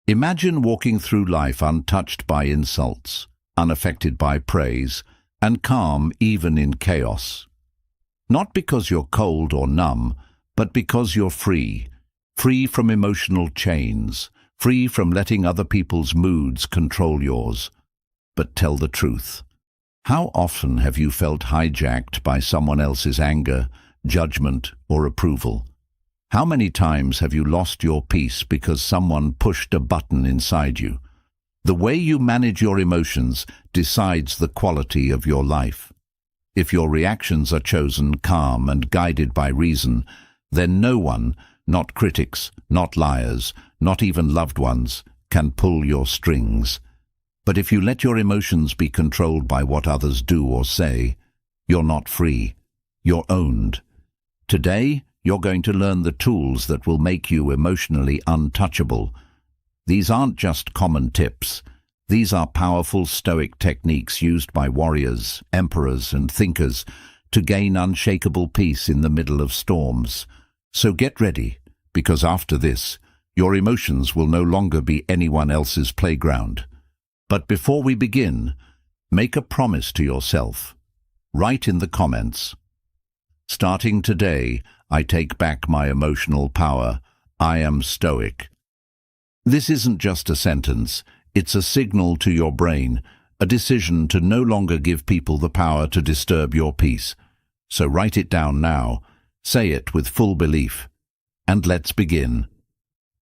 Imagine walking through life untouched by insults, unaffected by praise, and calm even in chaos. Not because you're cold or numb, but because you're free. Free from emotional chains, free from letting other people's moods control yours. But tell the truth. How often have you felt hijacked by someone else's anger, judgment, or approval? How many times have you lost your peace because someone pushed a button inside you? The way you manage your emotions decides the quality of your life. If your reactions are chosen calm and guided by reason, then no one, not critics, not liars, not even loved ones, can pull your strings. But if you let your emotions be controlled by what others do or say, you're not free. You're owned. Today, you're going to learn the tools that will make you emotionally untouchable. These aren't just common tips. These are powerful Stoic techniques used by warriors, emperors, and thinkers to gain unshakable peace in the middle of storms. So get ready, because after this, your emotions will no longer be anyone else's playground. But before we begin, make a promise to yourself. Write in the comments, "Starting today, I take back my emotional power. I am Stoic." This isn't just a sentence, it's a signal to your brain, a decision to no longer give people the power to disturb your peace. So write it down now, say it with full belief, and let's begin.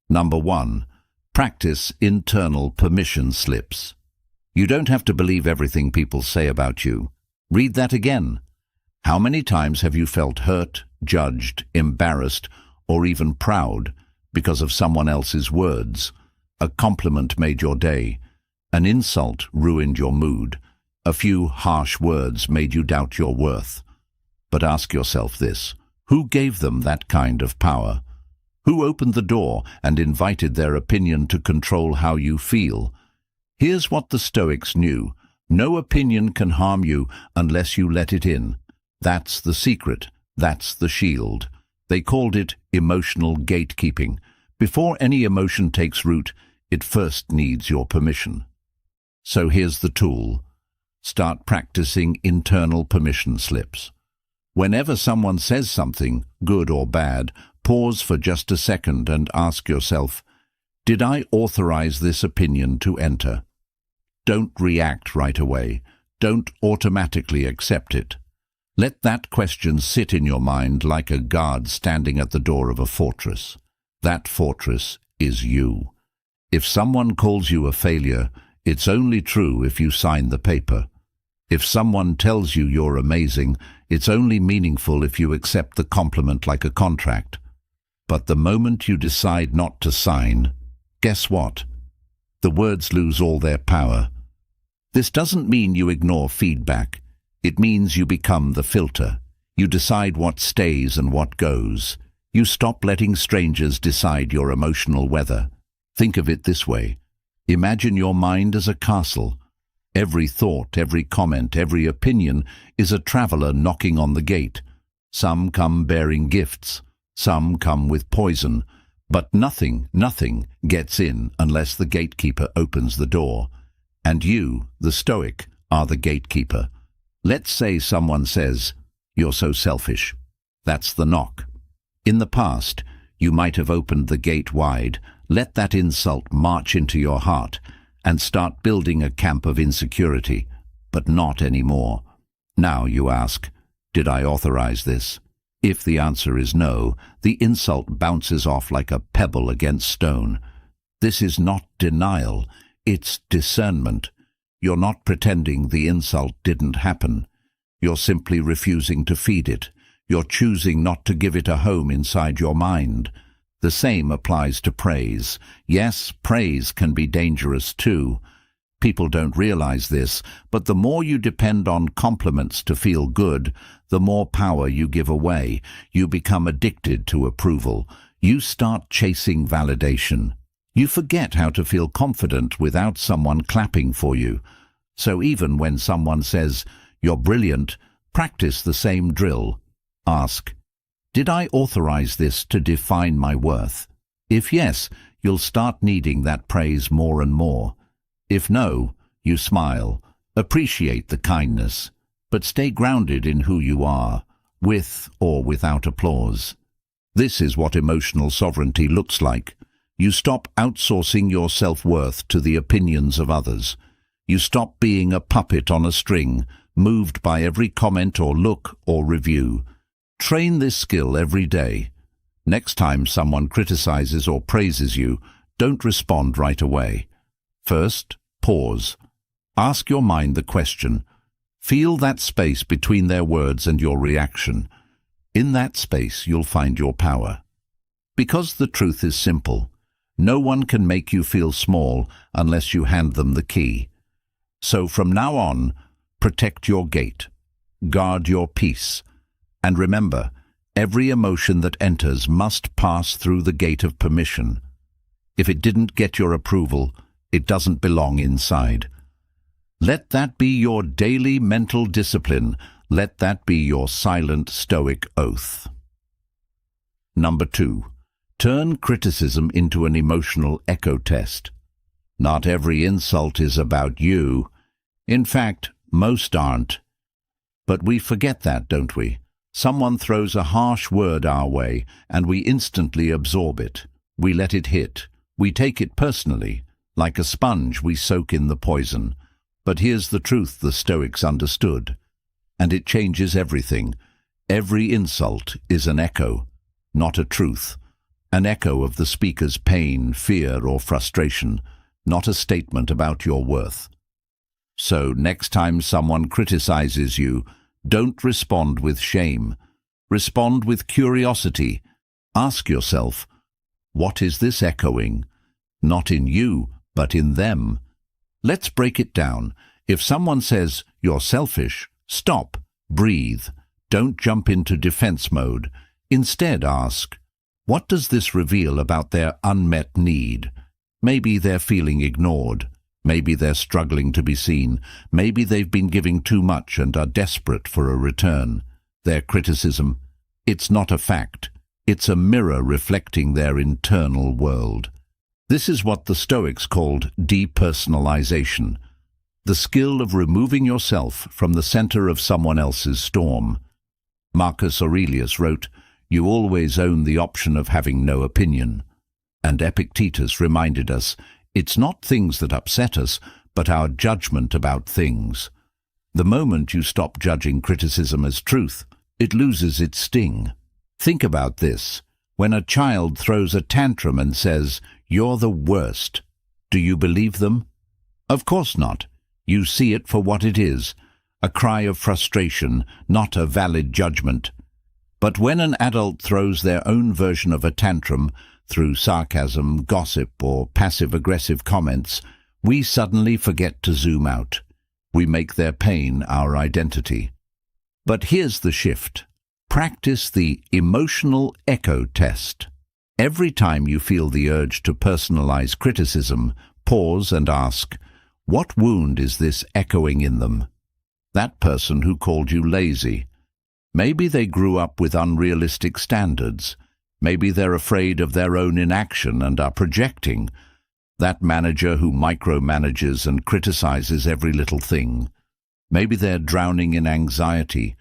Number 1. Practice internal permission slips. You don't have to believe everything people say about you. Read that again. How many times have you felt hurt, judged, embarrassed, or even proud because of someone else's words? A compliment made your day. An insult ruined your mood. A few harsh words made you doubt your worth. But ask yourself this: who gave them that kind of power? Who opened the door and invited their opinion to control how you feel? Here's what the Stoics knew: no opinion can harm you unless you let it in. That's the secret. That's the shield. They called it emotional gatekeeping. Before any emotion takes root, it first needs your permission. So here's the tool. Start practicing internal permission slips. Whenever someone says something, good or bad, pause for just a second and ask yourself, did I authorize this opinion to enter? Don't react right away. Don't automatically accept it. Let that question sit in your mind like a guard standing at the door of a fortress. That fortress is you. If someone calls you a failure, it's only true if you sign the paper. If someone tells you you're amazing, it's only meaningful if you accept the compliment like a contract. But the moment you decide not to sign, guess what? The words lose all their power. This doesn't mean you ignore feedback. It means you become the filter. You decide what stays and what goes. You stop letting strangers decide your emotional weather. Think of it this way. Imagine your mind as a castle. Every thought, every comment, every opinion is a traveler knocking on the gate. Some come bearing gifts. Some come with poison. But nothing gets in unless the gatekeeper opens the door. And you, the Stoic, are the gatekeeper. Let's say someone says, "You're so selfish." That's the knock. In the past, you might have opened the gate wide, let that insult march into your heart, and start building a camp of insecurity, but not anymore. Now you ask, did I authorize this? If the answer is no, the insult bounces off like a pebble against stone. This is not denial, it's discernment. You're not pretending the insult didn't happen. You're simply refusing to feed it. You're choosing not to give it a home inside your mind. The same applies to praise. Yes, praise can be dangerous too. People don't realize this, but the more you depend on compliments to feel good, the more power you give away. You become addicted to approval. You start chasing validation. You forget how to feel confident without someone clapping for you. So even when someone says, "You're brilliant," practice the same drill. Ask, did I authorize this to define my worth? If yes, you'll start needing that praise more and more. If no, you smile, appreciate the kindness, but stay grounded in who you are, with or without applause. This is what emotional sovereignty looks like. You stop outsourcing your self-worth to the opinions of others. You stop being a puppet on a string, moved by every comment or look or review. Train this skill every day. Next time someone criticizes or praises you, don't respond right away. First, pause. Ask your mind the question. Feel that space between their words and your reaction. In that space, you'll find your power. Because the truth is simple. No one can make you feel small unless you hand them the key. So from now on, protect your gate. Guard your peace. And remember, every emotion that enters must pass through the gate of permission. If it didn't get your approval, it doesn't belong inside. Let that be your daily mental discipline. Let that be your silent Stoic oath. Number 2. Turn criticism into an emotional echo test. Not every insult is about you. In fact, most aren't. But we forget that, don't we? Someone throws a harsh word our way, and we instantly absorb it. We let it hit. We take it personally. Like a sponge, we soak in the poison. But here's the truth the Stoics understood. And it changes everything. Every insult is an echo, not a truth. An echo of the speaker's pain, fear, or frustration, not a statement about your worth. So next time someone criticizes you, don't respond with shame. Respond with curiosity. Ask yourself, what is this echoing? Not in you, but in them. Let's break it down. If someone says, you're selfish, stop, breathe. Don't jump into defense mode. Instead ask, what does this reveal about their unmet need? Maybe they're feeling ignored. Maybe they're struggling to be seen. Maybe they've been giving too much and are desperate for a return. Their criticism, it's not a fact. It's a mirror reflecting their internal world. This is what the Stoics called depersonalization, the skill of removing yourself from the center of someone else's storm. Marcus Aurelius wrote, "You always own the option of having no opinion." And Epictetus reminded us, it's not things that upset us, but our judgment about things. The moment you stop judging criticism as truth, it loses its sting. Think about this. When a child throws a tantrum and says, "You're the worst," do you believe them? Of course not. You see it for what it is, a cry of frustration, not a valid judgment. But when an adult throws their own version of a tantrum, through sarcasm, gossip, or passive-aggressive comments, we suddenly forget to zoom out. We make their pain our identity. But here's the shift. Practice the emotional echo test. Every time you feel the urge to personalize criticism, pause and ask, what wound is this echoing in them? That person who called you lazy. Maybe they grew up with unrealistic standards. Maybe they're afraid of their own inaction and are projecting. That manager who micromanages and criticizes every little thing. Maybe they're drowning in anxiety.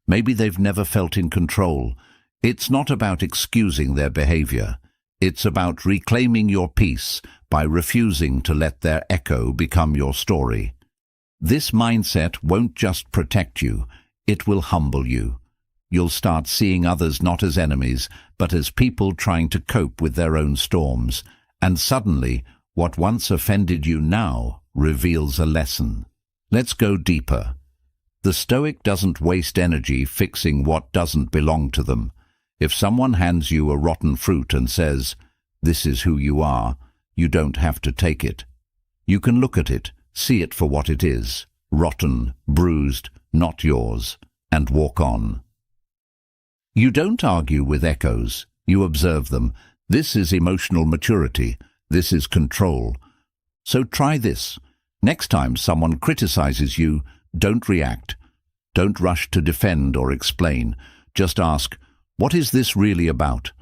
Maybe they've never felt in control. It's not about excusing their behavior. It's about reclaiming your peace by refusing to let their echo become your story. This mindset won't just protect you, it will humble you. You'll start seeing others not as enemies, but as people trying to cope with their own storms. And suddenly, what once offended you now reveals a lesson. Let's go deeper. The Stoic doesn't waste energy fixing what doesn't belong to them. If someone hands you a rotten fruit and says, "This is who you are," you don't have to take it. You can look at it, see it for what it is, rotten, bruised, not yours, and walk on. You don't argue with echoes, you observe them. This is emotional maturity. This is control. So try this. Next time someone criticizes you, don't react. Don't rush to defend or explain. Just ask, what is this really about?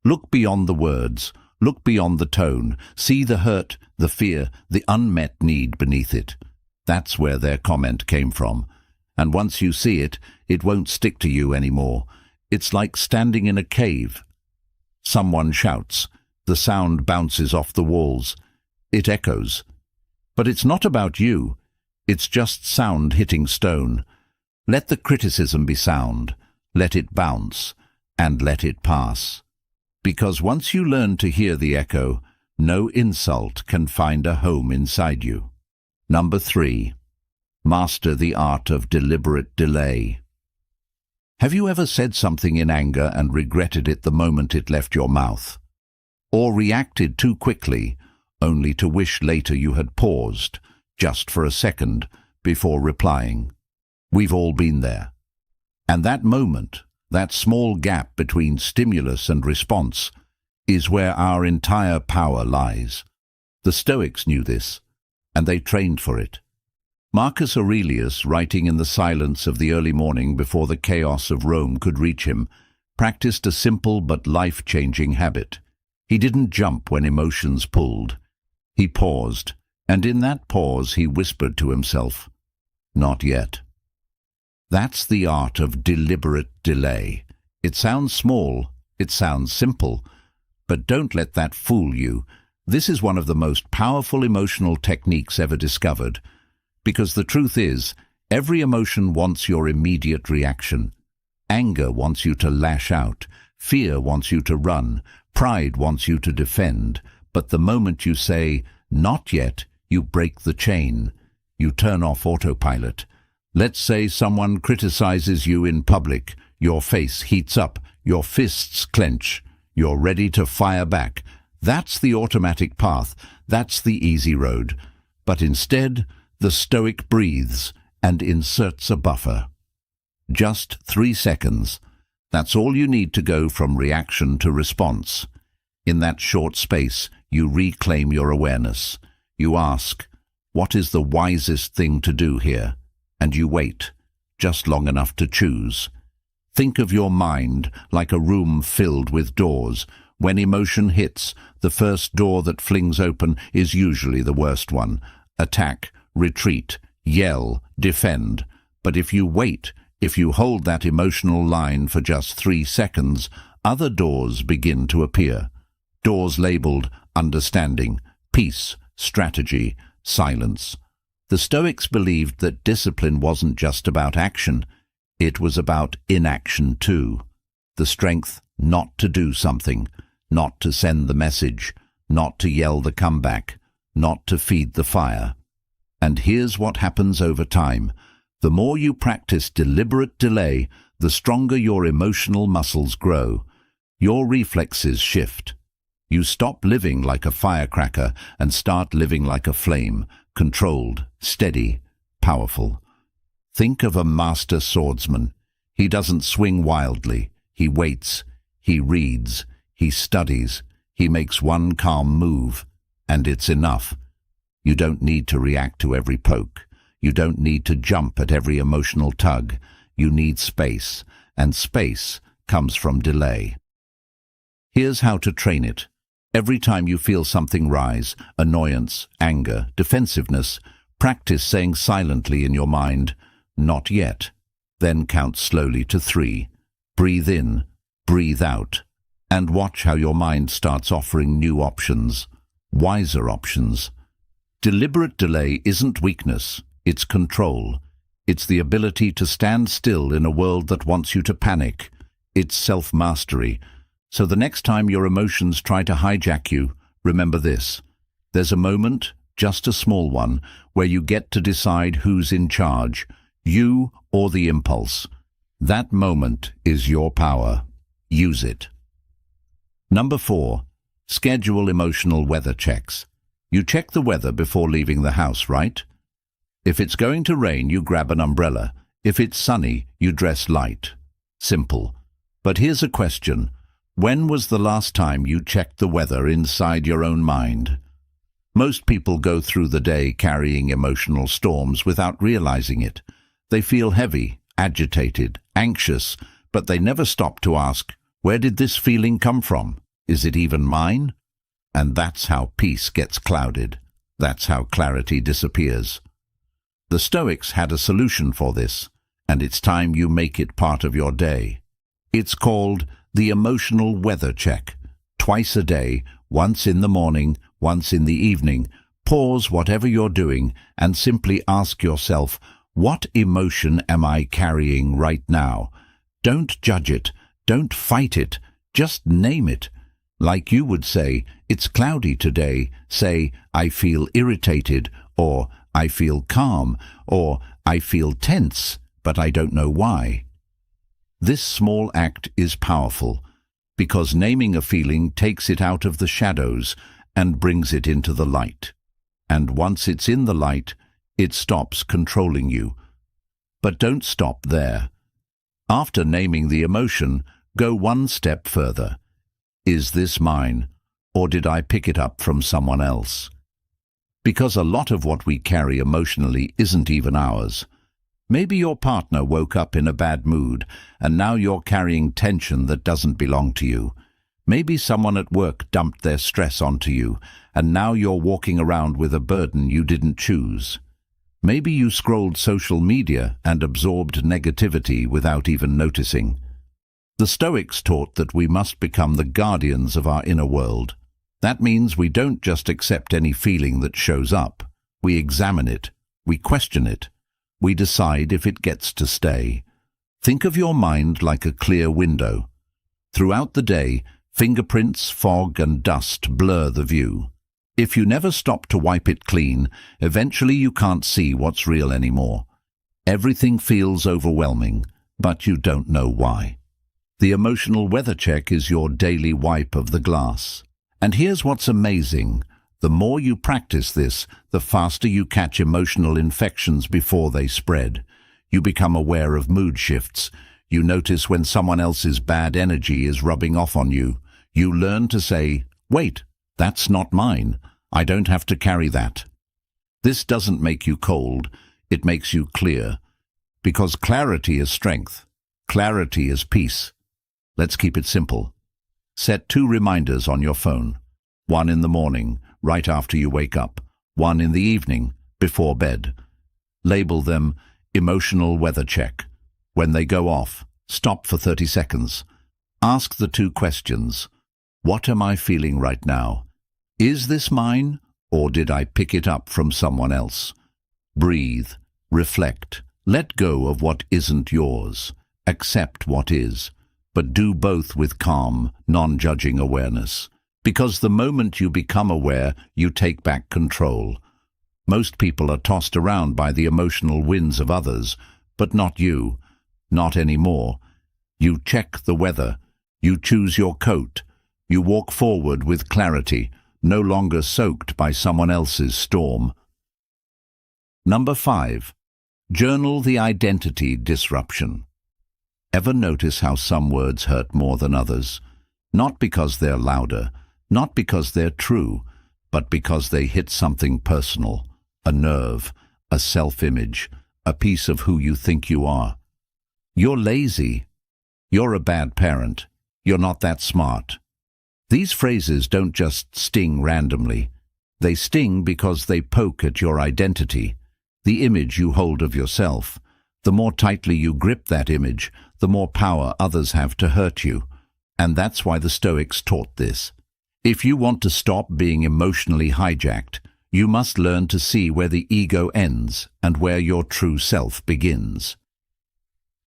Look beyond the words. Look beyond the tone. See the hurt, the fear, the unmet need beneath it. That's where their comment came from. And once you see it, it won't stick to you anymore. It's like standing in a cave. Someone shouts. The sound bounces off the walls. It echoes. But it's not about you. It's just sound hitting stone. Let the criticism be sound. Let it bounce. And let it pass. Because once you learn to hear the echo, no insult can find a home inside you. Number 3. Master the art of deliberate delay. Have you ever said something in anger and regretted it the moment it left your mouth? Or reacted too quickly, only to wish later you had paused, just for a second, before replying? We've all been there. And that moment, that small gap between stimulus and response, is where our entire power lies. The Stoics knew this, and they trained for it. Marcus Aurelius, writing in the silence of the early morning before the chaos of Rome could reach him, practiced a simple but life-changing habit. He didn't jump when emotions pulled. He paused, and in that pause he whispered to himself, "Not yet." That's the art of deliberate delay. It sounds small, it sounds simple, but don't let that fool you. This is one of the most powerful emotional techniques ever discovered, because the truth is, every emotion wants your immediate reaction. Anger wants you to lash out, fear wants you to run, pride wants you to defend, but the moment you say, "Not yet," you break the chain. You turn off autopilot. Let's say someone criticizes you in public. Your face heats up, your fists clench, you're ready to fire back. That's the automatic path, that's the easy road. But instead, the Stoic breathes and inserts a buffer. Just 3 seconds. That's all you need to go from reaction to response. In that short space, you reclaim your awareness. You ask, what is the wisest thing to do here? And you wait, just long enough to choose. Think of your mind like a room filled with doors. When emotion hits, the first door that flings open is usually the worst one. Attack, retreat, yell, defend. But if you wait, if you hold that emotional line for just 3 seconds, other doors begin to appear. Doors labeled understanding, peace, strategy, silence. The Stoics believed that discipline wasn't just about action, it was about inaction too. The strength not to do something, not to send the message, not to yell the comeback, not to feed the fire. And here's what happens over time. The more you practice deliberate delay, the stronger your emotional muscles grow. Your reflexes shift. You stop living like a firecracker and start living like a flame, controlled, steady, powerful. Think of a master swordsman. He doesn't swing wildly. He waits. He reads. He studies. He makes one calm move. And it's enough. You don't need to react to every poke. You don't need to jump at every emotional tug. You need space. And space comes from delay. Here's how to train it. Every time you feel something rise, annoyance, anger, defensiveness, practice saying silently in your mind, "Not yet." Then count slowly to 3. Breathe in, breathe out, and watch how your mind starts offering new options, wiser options. Deliberate delay isn't weakness, it's control. It's the ability to stand still in a world that wants you to panic. It's self-mastery. So the next time your emotions try to hijack you, remember this. There's a moment, just a small one, where you get to decide who's in charge, you or the impulse. That moment is your power. Use it. Number 4. Schedule emotional weather checks. You check the weather before leaving the house, right? If it's going to rain, you grab an umbrella. If it's sunny, you dress light. Simple. But here's a question. When was the last time you checked the weather inside your own mind? Most people go through the day carrying emotional storms without realizing it. They feel heavy, agitated, anxious, but they never stop to ask, where did this feeling come from? Is it even mine? And that's how peace gets clouded. That's how clarity disappears. The Stoics had a solution for this, and it's time you make it part of your day. It's called the emotional weather check. Twice a day, once in the morning, once in the evening, pause whatever you're doing and simply ask yourself, what emotion am I carrying right now? Don't judge it. Don't fight it. Just name it. Like you would say, it's cloudy today. Say, I feel irritated, or I feel calm, or I feel tense, but I don't know why. This small act is powerful, because naming a feeling takes it out of the shadows and brings it into the light. And once it's in the light, it stops controlling you. But don't stop there. After naming the emotion, go one step further. Is this mine, or did I pick it up from someone else? Because a lot of what we carry emotionally isn't even ours. Maybe your partner woke up in a bad mood, and now you're carrying tension that doesn't belong to you. Maybe someone at work dumped their stress onto you, and now you're walking around with a burden you didn't choose. Maybe you scrolled social media and absorbed negativity without even noticing. The Stoics taught that we must become the guardians of our inner world. That means we don't just accept any feeling that shows up. We examine it. We question it. We decide if it gets to stay. Think of your mind like a clear window. Throughout the day, fingerprints, fog, and dust blur the view. If you never stop to wipe it clean, eventually you can't see what's real anymore. Everything feels overwhelming, but you don't know why. The emotional weather check is your daily wipe of the glass. And here's what's amazing. The more you practice this, the faster you catch emotional infections before they spread. You become aware of mood shifts. You notice when someone else's bad energy is rubbing off on you. You learn to say, wait, that's not mine. I don't have to carry that. This doesn't make you cold. It makes you clear. Because clarity is strength. Clarity is peace. Let's keep it simple. Set 2 reminders on your phone. One in the morning, right after you wake up. One in the evening, before bed. Label them emotional weather check. When they go off, stop for 30 seconds. Ask the 2 questions. What am I feeling right now? Is this mine, or did I pick it up from someone else? Breathe, reflect, let go of what isn't yours. Accept what is, but do both with calm, non-judging awareness. Because the moment you become aware, you take back control. Most people are tossed around by the emotional winds of others, but not you. Not anymore. You check the weather. You choose your coat. You walk forward with clarity, no longer soaked by someone else's storm. Number 5. Journal the identity disruption. Ever notice how some words hurt more than others? Not because they're louder, not because they're true, but because they hit something personal, a nerve, a self-image, a piece of who you think you are. You're lazy. You're a bad parent. You're not that smart. These phrases don't just sting randomly. They sting because they poke at your identity, the image you hold of yourself. The more tightly you grip that image, the more power others have to hurt you. And that's why the Stoics taught this. If you want to stop being emotionally hijacked, you must learn to see where the ego ends and where your true self begins.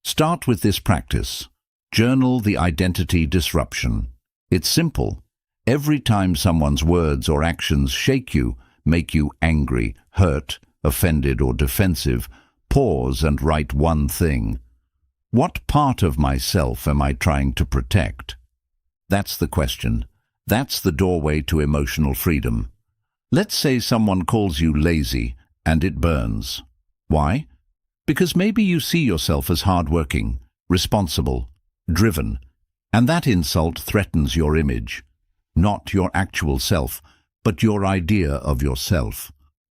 Start with this practice. Journal the identity disruption. It's simple. Every time someone's words or actions shake you, make you angry, hurt, offended, or defensive, pause and write one thing. What part of myself am I trying to protect? That's the question. That's the doorway to emotional freedom. Let's say someone calls you lazy, and it burns. Why? Because maybe you see yourself as hardworking, responsible, driven, and that insult threatens your image. Not your actual self, but your idea of yourself.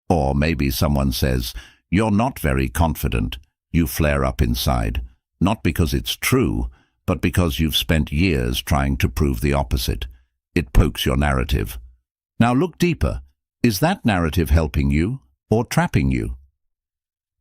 Or maybe someone says, "You're not very confident." You flare up inside, not because it's true, but because you've spent years trying to prove the opposite. It pokes your narrative. Now look deeper. Is that narrative helping you or trapping you?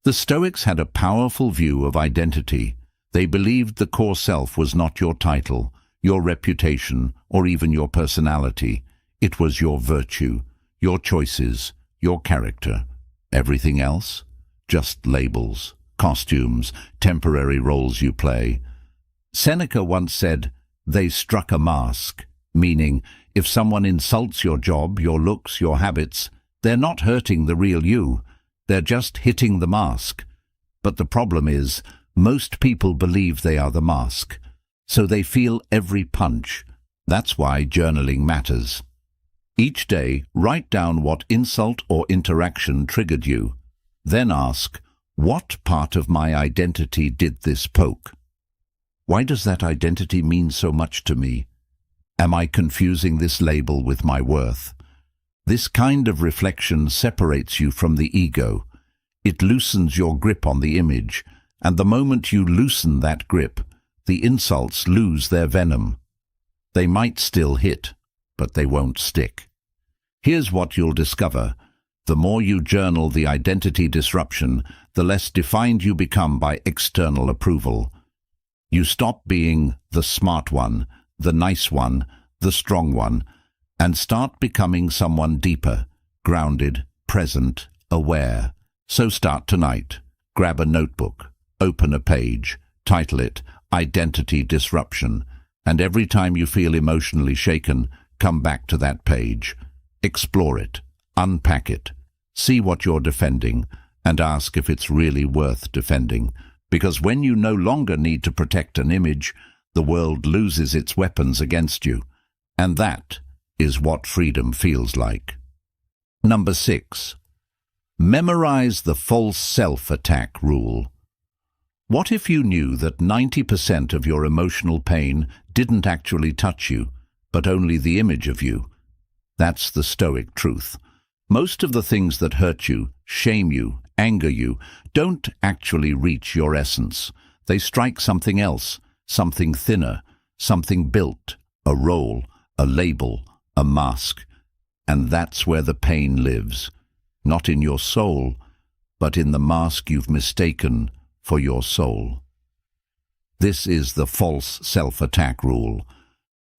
The Stoics had a powerful view of identity. They believed the core self was not your title, your reputation, or even your personality. It was your virtue, your choices, your character. Everything else? Just labels, costumes, temporary roles you play. Seneca once said, "They struck a mask," meaning if someone insults your job, your looks, your habits, they're not hurting the real you. They're just hitting the mask. But the problem is, most people believe they are the mask, so they feel every punch. That's why journaling matters. Each day, write down what insult or interaction triggered you. Then ask, what part of my identity did this poke? Why does that identity mean so much to me? Am I confusing this label with my worth? This kind of reflection separates you from the ego. It loosens your grip on the image, and the moment you loosen that grip, the insults lose their venom. They might still hit, but they won't stick. Here's what you'll discover. The more you journal the identity disruption, the less defined you become by external approval. You stop being the smart one, the nice one, the strong one, and start becoming someone deeper, grounded, present, aware. So start tonight. Grab a notebook, open a page, title it Identity Disruption, and every time you feel emotionally shaken, come back to that page. Explore it, unpack it, see what you're defending, and ask if it's really worth defending. Because when you no longer need to protect an image, the world loses its weapons against you. And that is what freedom feels like. Number 6. Memorize the false self-attack rule. What if you knew that 90% of your emotional pain didn't actually touch you, but only the image of you? That's the Stoic truth. Most of the things that hurt you, shame you, anger you, don't actually reach your essence. They strike something else, something thinner, something built, a role, a label, a mask. And that's where the pain lives. Not in your soul, but in the mask you've mistaken for your soul. This is the false self-attack rule.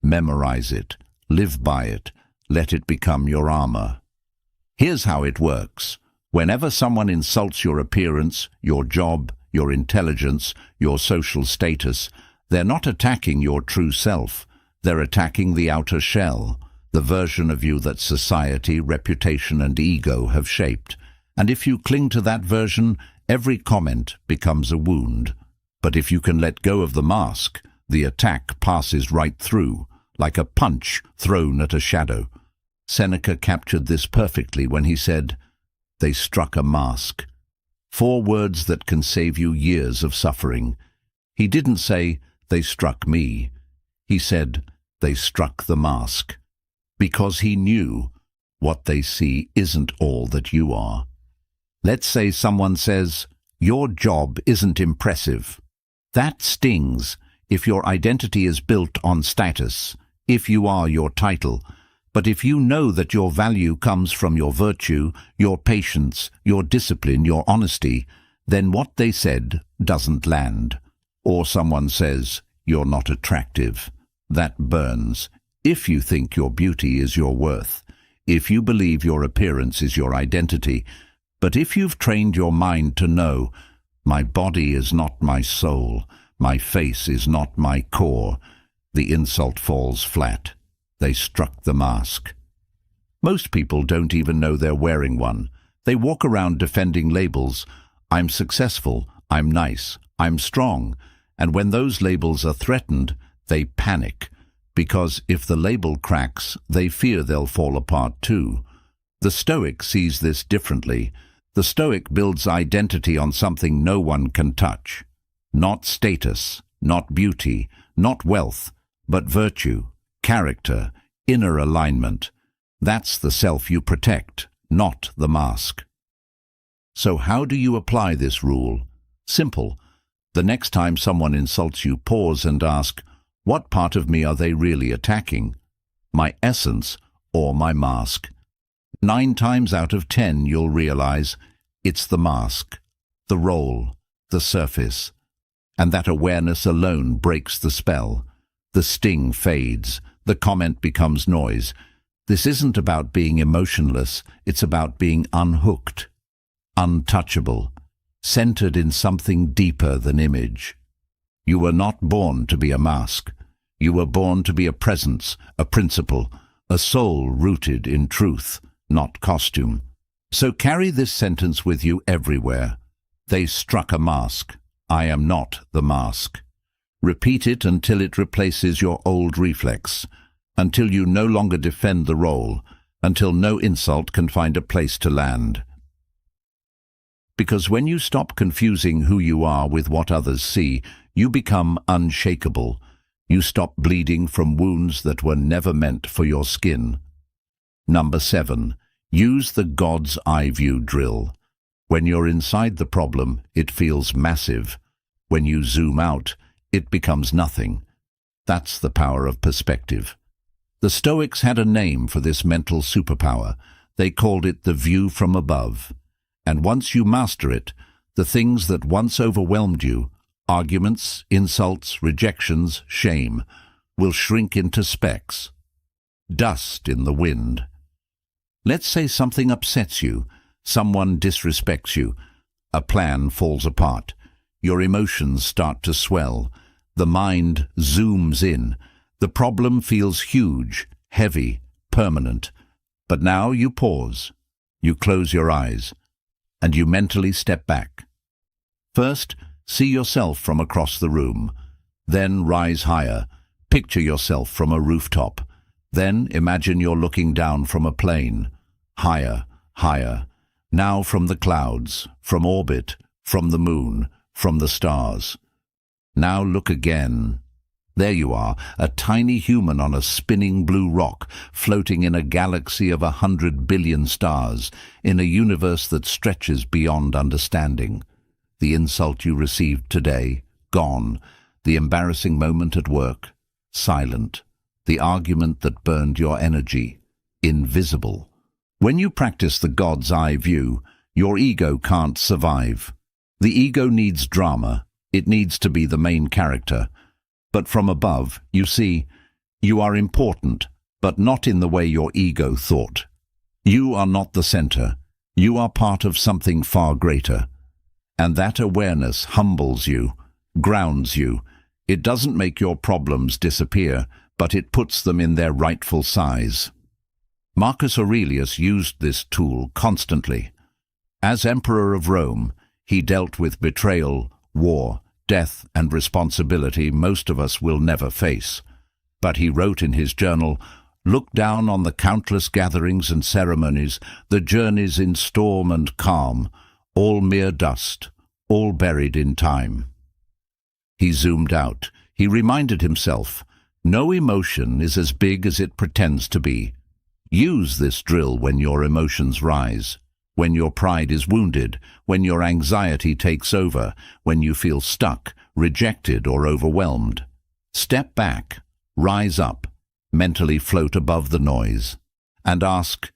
Memorize it, live by it, let it become your armor. Here's how it works. Whenever someone insults your appearance, your job, your intelligence, your social status, they're not attacking your true self. They're attacking the outer shell, the version of you that society, reputation, and ego have shaped. And if you cling to that version, every comment becomes a wound. But if you can let go of the mask, the attack passes right through, like a punch thrown at a shadow. Seneca captured this perfectly when he said, "They struck a mask." 4 words that can save you years of suffering. He didn't say, "They struck me." He said, "They struck the mask." Because he knew what they see isn't all that you are. Let's say someone says, "Your job isn't impressive." That stings if your identity is built on status, if you are your title. But if you know that your value comes from your virtue, your patience, your discipline, your honesty, then what they said doesn't land. Or someone says, "You're not attractive." That burns. If you think your beauty is your worth, if you believe your appearance is your identity, but if you've trained your mind to know, my body is not my soul, my face is not my core, the insult falls flat. They struck the mask. Most people don't even know they're wearing one. They walk around defending labels. I'm successful, I'm nice, I'm strong. And when those labels are threatened, they panic. Because if the label cracks, they fear they'll fall apart too. The Stoic sees this differently. The Stoic builds identity on something no one can touch. Not status, not beauty, not wealth, but virtue, character, inner alignment. That's the self you protect, not the mask. So how do you apply this rule? Simple. The next time someone insults you, pause and ask, what part of me are they really attacking? My essence or my mask. 9 times out of 10 you'll realize it's the mask, the role, the surface. And that awareness alone breaks the spell. The sting fades, the comment becomes noise. This isn't about being emotionless, it's about being unhooked, untouchable, centered in something deeper than image. You were not born to be a mask. You were born to be a presence, a principle, a soul rooted in truth, not costume. So carry this sentence with you everywhere. They struck a mask. I am not the mask. Repeat it until it replaces your old reflex, until you no longer defend the role, until no insult can find a place to land. Because when you stop confusing who you are with what others see, you become unshakable. You stop bleeding from wounds that were never meant for your skin. Number 7. Use the God's eye view drill. When you're inside the problem, it feels massive. When you zoom out, it becomes nothing. That's the power of perspective. The Stoics had a name for this mental superpower. They called it the view from above. And once you master it, the things that once overwhelmed you, arguments, insults, rejections, shame, will shrink into specks. Dust in the wind. Let's say something upsets you, someone disrespects you, a plan falls apart, your emotions start to swell, the mind zooms in, the problem feels huge, heavy, permanent. But now you pause, you close your eyes, and you mentally step back. First, see yourself from across the room. Then rise higher. Picture yourself from a rooftop. Then imagine you're looking down from a plane. Higher, higher. Now from the clouds, from orbit, from the moon, from the stars. Now look again. There you are, a tiny human on a spinning blue rock, floating in a galaxy of 100 billion stars, in a universe that stretches beyond understanding. The insult you received today, gone. The embarrassing moment at work, silent. The argument that burned your energy, invisible. When you practice the God's eye view, your ego can't survive. The ego needs drama. It needs to be the main character. But from above, you see, you are important, but not in the way your ego thought. You are not the center. You are part of something far greater. And that awareness humbles you, grounds you. It doesn't make your problems disappear, but it puts them in their rightful size. Marcus Aurelius used this tool constantly. As Emperor of Rome, he dealt with betrayal, war, death, and responsibility most of us will never face. But he wrote in his journal, "Look down on the countless gatherings and ceremonies, the journeys in storm and calm, all mere dust, all buried in time." He zoomed out. He reminded himself, no emotion is as big as it pretends to be. Use this drill when your emotions rise, when your pride is wounded, when your anxiety takes over, when you feel stuck, rejected, or overwhelmed. Step back, rise up, mentally float above the noise, and ask,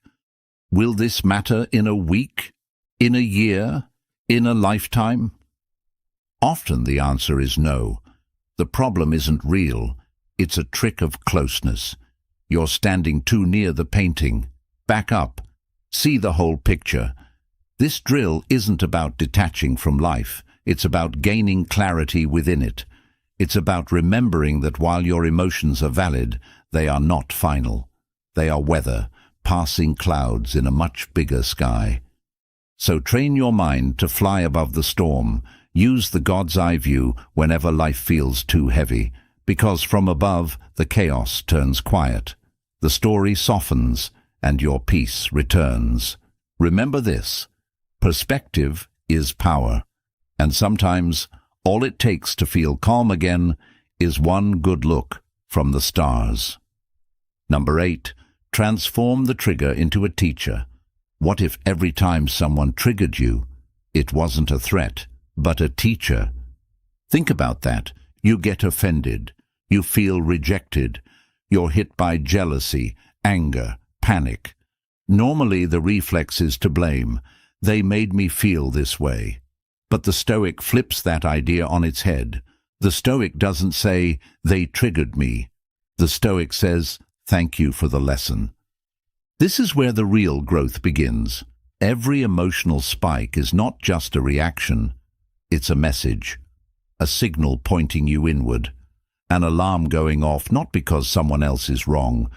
will this matter in a week, in a year, in a lifetime? Often the answer is no. The problem isn't real. It's a trick of closeness. You're standing too near the painting. Back up. See the whole picture. This drill isn't about detaching from life. It's about gaining clarity within it. It's about remembering that while your emotions are valid, they are not final. They are weather, passing clouds in a much bigger sky. So train your mind to fly above the storm. Use the God's eye view whenever life feels too heavy, because from above the chaos turns quiet. The story softens and your peace returns. Remember this, perspective is power, and sometimes all it takes to feel calm again is one good look from the stars. Number 8, transform the trigger into a teacher. What if every time someone triggered you, it wasn't a threat, but a teacher? Think about that. You get offended. You feel rejected. You're hit by jealousy, anger, panic. Normally the reflex is to blame. They made me feel this way. But the Stoic flips that idea on its head. The Stoic doesn't say, they triggered me. The Stoic says, thank you for the lesson. This is where the real growth begins. Every emotional spike is not just a reaction. It's a message, a signal pointing you inward, an alarm going off not because someone else is wrong,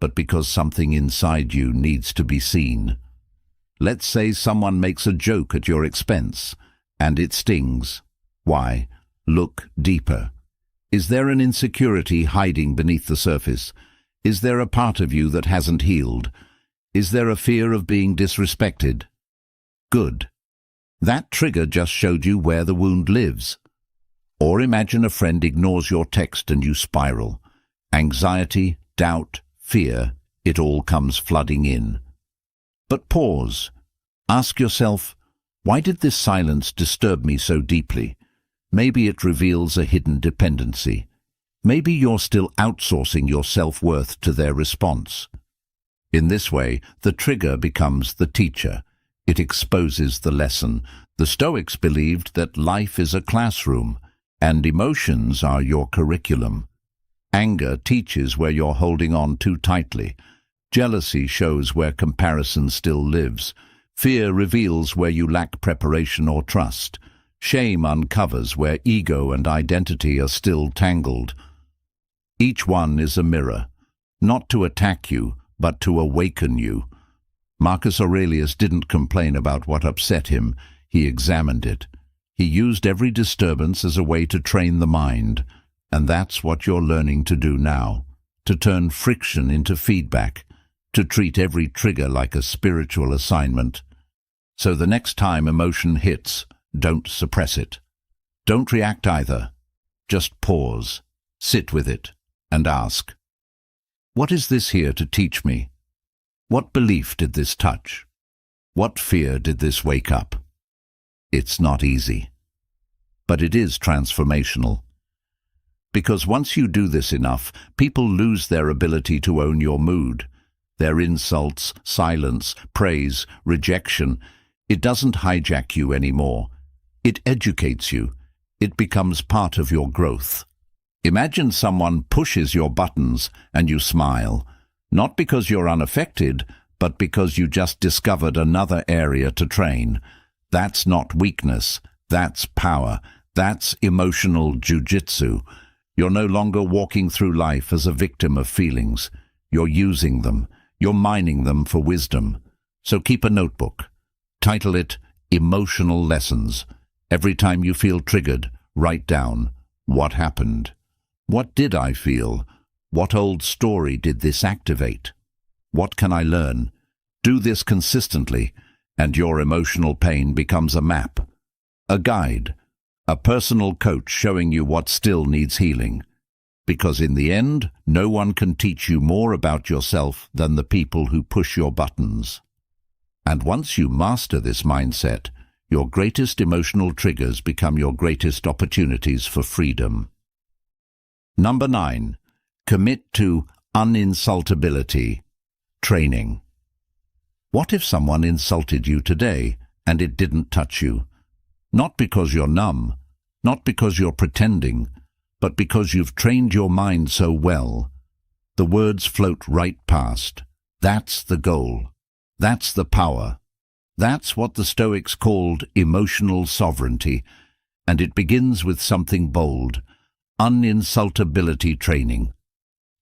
but because something inside you needs to be seen. Let's say someone makes a joke at your expense, and it stings. Why? Look deeper. Is there an insecurity hiding beneath the surface? Is there a part of you that hasn't healed? Is there a fear of being disrespected? Good. That trigger just showed you where the wound lives. Or imagine a friend ignores your text and you spiral. Anxiety, doubt, fear, it all comes flooding in. But pause. Ask yourself, why did this silence disturb me so deeply? Maybe it reveals a hidden dependency. Maybe you're still outsourcing your self-worth to their response. In this way, the trigger becomes the teacher. It exposes the lesson. The Stoics believed that life is a classroom, and emotions are your curriculum. Anger teaches where you're holding on too tightly. Jealousy shows where comparison still lives. Fear reveals where you lack preparation or trust. Shame uncovers where ego and identity are still tangled. Each one is a mirror, not to attack you, but to awaken you. Marcus Aurelius didn't complain about what upset him, he examined it. He used every disturbance as a way to train the mind, and that's what you're learning to do now, to turn friction into feedback, to treat every trigger like a spiritual assignment. So the next time emotion hits, don't suppress it. Don't react either. Just pause, sit with it, and ask, what is this here to teach me? What belief did this touch? What fear did this wake up? It's not easy, but it is transformational. Because once you do this enough, people lose their ability to own your mood. Their insults, silence, praise, rejection, it doesn't hijack you anymore. It educates you. It becomes part of your growth. Imagine someone pushes your buttons and you smile, not because you're unaffected, but because you just discovered another area to train. That's not weakness. That's power. That's emotional jujitsu. You're no longer walking through life as a victim of feelings. You're using them. You're mining them for wisdom. So keep a notebook. Title it Emotional Lessons. Every time you feel triggered, write down, what happened? What did I feel? What old story did this activate? What can I learn? Do this consistently, and your emotional pain becomes a map, a guide, a personal coach showing you what still needs healing. Because in the end, no one can teach you more about yourself than the people who push your buttons. And once you master this mindset, your greatest emotional triggers become your greatest opportunities for freedom. Number 9. Commit to uninsultability training. What if someone insulted you today and it didn't touch you? Not because you're numb, not because you're pretending, but because you've trained your mind so well. The words float right past. That's the goal. That's the power. That's what the Stoics called emotional sovereignty, and it begins with something bold, uninsultability training.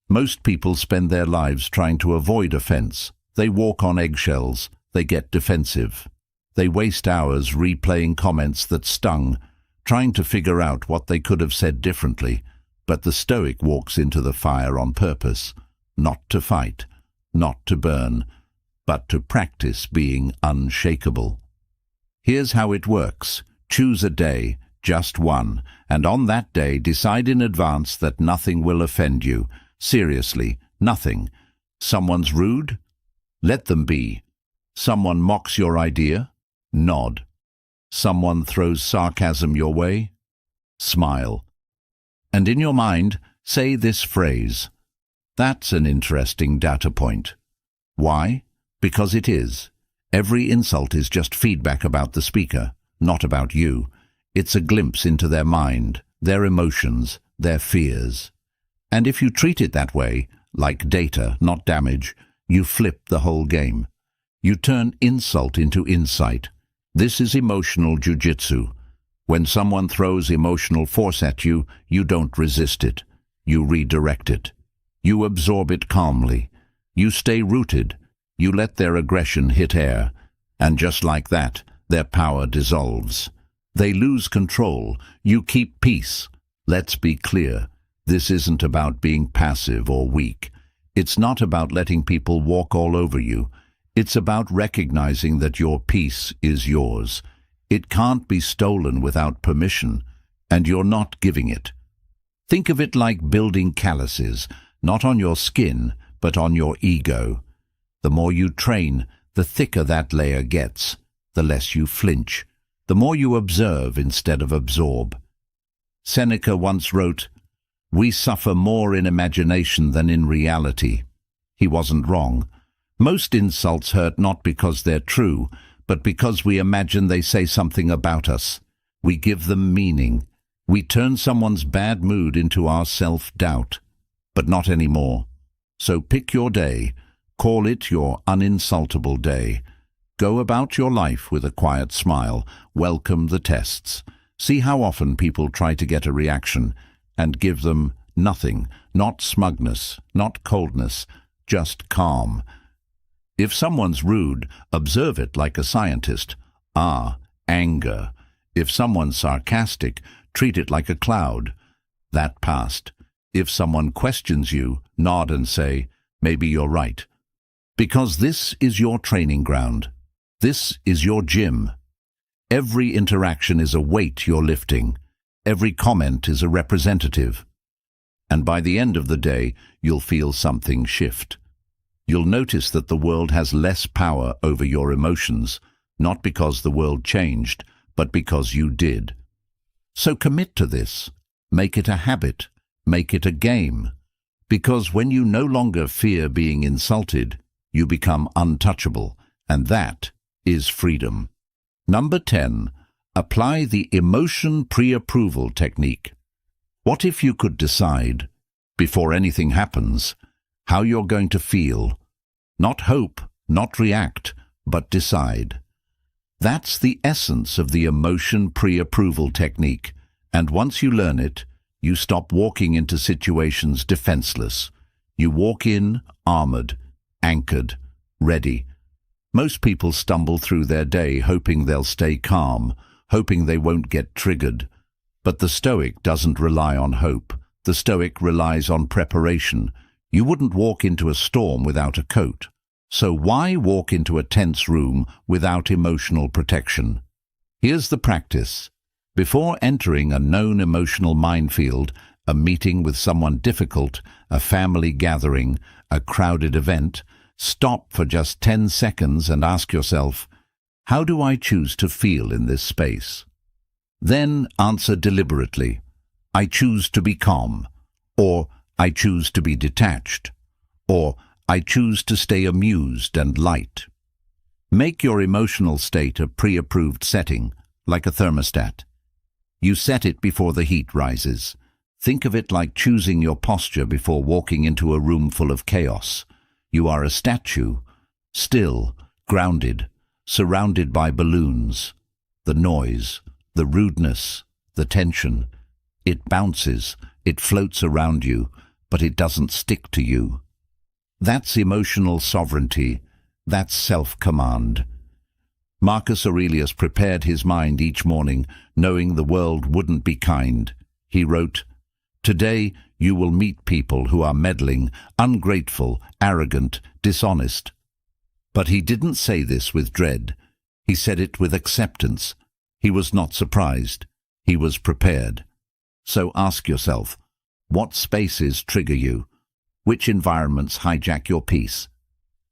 Most people spend their lives trying to avoid offense. They walk on eggshells. They get defensive. They waste hours replaying comments that stung, trying to figure out what they could have said differently. But the Stoic walks into the fire on purpose, not to fight, not to burn, but to practice being unshakable. Here's how it works. Choose a day, just one, and on that day decide in advance that nothing will offend you. Seriously, nothing. Someone's rude? Let them be. Someone mocks your idea? Nod. Someone throws sarcasm your way? Smile. And in your mind, say this phrase. That's an interesting data point. Why? Because it is. Every insult is just feedback about the speaker, not about you. It's a glimpse into their mind, their emotions, their fears. And if you treat it that way, like data, not damage, you flip the whole game. You turn insult into insight. This is emotional jujitsu. When someone throws emotional force at you, you don't resist it. You redirect it. You absorb it calmly. You stay rooted. You let their aggression hit air. And just like that, their power dissolves. They lose control. You keep peace. Let's be clear. This isn't about being passive or weak. It's not about letting people walk all over you. It's about recognizing that your peace is yours. It can't be stolen without permission, and you're not giving it. Think of it like building calluses, not on your skin, but on your ego. The more you train, the thicker that layer gets, the less you flinch, the more you observe instead of absorb. Seneca once wrote, "We suffer more in imagination than in reality." He wasn't wrong. Most insults hurt not because they're true, but because we imagine they say something about us. We give them meaning. We turn someone's bad mood into our self-doubt. But not anymore. So pick your day. Call it your uninsultable day. Go about your life with a quiet smile. Welcome the tests. See how often people try to get a reaction, and give them nothing, not smugness, not coldness, just calm. If someone's rude, observe it like a scientist. Anger. If someone's sarcastic, treat it like a cloud. That passed. If someone questions you, nod and say, "Maybe you're right." Because this is your training ground. This is your gym. Every interaction is a weight you're lifting. Every comment is a representative. And by the end of the day, you'll feel something shift. You'll notice that the world has less power over your emotions, not because the world changed, but because you did. So commit to this. Make it a habit. Make it a game. Because when you no longer fear being insulted, you become untouchable, and that is freedom. Number 10. Apply the emotion pre-approval technique. What if you could decide, before anything happens, how you're going to feel? Not hope, not react, but decide. That's the essence of the emotion pre-approval technique, and once you learn it, you stop walking into situations defenseless. You walk in armored, anchored, ready. Most people stumble through their day hoping they'll stay calm, hoping they won't get triggered. But the Stoic doesn't rely on hope. The Stoic relies on preparation. You wouldn't walk into a storm without a coat. So why walk into a tense room without emotional protection? Here's the practice. Before entering a known emotional minefield, a meeting with someone difficult, a family gathering, a crowded event, stop for just 10 seconds and ask yourself, how do I choose to feel in this space? Then answer deliberately, I choose to be calm, or I choose to be detached, or I choose to stay amused and light. Make your emotional state a pre-approved setting, like a thermostat. You set it before the heat rises. Think of it like choosing your posture before walking into a room full of chaos. You are a statue, still, grounded, surrounded by balloons. The noise, the rudeness, the tension. It bounces, it floats around you, but it doesn't stick to you. That's emotional sovereignty. That's self-command. Marcus Aurelius prepared his mind each morning, knowing the world wouldn't be kind. He wrote, "Today you will meet people who are meddling, ungrateful, arrogant, dishonest." But he didn't say this with dread. He said it with acceptance. He was not surprised. He was prepared. So ask yourself, what spaces trigger you? Which environments hijack your peace?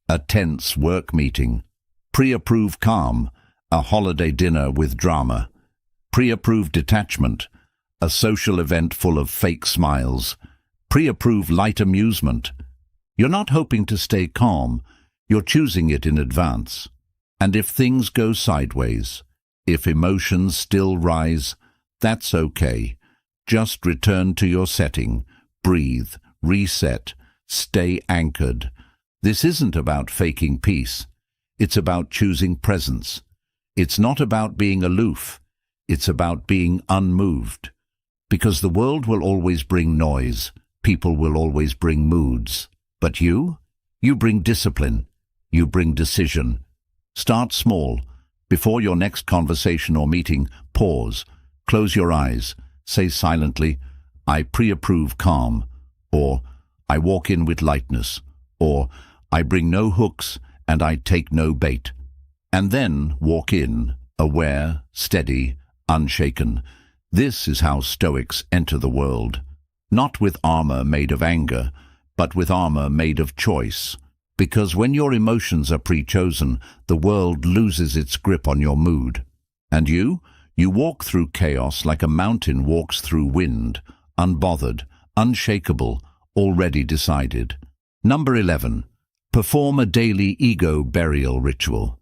A tense work meeting. Pre-approve calm, a holiday dinner with drama. Pre-approve detachment, a social event full of fake smiles. Pre-approve light amusement. You're not hoping to stay calm. You're choosing it in advance. And if things go sideways, if emotions still rise, that's okay. Just return to your setting, breathe, reset, stay anchored. This isn't about faking peace. It's about choosing presence. It's not about being aloof. It's about being unmoved. Because the world will always bring noise. People will always bring moods. But you bring discipline. You bring decision. Start small. Before your next conversation or meeting, pause. Close your eyes. Say silently, I pre-approve calm. Or, I walk in with lightness. Or, I bring no hooks and I take no bait. And then walk in, aware, steady, unshaken. This is how Stoics enter the world. Not with armor made of anger, but with armor made of choice. Because when your emotions are pre-chosen, the world loses its grip on your mood. And you walk through chaos like a mountain walks through wind, unbothered, unshakable, already decided. Number 11. Perform a daily ego burial ritual.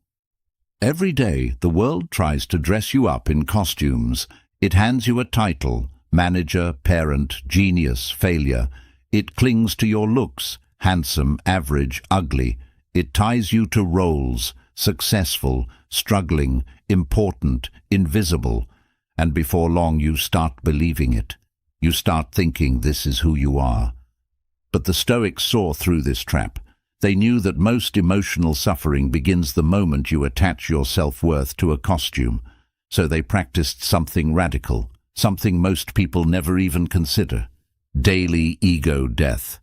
Every day, the world tries to dress you up in costumes. It hands you a title, manager, parent, genius, failure. It clings to your looks, handsome, average, ugly. It ties you to roles, successful, struggling, important, invisible. And before long you start believing it. You start thinking this is who you are. But the Stoics saw through this trap. They knew that most emotional suffering begins the moment you attach your self-worth to a costume. So they practiced something radical, something most people never even consider. Daily ego death.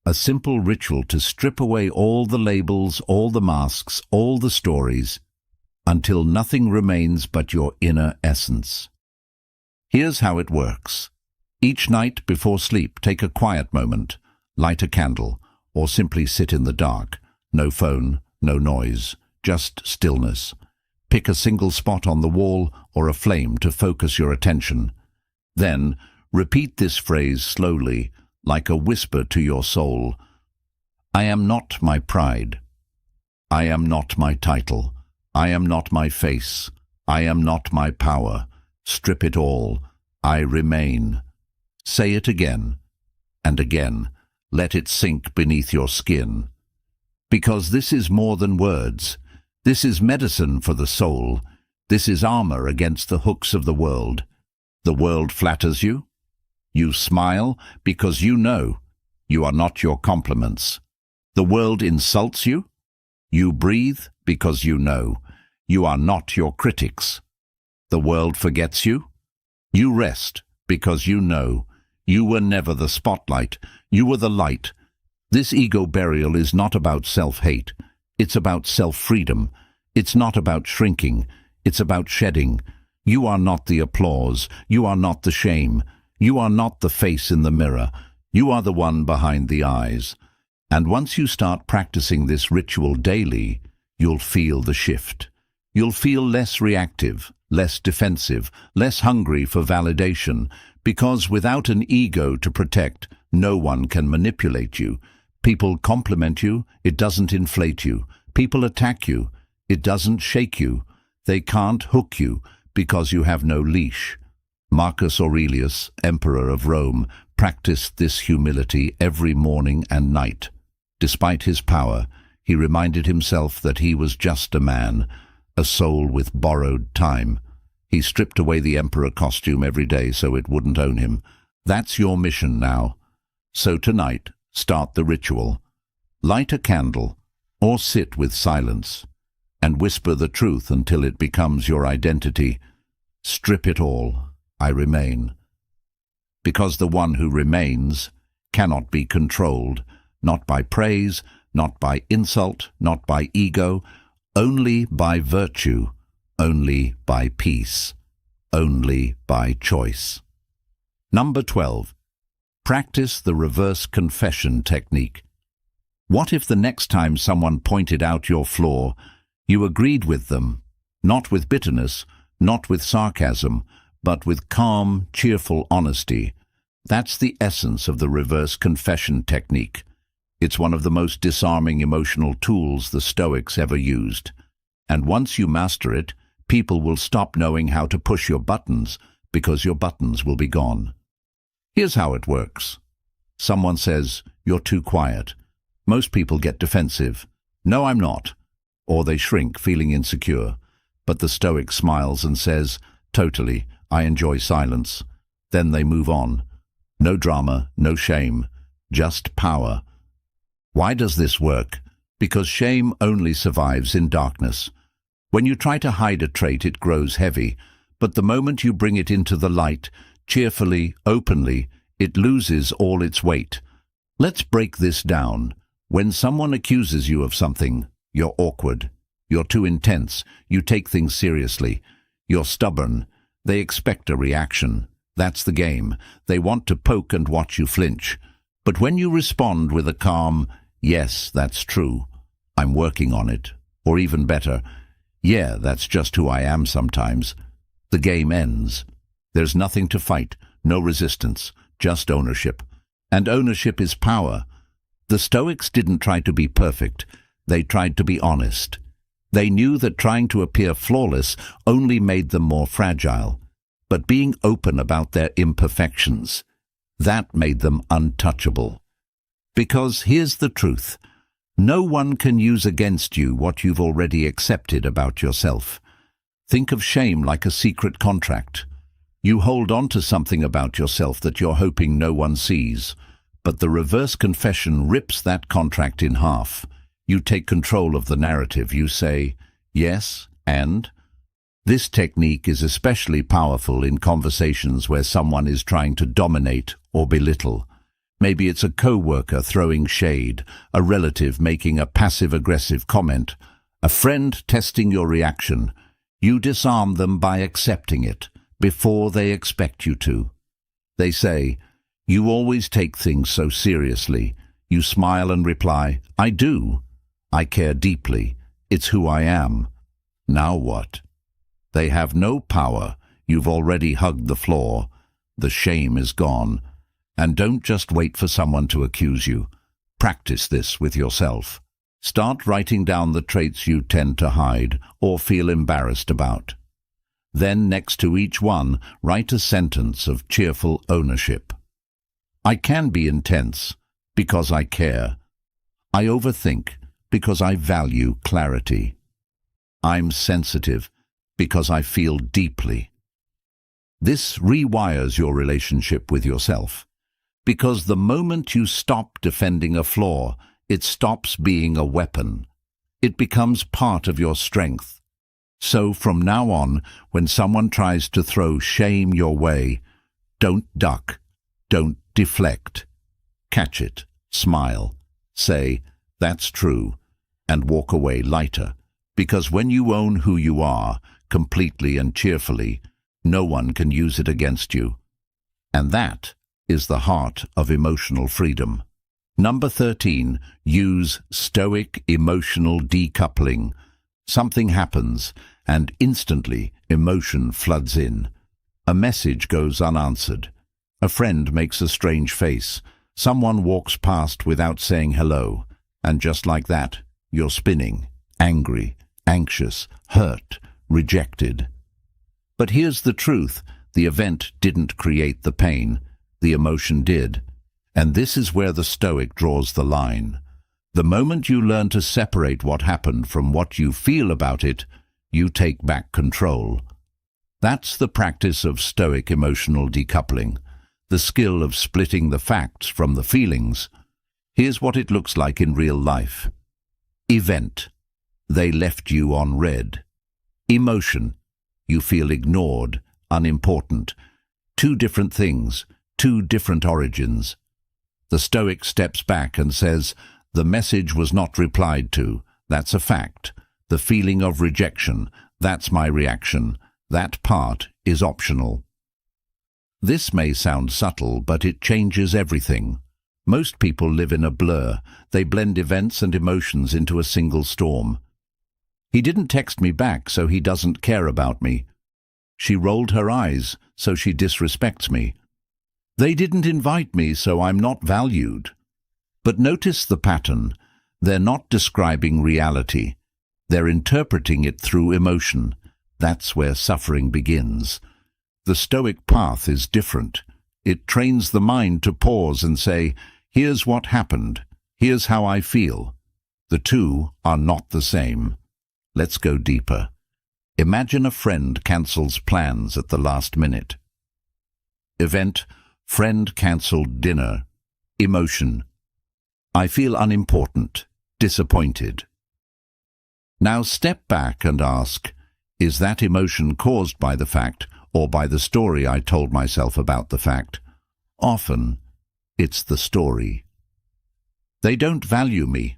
A simple ritual to strip away all the labels, all the masks, all the stories, until nothing remains but your inner essence. Here's how it works. Each night before sleep, take a quiet moment, light a candle, or simply sit in the dark. No phone, no noise, just stillness. Pick a single spot on the wall or a flame to focus your attention. Then, repeat this phrase slowly, like a whisper to your soul. I am not my pride. I am not my title. I am not my face. I am not my power. Strip it all. I remain. Say it again and again. Let it sink beneath your skin. Because this is more than words. This is medicine for the soul. This is armor against the hooks of the world. The world flatters you. You smile because you know you are not your compliments. The world insults you. You breathe because you know you are not your critics. The world forgets you. You rest because you know you were never the spotlight. You were the light. This ego burial is not about self-hate. It's about self-freedom. It's not about shrinking. It's about shedding. You are not the applause. You are not the shame. You are not the face in the mirror. You are the one behind the eyes. And once you start practicing this ritual daily, you'll feel the shift. You'll feel less reactive, less defensive, less hungry for validation, because without an ego to protect, no one can manipulate you. People compliment you, it doesn't inflate you. People attack you, it doesn't shake you. They can't hook you because you have no leash. Marcus Aurelius, Emperor of Rome, practiced this humility every morning and night. Despite his power, he reminded himself that he was just a man, a soul with borrowed time. He stripped away the emperor costume every day so it wouldn't own him. That's your mission now. So tonight, start the ritual. Light a candle, or sit with silence, and whisper the truth until it becomes your identity. Strip it all. I remain. Because the one who remains cannot be controlled, not by praise, not by insult, not by ego, only by virtue, only by peace, only by choice. Number 12. Practice the reverse confession technique. What if the next time someone pointed out your flaw, you agreed with them, not with bitterness, not with sarcasm, but with calm, cheerful honesty? That's the essence of the reverse confession technique. It's one of the most disarming emotional tools the Stoics ever used. And once you master it, people will stop knowing how to push your buttons because your buttons will be gone. Here's how it works. Someone says, "You're too quiet." Most people get defensive. "No, I'm not." Or they shrink, feeling insecure. But the Stoic smiles and says, "Totally, I enjoy silence." Then they move on. No drama, no shame, just power. Why does this work? Because shame only survives in darkness. When you try to hide a trait, it grows heavy, but the moment you bring it into the light, cheerfully, openly, it loses all its weight. Let's break this down. When someone accuses you of something, you're awkward. You're too intense. You take things seriously. You're stubborn. They expect a reaction. That's the game. They want to poke and watch you flinch. But when you respond with a calm, "Yes, that's true. I'm working on it," or even better, "Yeah, that's just who I am sometimes," the game ends. There's nothing to fight, no resistance, just ownership. And ownership is power. The Stoics didn't try to be perfect. They tried to be honest. They knew that trying to appear flawless only made them more fragile. But being open about their imperfections, that made them untouchable. Because here's the truth. No one can use against you what you've already accepted about yourself. Think of shame like a secret contract. You hold on to something about yourself that you're hoping no one sees, but the reverse confession rips that contract in half. You take control of the narrative. You say, "Yes, and?" This technique is especially powerful in conversations where someone is trying to dominate or belittle. Maybe it's a co-worker throwing shade, a relative making a passive-aggressive comment, a friend testing your reaction. You disarm them by accepting it before they expect you to. They say, "You always take things so seriously." You smile and reply, "I do. I care deeply. It's who I am." Now what? They have no power. You've already hugged the floor. The shame is gone. And don't just wait for someone to accuse you. Practice this with yourself. Start writing down the traits you tend to hide or feel embarrassed about. Then, next to each one, write a sentence of cheerful ownership. I can be intense because I care. I overthink because I value clarity. I'm sensitive because I feel deeply. This rewires your relationship with yourself. Because the moment you stop defending a flaw, it stops being a weapon. It becomes part of your strength. So from now on, when someone tries to throw shame your way, don't duck, don't deflect. Catch it, smile, say, "That's true," and walk away lighter. Because when you own who you are, completely and cheerfully, no one can use it against you. And that is the heart of emotional freedom. Number 13, use Stoic emotional decoupling. Something happens, and instantly emotion floods in. A message goes unanswered. A friend makes a strange face. Someone walks past without saying hello. And just like that, you're spinning, angry, anxious, hurt, rejected. But here's the truth. The event didn't create the pain. The emotion did. And this is where the Stoic draws the line. The moment you learn to separate what happened from what you feel about it, you take back control. That's the practice of Stoic emotional decoupling, the skill of splitting the facts from the feelings. Here's what it looks like in real life. Event: they left you on red. Emotion: you feel ignored, unimportant. Two different things, two different origins. The Stoic steps back and says, the message was not replied to. That's a fact. The feeling of rejection, that's my reaction. That part is optional. This may sound subtle, but it changes everything. Most people live in a blur. They blend events and emotions into a single storm. He didn't text me back, so he doesn't care about me. She rolled her eyes, so she disrespects me. They didn't invite me, so I'm not valued. But notice the pattern. They're not describing reality. They're interpreting it through emotion. That's where suffering begins. The Stoic path is different. It trains the mind to pause and say, here's what happened. Here's how I feel. The two are not the same. Let's go deeper. Imagine a friend cancels plans at the last minute. Event: friend cancelled dinner. Emotion: I feel unimportant, disappointed. Now step back and ask, is that emotion caused by the fact or by the story I told myself about the fact? Often, it's the story. They don't value me.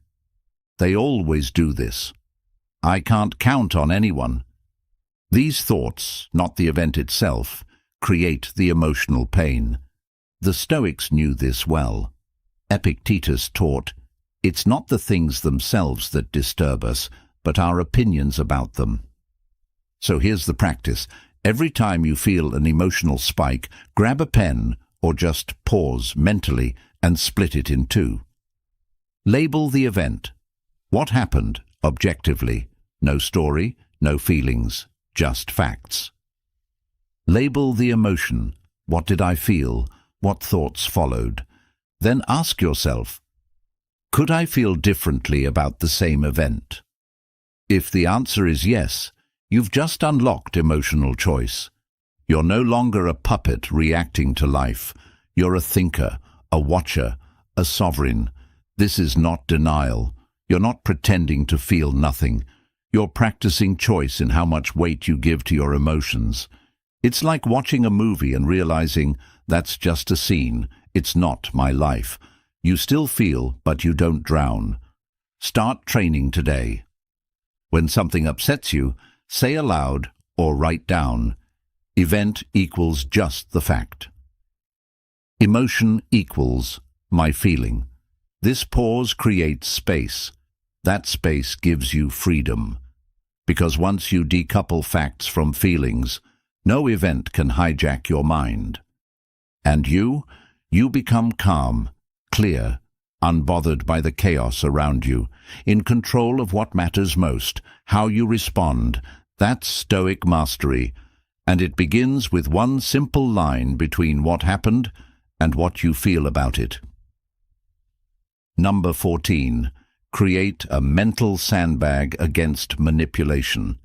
They always do this. I can't count on anyone. These thoughts, not the event itself, create the emotional pain. The Stoics knew this well. Epictetus taught, it's not the things themselves that disturb us, but our opinions about them. So here's the practice. Every time you feel an emotional spike, grab a pen or just pause mentally and split it in two. Label the event. What happened, objectively? No story, no feelings, just facts. Label the emotion. What did I feel? What thoughts followed? Then ask yourself, could I feel differently about the same event? If the answer is yes, you've just unlocked emotional choice. You're no longer a puppet reacting to life. You're a thinker, a watcher, a sovereign. This is not denial. You're not pretending to feel nothing. You're practicing choice in how much weight you give to your emotions. It's like watching a movie and realizing that's just a scene. It's not my life. You still feel, but you don't drown. Start training today. When something upsets you, say aloud or write down, event equals just the fact. Emotion equals my feeling. This pause creates space. That space gives you freedom. Because once you decouple facts from feelings, no event can hijack your mind. And you become calm, clear, unbothered by the chaos around you, in control of what matters most, how you respond. That's Stoic mastery, and it begins with one simple line between what happened and what you feel about it. Number 14. Create a mental sandbag against manipulation.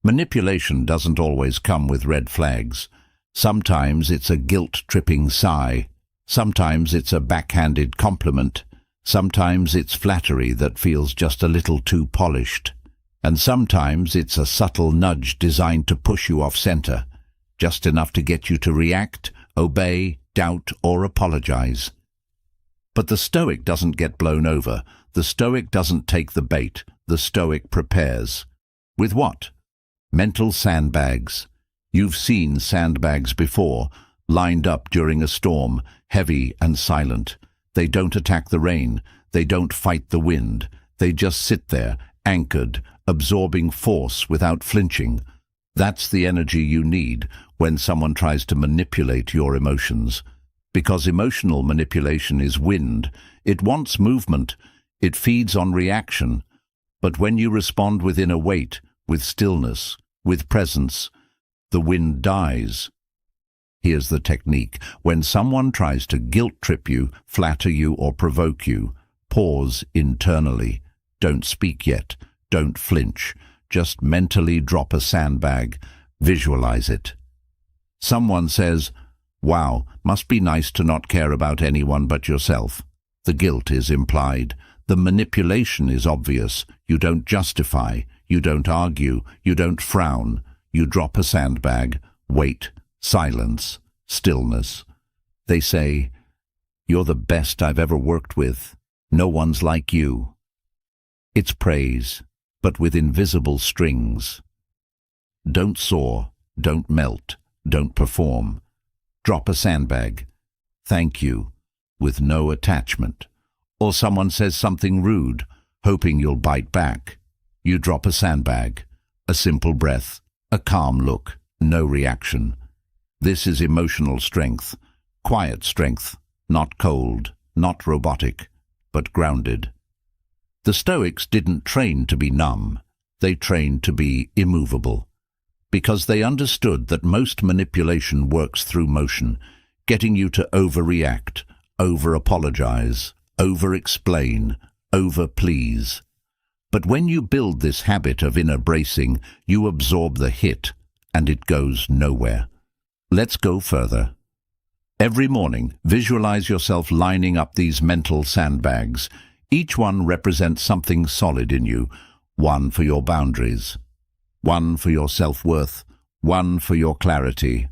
Manipulation doesn't always come with red flags. Sometimes it's a guilt-tripping sigh. Sometimes it's a backhanded compliment. Sometimes it's flattery that feels just a little too polished. And sometimes it's a subtle nudge designed to push you off center, just enough to get you to react, obey, doubt, or apologize. But the Stoic doesn't get blown over. The Stoic doesn't take the bait. The Stoic prepares. With what? Mental sandbags. You've seen sandbags before, lined up during a storm, heavy and silent. They don't attack the rain. They don't fight the wind. They just sit there, anchored, absorbing force without flinching. That's the energy you need when someone tries to manipulate your emotions. Because emotional manipulation is wind. It wants movement. It feeds on reaction. But when you respond with inner weight, with stillness, with presence, the wind dies. Here's the technique. When someone tries to guilt-trip you, flatter you, or provoke you, pause internally. Don't speak yet. Don't flinch. Just mentally drop a sandbag. Visualize it. Someone says, "Wow, must be nice to not care about anyone but yourself." The guilt is implied. The manipulation is obvious. You don't justify. You don't argue. You don't frown. You drop a sandbag. Wait. Silence. Stillness. They say, "You're the best I've ever worked with. No one's like you." It's praise, but with invisible strings. Don't soar. Don't melt. Don't perform. Drop a sandbag. Thank you, with no attachment. Or someone says something rude, hoping you'll bite back. You drop a sandbag. A simple breath. A calm look. No reaction. This is emotional strength. Quiet strength, not cold, not robotic, but grounded. The Stoics didn't train to be numb, they trained to be immovable, because they understood that most manipulation works through motion, getting you to overreact, over-apologize, over-explain, over-please. But when you build this habit of inner bracing, you absorb the hit, and it goes nowhere. Let's go further. Every morning, visualize yourself lining up these mental sandbags. Each one represents something solid in you. One for your boundaries, one for your self-worth, one for your clarity,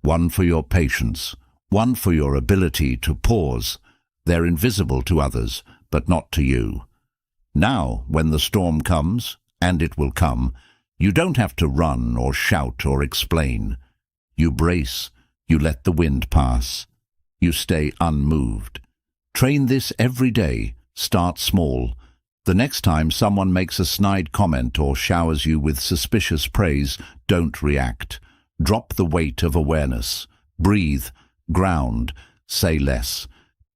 one for your patience, one for your ability to pause. They're invisible to others, but not to you. Now, when the storm comes, and it will come, you don't have to run or shout or explain. You brace, you let the wind pass. You stay unmoved. Train this every day. Start small. The next time someone makes a snide comment or showers you with suspicious praise, don't react. Drop the weight of awareness. Breathe, ground, say less.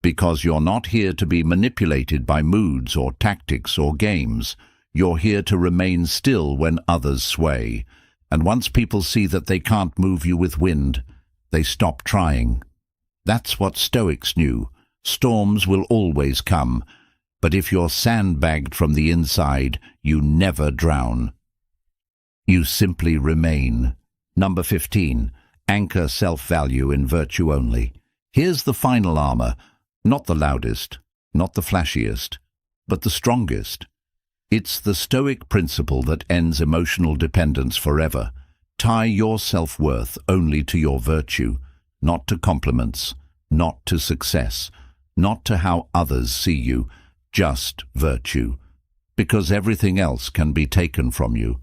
Because you're not here to be manipulated by moods or tactics or games. You're here to remain still when others sway. And once people see that they can't move you with wind, they stop trying. That's what Stoics knew. Storms will always come. But if you're sandbagged from the inside, you never drown. You simply remain. Number 15. Anchor self-value in virtue only. Here's the final armor. Not the loudest, not the flashiest, but the strongest. It's the Stoic principle that ends emotional dependence forever. Tie your self-worth only to your virtue, not to compliments, not to success, not to how others see you, just virtue. Because everything else can be taken from you.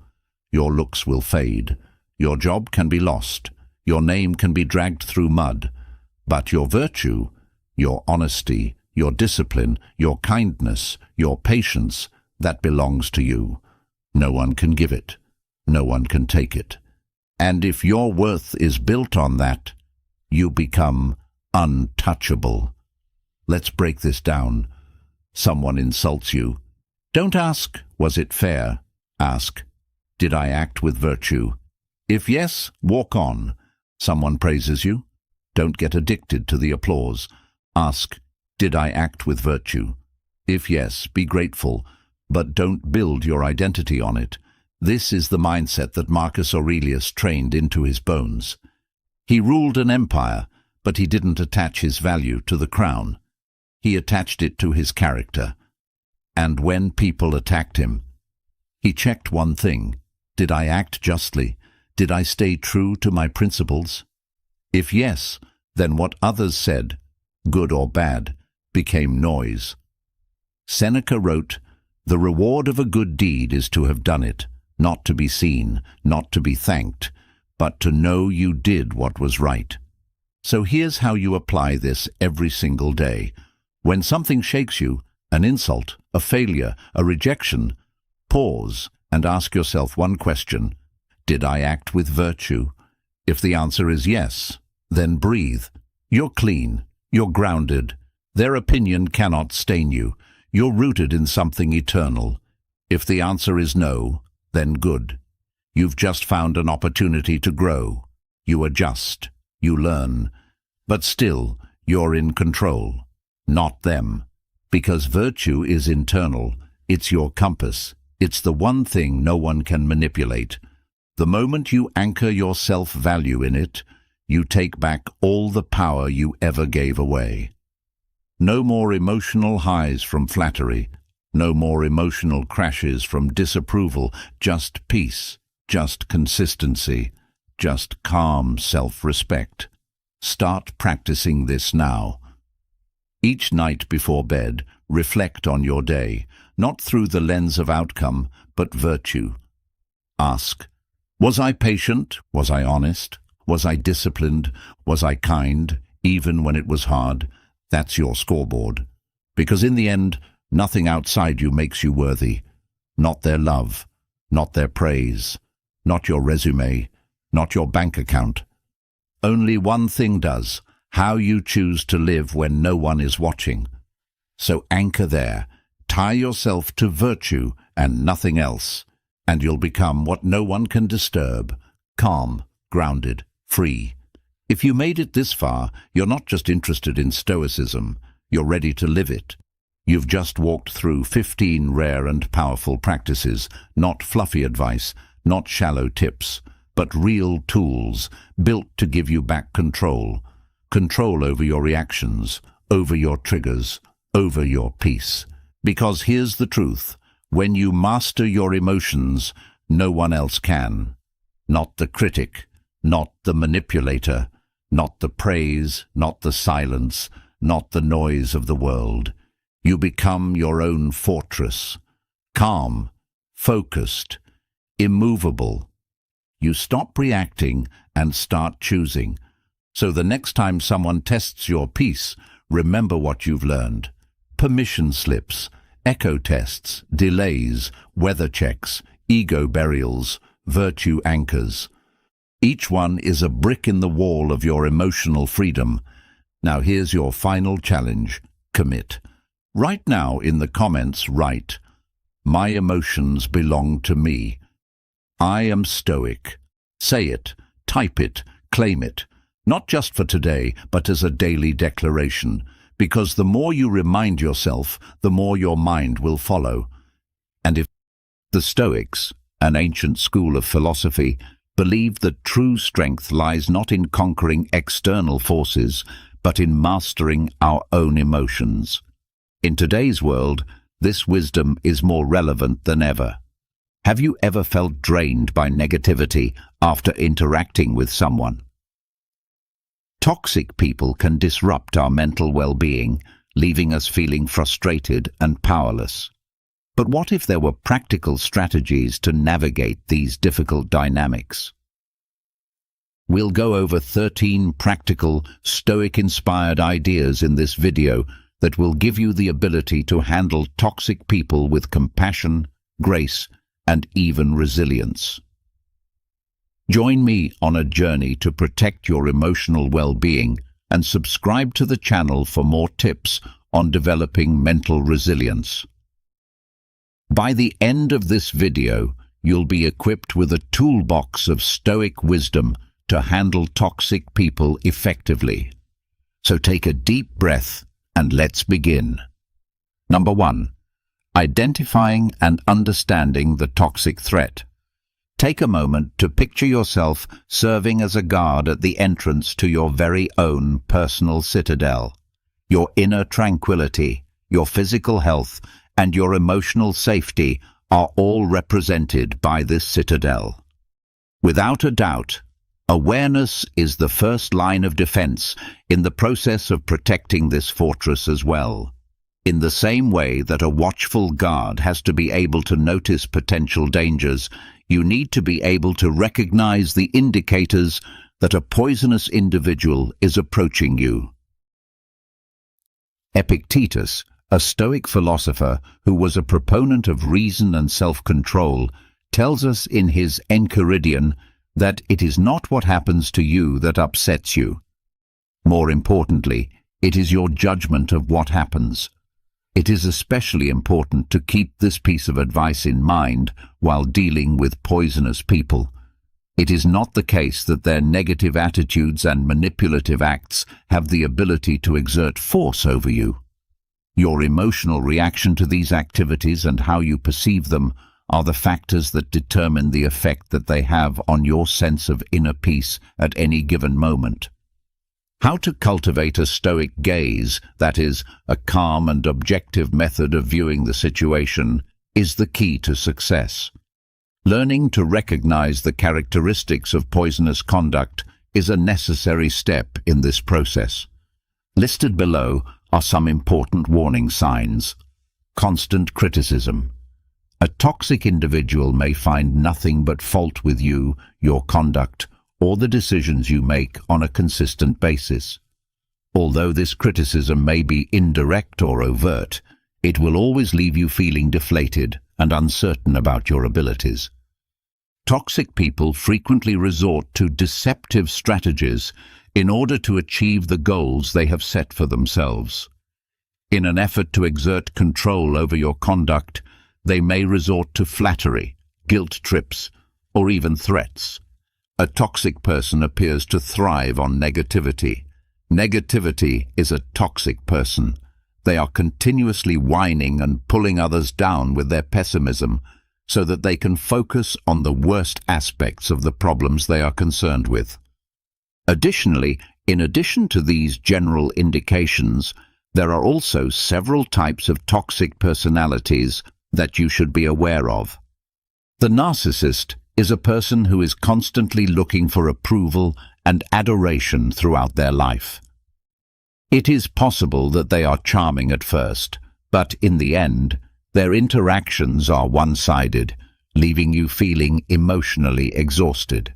Your looks will fade, your job can be lost, your name can be dragged through mud, but your virtue, your honesty, your discipline, your kindness, your patience, that belongs to you. No one can give it. No one can take it. And if your worth is built on that, you become untouchable. Let's break this down. Someone insults you. Don't ask, was it fair? Ask, did I act with virtue? If yes, walk on. Someone praises you. Don't get addicted to the applause. Ask, did I act with virtue? If yes, be grateful, but don't build your identity on it. This is the mindset that Marcus Aurelius trained into his bones. He ruled an empire, but he didn't attach his value to the crown. He attached it to his character. And when people attacked him, he checked one thing. Did I act justly? Did I stay true to my principles? If yes, then what others said, good or bad, became noise. Seneca wrote, "The reward of a good deed is to have done it, not to be seen, not to be thanked, but to know you did what was right." So here's how you apply this every single day. When something shakes you, an insult, a failure, a rejection, pause and ask yourself one question. Did I act with virtue? If the answer is yes, then breathe. You're clean. You're grounded. Their opinion cannot stain you. You're rooted in something eternal. If the answer is no, then good. You've just found an opportunity to grow. You adjust. You learn. But still, you're in control. Not them. Because virtue is internal. It's your compass. It's the one thing no one can manipulate. The moment you anchor your self-value in it, you take back all the power you ever gave away. No more emotional highs from flattery. No more emotional crashes from disapproval. Just peace. Just consistency. Just calm self-respect. Start practicing this now. Each night before bed, reflect on your day, not through the lens of outcome, but virtue. Ask, was I patient? Was I honest? Was I disciplined? Was I kind, even when it was hard? That's your scoreboard. Because in the end, nothing outside you makes you worthy. Not their love, not their praise, not your resume, not your bank account. Only one thing does, how you choose to live when no one is watching. So anchor there, tie yourself to virtue and nothing else, and you'll become what no one can disturb, calm, grounded, free. If you made it this far, you're not just interested in Stoicism, you're ready to live it. You've just walked through 15 rare and powerful practices, not fluffy advice, not shallow tips, but real tools built to give you back control. Control over your reactions, over your triggers, over your peace. Because here's the truth, when you master your emotions, no one else can. Not the critic, not the manipulator, not the praise, not the silence, not the noise of the world. You become your own fortress, calm, focused, immovable. You stop reacting and start choosing. So the next time someone tests your peace, remember what you've learned. Permission slips, echo tests, delays, weather checks, ego burials, virtue anchors. Each one is a brick in the wall of your emotional freedom. Now here's your final challenge. Commit. Right now in the comments write, "My emotions belong to me. I am Stoic." Say it, type it, claim it. Not just for today, but as a daily declaration. Because the more you remind yourself, the more your mind will follow. And if the Stoics, an ancient school of philosophy, believed that true strength lies not in conquering external forces, but in mastering our own emotions. In today's world, this wisdom is more relevant than ever. Have you ever felt drained by negativity after interacting with someone? Toxic people can disrupt our mental well-being, leaving us feeling frustrated and powerless. But what if there were practical strategies to navigate these difficult dynamics? We'll go over 13 practical, Stoic-inspired ideas in this video that will give you the ability to handle toxic people with compassion, grace, and even resilience. Join me on a journey to protect your emotional well-being and subscribe to the channel for more tips on developing mental resilience. By the end of this video, you'll be equipped with a toolbox of Stoic wisdom to handle toxic people effectively. So take a deep breath and let's begin. Number 1. Identifying and understanding the toxic threat. Take a moment to picture yourself serving as a guard at the entrance to your very own personal citadel. Your inner tranquility, your physical health, and your emotional safety are all represented by this citadel. Without a doubt, awareness is the first line of defense in the process of protecting this fortress as well. In the same way that a watchful guard has to be able to notice potential dangers, you need to be able to recognize the indicators that a poisonous individual is approaching you. Epictetus, a Stoic philosopher who was a proponent of reason and self-control, tells us in his Enchiridion that it is not what happens to you that upsets you. More importantly, it is your judgment of what happens. It is especially important to keep this piece of advice in mind while dealing with poisonous people. It is not the case that their negative attitudes and manipulative acts have the ability to exert force over you. Your emotional reaction to these activities and how you perceive them are the factors that determine the effect that they have on your sense of inner peace at any given moment. How to cultivate a Stoic gaze, that is, a calm and objective method of viewing the situation, is the key to success. Learning to recognize the characteristics of poisonous conduct is a necessary step in this process. Listed below are some important warning signs. Constant criticism. A toxic individual may find nothing but fault with you, your conduct, or the decisions you make on a consistent basis. Although this criticism may be indirect or overt, it will always leave you feeling deflated and uncertain about your abilities. Toxic people frequently resort to deceptive strategies, in order to achieve the goals they have set for themselves. In an effort to exert control over your conduct, they may resort to flattery, guilt trips, or even threats. A toxic person appears to thrive on negativity. Negativity is a toxic person. They are continuously whining and pulling others down with their pessimism so that they can focus on the worst aspects of the problems they are concerned with. Additionally, in addition to these general indications, there are also several types of toxic personalities that you should be aware of. The narcissist is a person who is constantly looking for approval and adoration throughout their life. It is possible that they are charming at first, but in the end, their interactions are one-sided, leaving you feeling emotionally exhausted.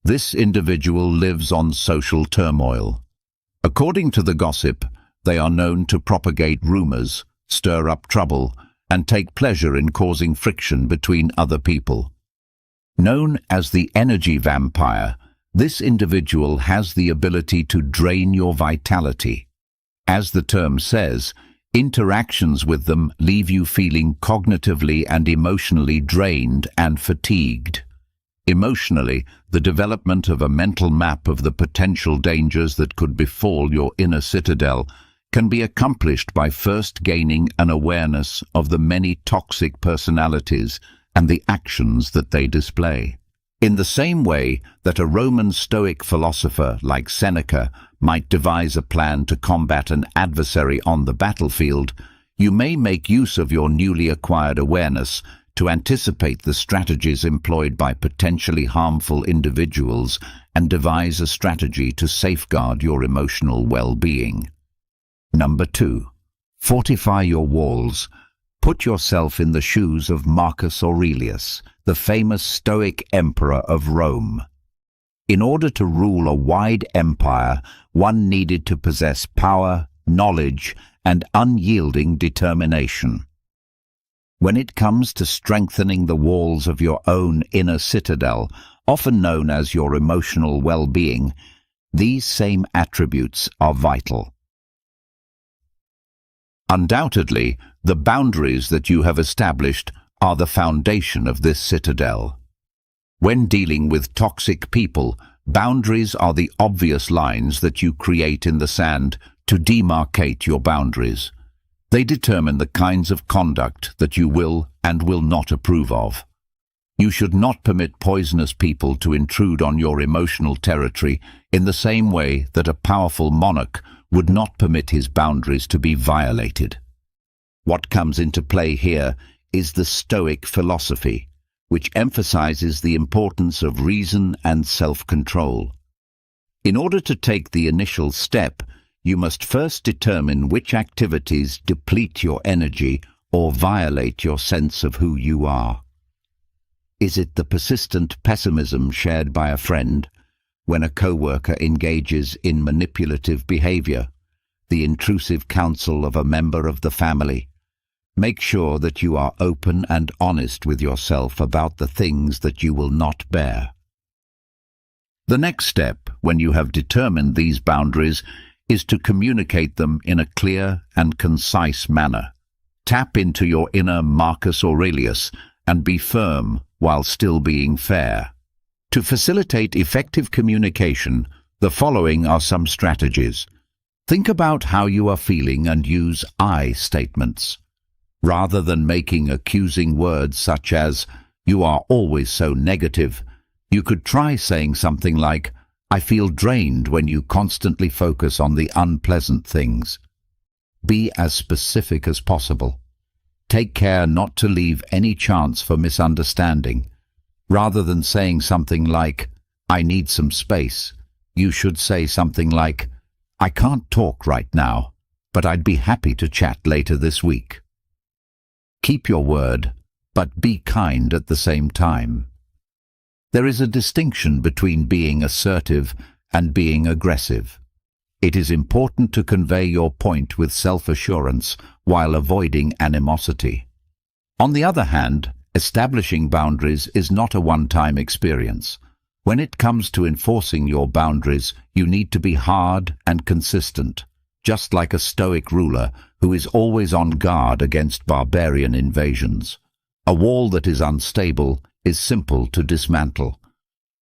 This individual lives on social turmoil. According to the gossip, they are known to propagate rumors, stir up trouble, and take pleasure in causing friction between other people. Known as the energy vampire, this individual has the ability to drain your vitality. As the term says, interactions with them leave you feeling cognitively and emotionally drained and fatigued. Emotionally, the development of a mental map of the potential dangers that could befall your inner citadel can be accomplished by first gaining an awareness of the many toxic personalities and the actions that they display. In the same way that a Roman Stoic philosopher like Seneca might devise a plan to combat an adversary on the battlefield, you may make use of your newly acquired awareness to anticipate the strategies employed by potentially harmful individuals and devise a strategy to safeguard your emotional well-being. Number 2. Fortify your walls. Put yourself in the shoes of Marcus Aurelius, the famous Stoic emperor of Rome. In order to rule a wide empire, one needed to possess power, knowledge, and unyielding determination. When it comes to strengthening the walls of your own inner citadel, often known as your emotional well-being, these same attributes are vital. Undoubtedly, the boundaries that you have established are the foundation of this citadel. When dealing with toxic people, boundaries are the obvious lines that you create in the sand to demarcate your boundaries. They determine the kinds of conduct that you will and will not approve of. You should not permit poisonous people to intrude on your emotional territory in the same way that a powerful monarch would not permit his boundaries to be violated. What comes into play here is the Stoic philosophy, which emphasizes the importance of reason and self-control. In order to take the initial step, you must first determine which activities deplete your energy or violate your sense of who you are. Is it the persistent pessimism shared by a friend when a co-worker engages in manipulative behavior, the intrusive counsel of a member of the family? Make sure that you are open and honest with yourself about the things that you will not bear. The next step, when you have determined these boundaries, is to communicate them in a clear and concise manner. Tap into your inner Marcus Aurelius and be firm while still being fair. To facilitate effective communication, the following are some strategies. Think about how you are feeling and use I statements. Rather than making accusing words such as, "You are always so negative," you could try saying something like, "I feel drained when you constantly focus on the unpleasant things." Be as specific as possible. Take care not to leave any chance for misunderstanding. Rather than saying something like, "I need some space," you should say something like, "I can't talk right now, but I'd be happy to chat later this week." Keep your word, but be kind at the same time. There is a distinction between being assertive and being aggressive. It is important to convey your point with self-assurance while avoiding animosity. On the other hand, establishing boundaries is not a one-time experience. When it comes to enforcing your boundaries, you need to be hard and consistent, just like a Stoic ruler who is always on guard against barbarian invasions. A wall that is unstable is simple to dismantle.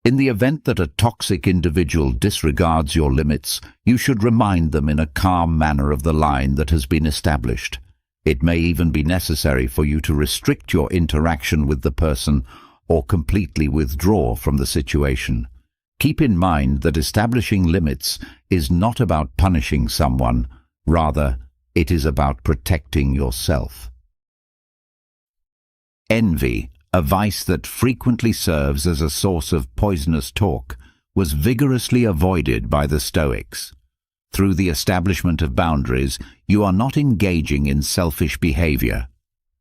In the event that a toxic individual disregards your limits, you should remind them in a calm manner of the line that has been established. It may even be necessary for you to restrict your interaction with the person or completely withdraw from the situation. Keep in mind that establishing limits is not about punishing someone, rather, it is about protecting yourself. Envy, a vice that frequently serves as a source of poisonous talk, was vigorously avoided by the Stoics. Through the establishment of boundaries, you are not engaging in selfish behavior.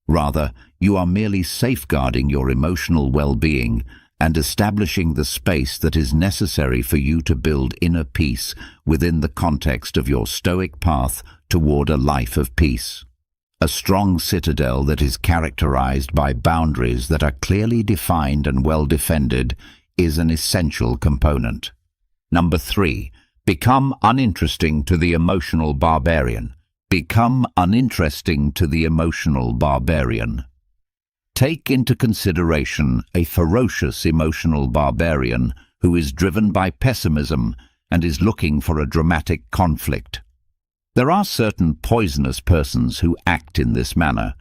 Rather, you are merely safeguarding your emotional well-being and establishing the space that is necessary for you to build inner peace within the context of your Stoic path toward a life of peace. A strong citadel that is characterized by boundaries that are clearly defined and well defended is an essential component. Number 3. Become uninteresting to the emotional barbarian. Become uninteresting to the emotional barbarian. Take into consideration a ferocious emotional barbarian who is driven by pessimism and is looking for a dramatic conflict. There are certain poisonous persons who act in this manner.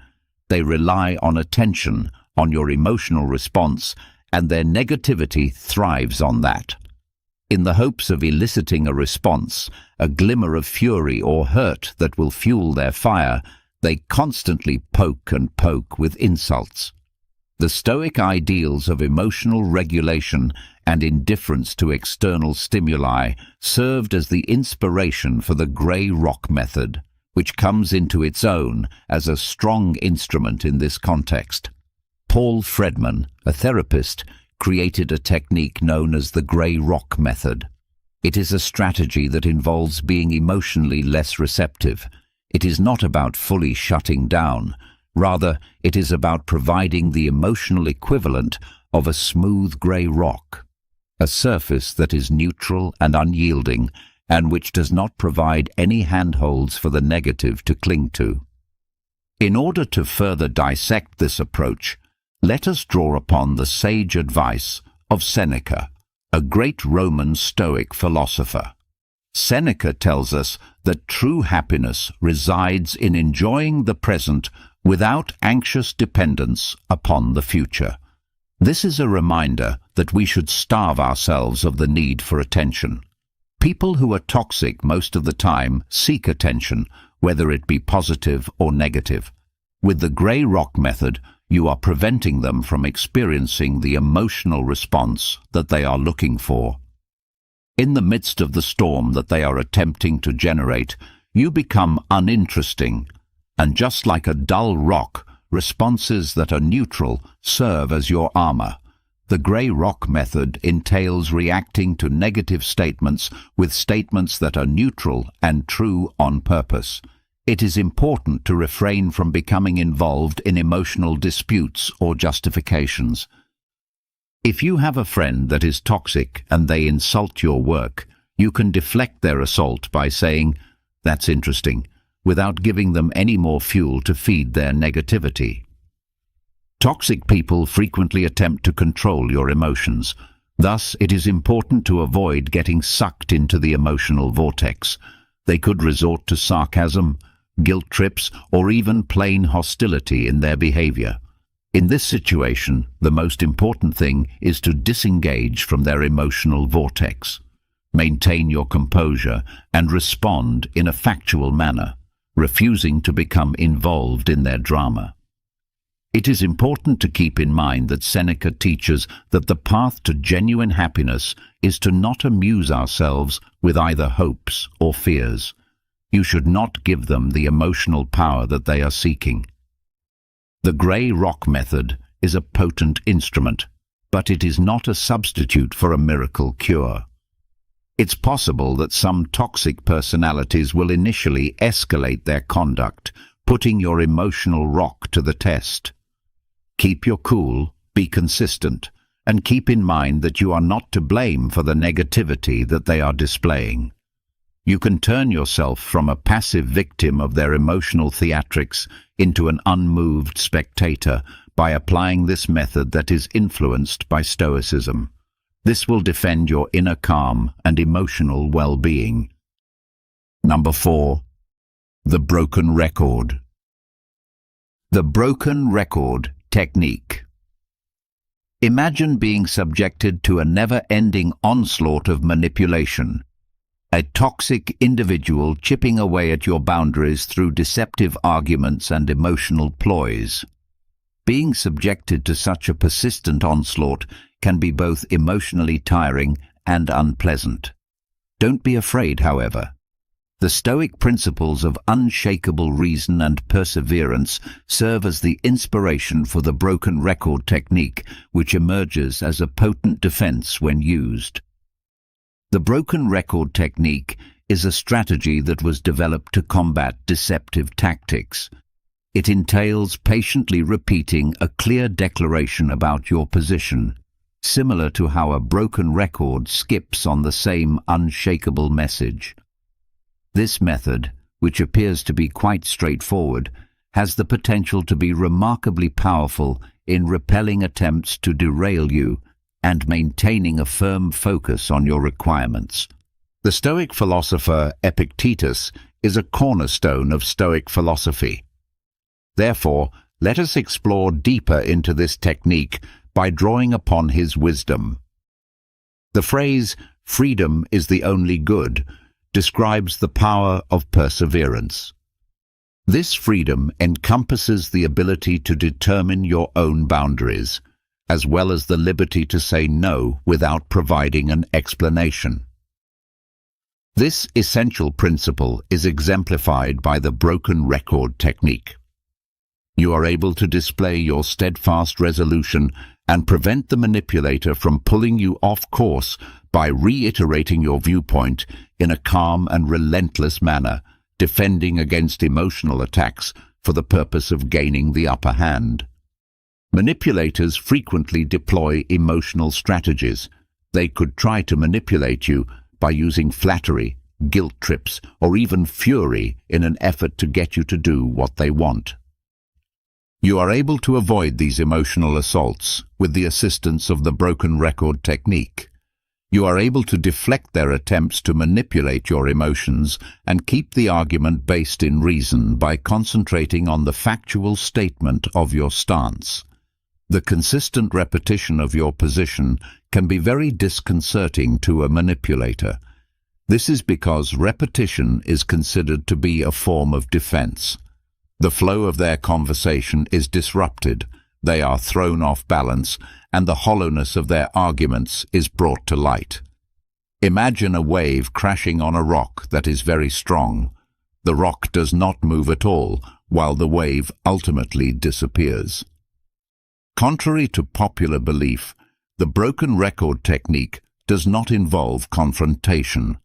They rely on attention, on your emotional response, and their negativity thrives on that. In the hopes of eliciting a response, a glimmer of fury or hurt that will fuel their fire, they constantly poke and poke with insults. The Stoic ideals of emotional regulation and indifference to external stimuli served as the inspiration for the grey rock method, which comes into its own as a strong instrument in this context. Paul Fredman, a therapist, created a technique known as the grey rock method. It is a strategy that involves being emotionally less receptive. It is not about fully shutting down. Rather, it is about providing the emotional equivalent of a smooth grey rock, a surface that is neutral and unyielding, and which does not provide any handholds for the negative to cling to. In order to further dissect this approach, let us draw upon the sage advice of Seneca, a great Roman Stoic philosopher. Seneca tells us that true happiness resides in enjoying the present without anxious dependence upon the future. This is a reminder that we should starve ourselves of the need for attention. People who are toxic most of the time seek attention, whether it be positive or negative. With the grey rock method, you are preventing them from experiencing the emotional response that they are looking for. In the midst of the storm that they are attempting to generate, you become uninteresting, and just like a dull rock, responses that are neutral serve as your armor. The grey rock method entails reacting to negative statements with statements that are neutral and true on purpose. It is important to refrain from becoming involved in emotional disputes or justifications. If you have a friend that is toxic and they insult your work, you can deflect their assault by saying, "That's interesting," without giving them any more fuel to feed their negativity. Toxic people frequently attempt to control your emotions. Thus, it is important to avoid getting sucked into the emotional vortex. They could resort to sarcasm, guilt trips, or even plain hostility in their behavior. In this situation, the most important thing is to disengage from their emotional vortex. Maintain your composure and respond in a factual manner, refusing to become involved in their drama. It is important to keep in mind that Seneca teaches that the path to genuine happiness is to not amuse ourselves with either hopes or fears. You should not give them the emotional power that they are seeking. The grey rock method is a potent instrument, but it is not a substitute for a miracle cure. It's possible that some toxic personalities will initially escalate their conduct, putting your emotional rock to the test. Keep your cool, be consistent, and keep in mind that you are not to blame for the negativity that they are displaying. You can turn yourself from a passive victim of their emotional theatrics into an unmoved spectator by applying this method that is influenced by Stoicism. This will defend your inner calm and emotional well-being. Number 4. The broken record. The broken record technique. Imagine being subjected to a never-ending onslaught of manipulation. A toxic individual chipping away at your boundaries through deceptive arguments and emotional ploys. Being subjected to such a persistent onslaught can be both emotionally tiring and unpleasant. Don't be afraid, however. The Stoic principles of unshakable reason and perseverance serve as the inspiration for the broken record technique, which emerges as a potent defense when used. The broken record technique is a strategy that was developed to combat deceptive tactics. It entails patiently repeating a clear declaration about your position, similar to how a broken record skips on the same unshakable message. This method, which appears to be quite straightforward, has the potential to be remarkably powerful in repelling attempts to derail you and maintaining a firm focus on your requirements. The Stoic philosopher Epictetus is a cornerstone of Stoic philosophy. Therefore, let us explore deeper into this technique by drawing upon his wisdom. The phrase, "freedom is the only good," describes the power of perseverance. This freedom encompasses the ability to determine your own boundaries, as well as the liberty to say no without providing an explanation. This essential principle is exemplified by the broken record technique. You are able to display your steadfast resolution and prevent the manipulator from pulling you off course by reiterating your viewpoint in a calm and relentless manner, defending against emotional attacks for the purpose of gaining the upper hand. Manipulators frequently deploy emotional strategies. They could try to manipulate you by using flattery, guilt trips, or even fury in an effort to get you to do what they want. You are able to avoid these emotional assaults with the assistance of the broken record technique. You are able to deflect their attempts to manipulate your emotions and keep the argument based in reason by concentrating on the factual statement of your stance. The consistent repetition of your position can be very disconcerting to a manipulator. This is because repetition is considered to be a form of defense. The flow of their conversation is disrupted, they are thrown off balance, and the hollowness of their arguments is brought to light. Imagine a wave crashing on a rock that is very strong. The rock does not move at all, while the wave ultimately disappears. Contrary to popular belief, the broken record technique does not involve confrontation.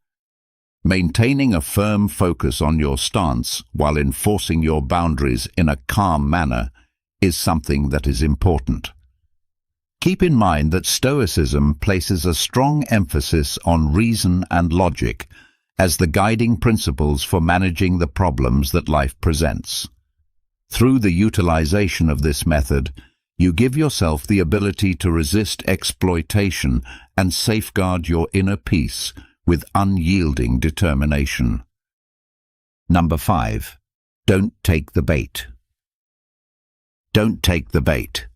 Maintaining a firm focus on your stance while enforcing your boundaries in a calm manner is something that is important. Keep in mind that Stoicism places a strong emphasis on reason and logic as the guiding principles for managing the problems that life presents. Through the utilization of this method, you give yourself the ability to resist exploitation and safeguard your inner peace with unyielding determination. Number 5. Don't take the bait. Don't take the bait.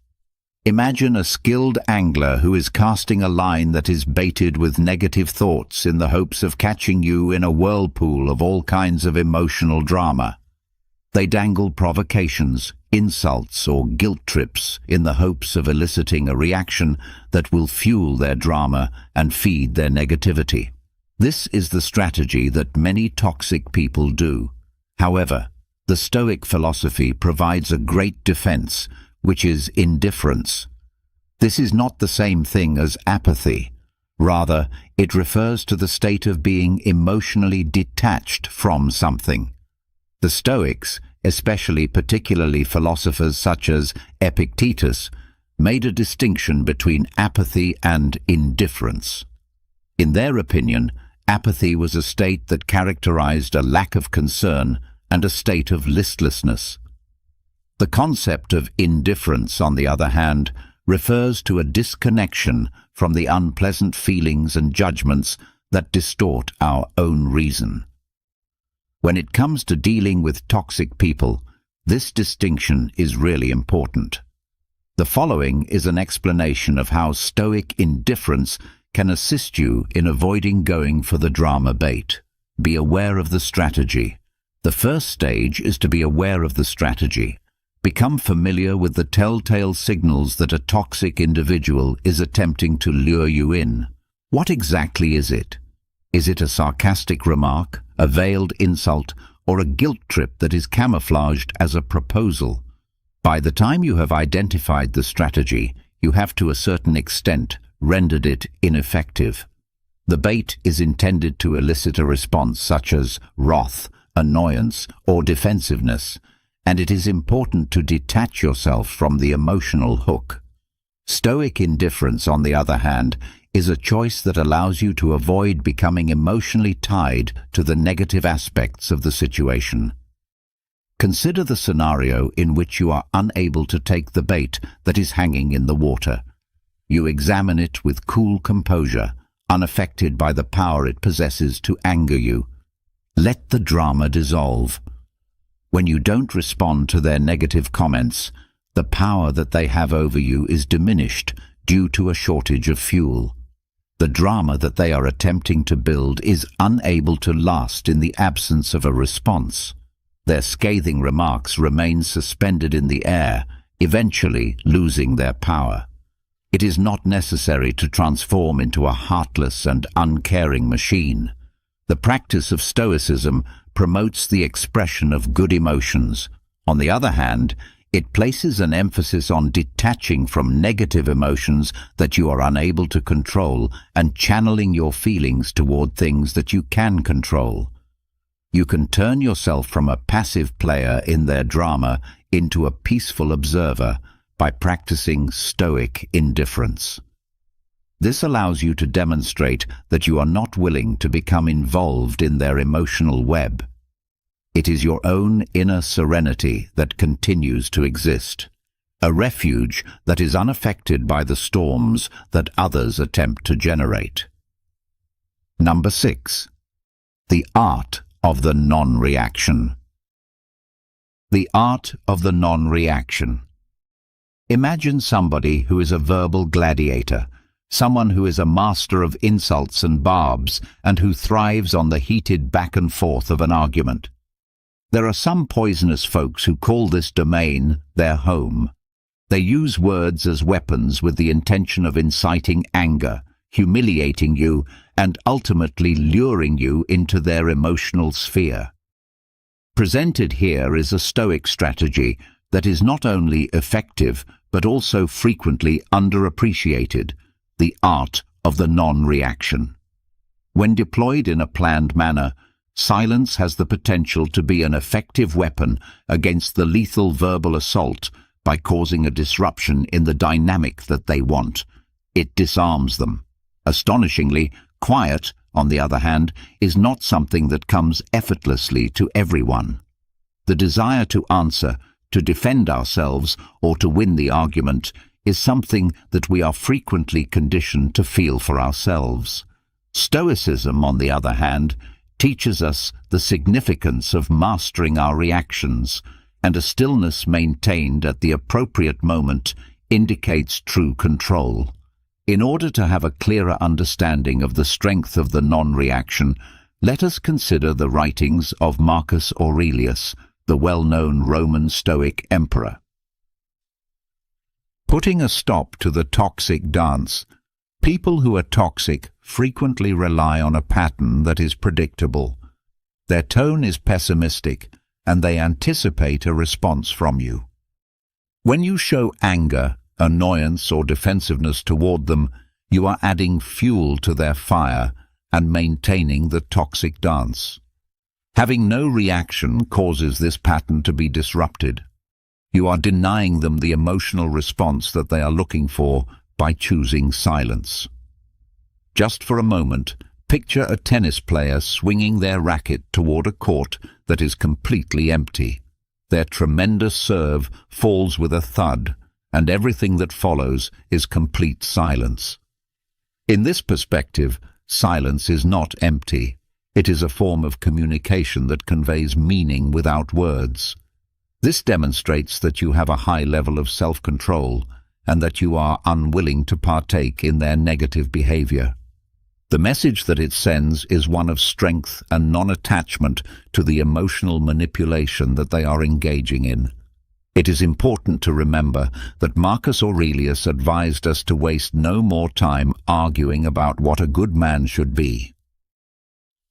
Imagine a skilled angler who is casting a line that is baited with negative thoughts in the hopes of catching you in a whirlpool of all kinds of emotional drama. They dangle provocations, insults, or guilt trips in the hopes of eliciting a reaction that will fuel their drama and feed their negativity. This is the strategy that many toxic people do. However, the Stoic philosophy provides a great defense, which is indifference. This is not the same thing as apathy. Rather, it refers to the state of being emotionally detached from something. The Stoics, particularly philosophers such as Epictetus, made a distinction between apathy and indifference. In their opinion, apathy was a state that characterized a lack of concern and a state of listlessness. The concept of indifference, on the other hand, refers to a disconnection from the unpleasant feelings and judgments that distort our own reason. When it comes to dealing with toxic people, this distinction is really important. The following is an explanation of how Stoic indifference can assist you in avoiding going for the drama bait. Be aware of the strategy. The first stage is to be aware of the strategy. Become familiar with the telltale signals that a toxic individual is attempting to lure you in. What exactly is it? Is it a sarcastic remark, a veiled insult, or a guilt trip that is camouflaged as a proposal? By the time you have identified the strategy, you have to a certain extent rendered it ineffective. The bait is intended to elicit a response such as wrath, annoyance, or defensiveness, and it is important to detach yourself from the emotional hook. Stoic indifference, on the other hand, is a choice that allows you to avoid becoming emotionally tied to the negative aspects of the situation. Consider the scenario in which you are unable to take the bait that is hanging in the water. You examine it with cool composure, unaffected by the power it possesses to anger you. Let the drama dissolve. When you don't respond to their negative comments, the power that they have over you is diminished due to a shortage of fuel. The drama that they are attempting to build is unable to last in the absence of a response. Their scathing remarks remain suspended in the air, eventually losing their power. It is not necessary to transform into a heartless and uncaring machine. The practice of Stoicism promotes the expression of good emotions. On the other hand, it places an emphasis on detaching from negative emotions that you are unable to control and channeling your feelings toward things that you can control. You can turn yourself from a passive player in their drama into a peaceful observer by practicing Stoic indifference. This allows you to demonstrate that you are not willing to become involved in their emotional web. It is your own inner serenity that continues to exist, a refuge that is unaffected by the storms that others attempt to generate. Number 6. The art of the non-reaction. The art of the non-reaction. Imagine somebody who is a verbal gladiator, someone who is a master of insults and barbs and who thrives on the heated back and forth of an argument. There are some poisonous folks who call this domain their home. They use words as weapons with the intention of inciting anger, humiliating you, and ultimately luring you into their emotional sphere. Presented here is a Stoic strategy that is not only effective but also frequently underappreciated: the art of the non-reaction. When deployed in a planned manner, silence has the potential to be an effective weapon against the lethal verbal assault by causing a disruption in the dynamic that they want. It disarms them. Astonishingly, quiet, on the other hand, is not something that comes effortlessly to everyone. The desire to answer, to defend ourselves, or to win the argument is something that we are frequently conditioned to feel for ourselves. Stoicism, on the other hand, teaches us the significance of mastering our reactions, and a stillness maintained at the appropriate moment indicates true control. In order to have a clearer understanding of the strength of the non-reaction, let us consider the writings of Marcus Aurelius, the well-known Roman Stoic emperor. Putting a stop to the toxic dance. People who are toxic frequently rely on a pattern that is predictable. Their tone is pessimistic, and they anticipate a response from you. When you show anger, annoyance, or defensiveness toward them, you are adding fuel to their fire and maintaining the toxic dance. Having no reaction causes this pattern to be disrupted. You are denying them the emotional response that they are looking for by choosing silence. Just for a moment, picture a tennis player swinging their racket toward a court that is completely empty. Their tremendous serve falls with a thud, and everything that follows is complete silence. In this perspective, silence is not empty. It is a form of communication that conveys meaning without words. This demonstrates that you have a high level of self-control and that you are unwilling to partake in their negative behavior. The message that it sends is one of strength and non-attachment to the emotional manipulation that they are engaging in. It is important to remember that Marcus Aurelius advised us to waste no more time arguing about what a good man should be.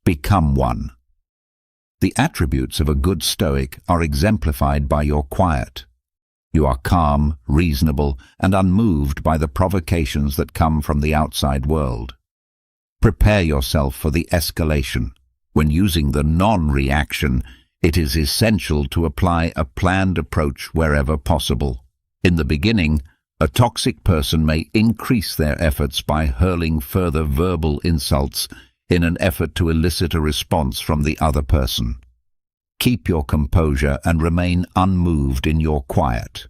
Become one. The attributes of a good Stoic are exemplified by your quiet. You are calm, reasonable, and unmoved by the provocations that come from the outside world. Prepare yourself for the escalation. When using the non-reaction, it is essential to apply a planned approach wherever possible. In the beginning, a toxic person may increase their efforts by hurling further verbal insults in an effort to elicit a response from the other person. Keep your composure and remain unmoved in your quiet.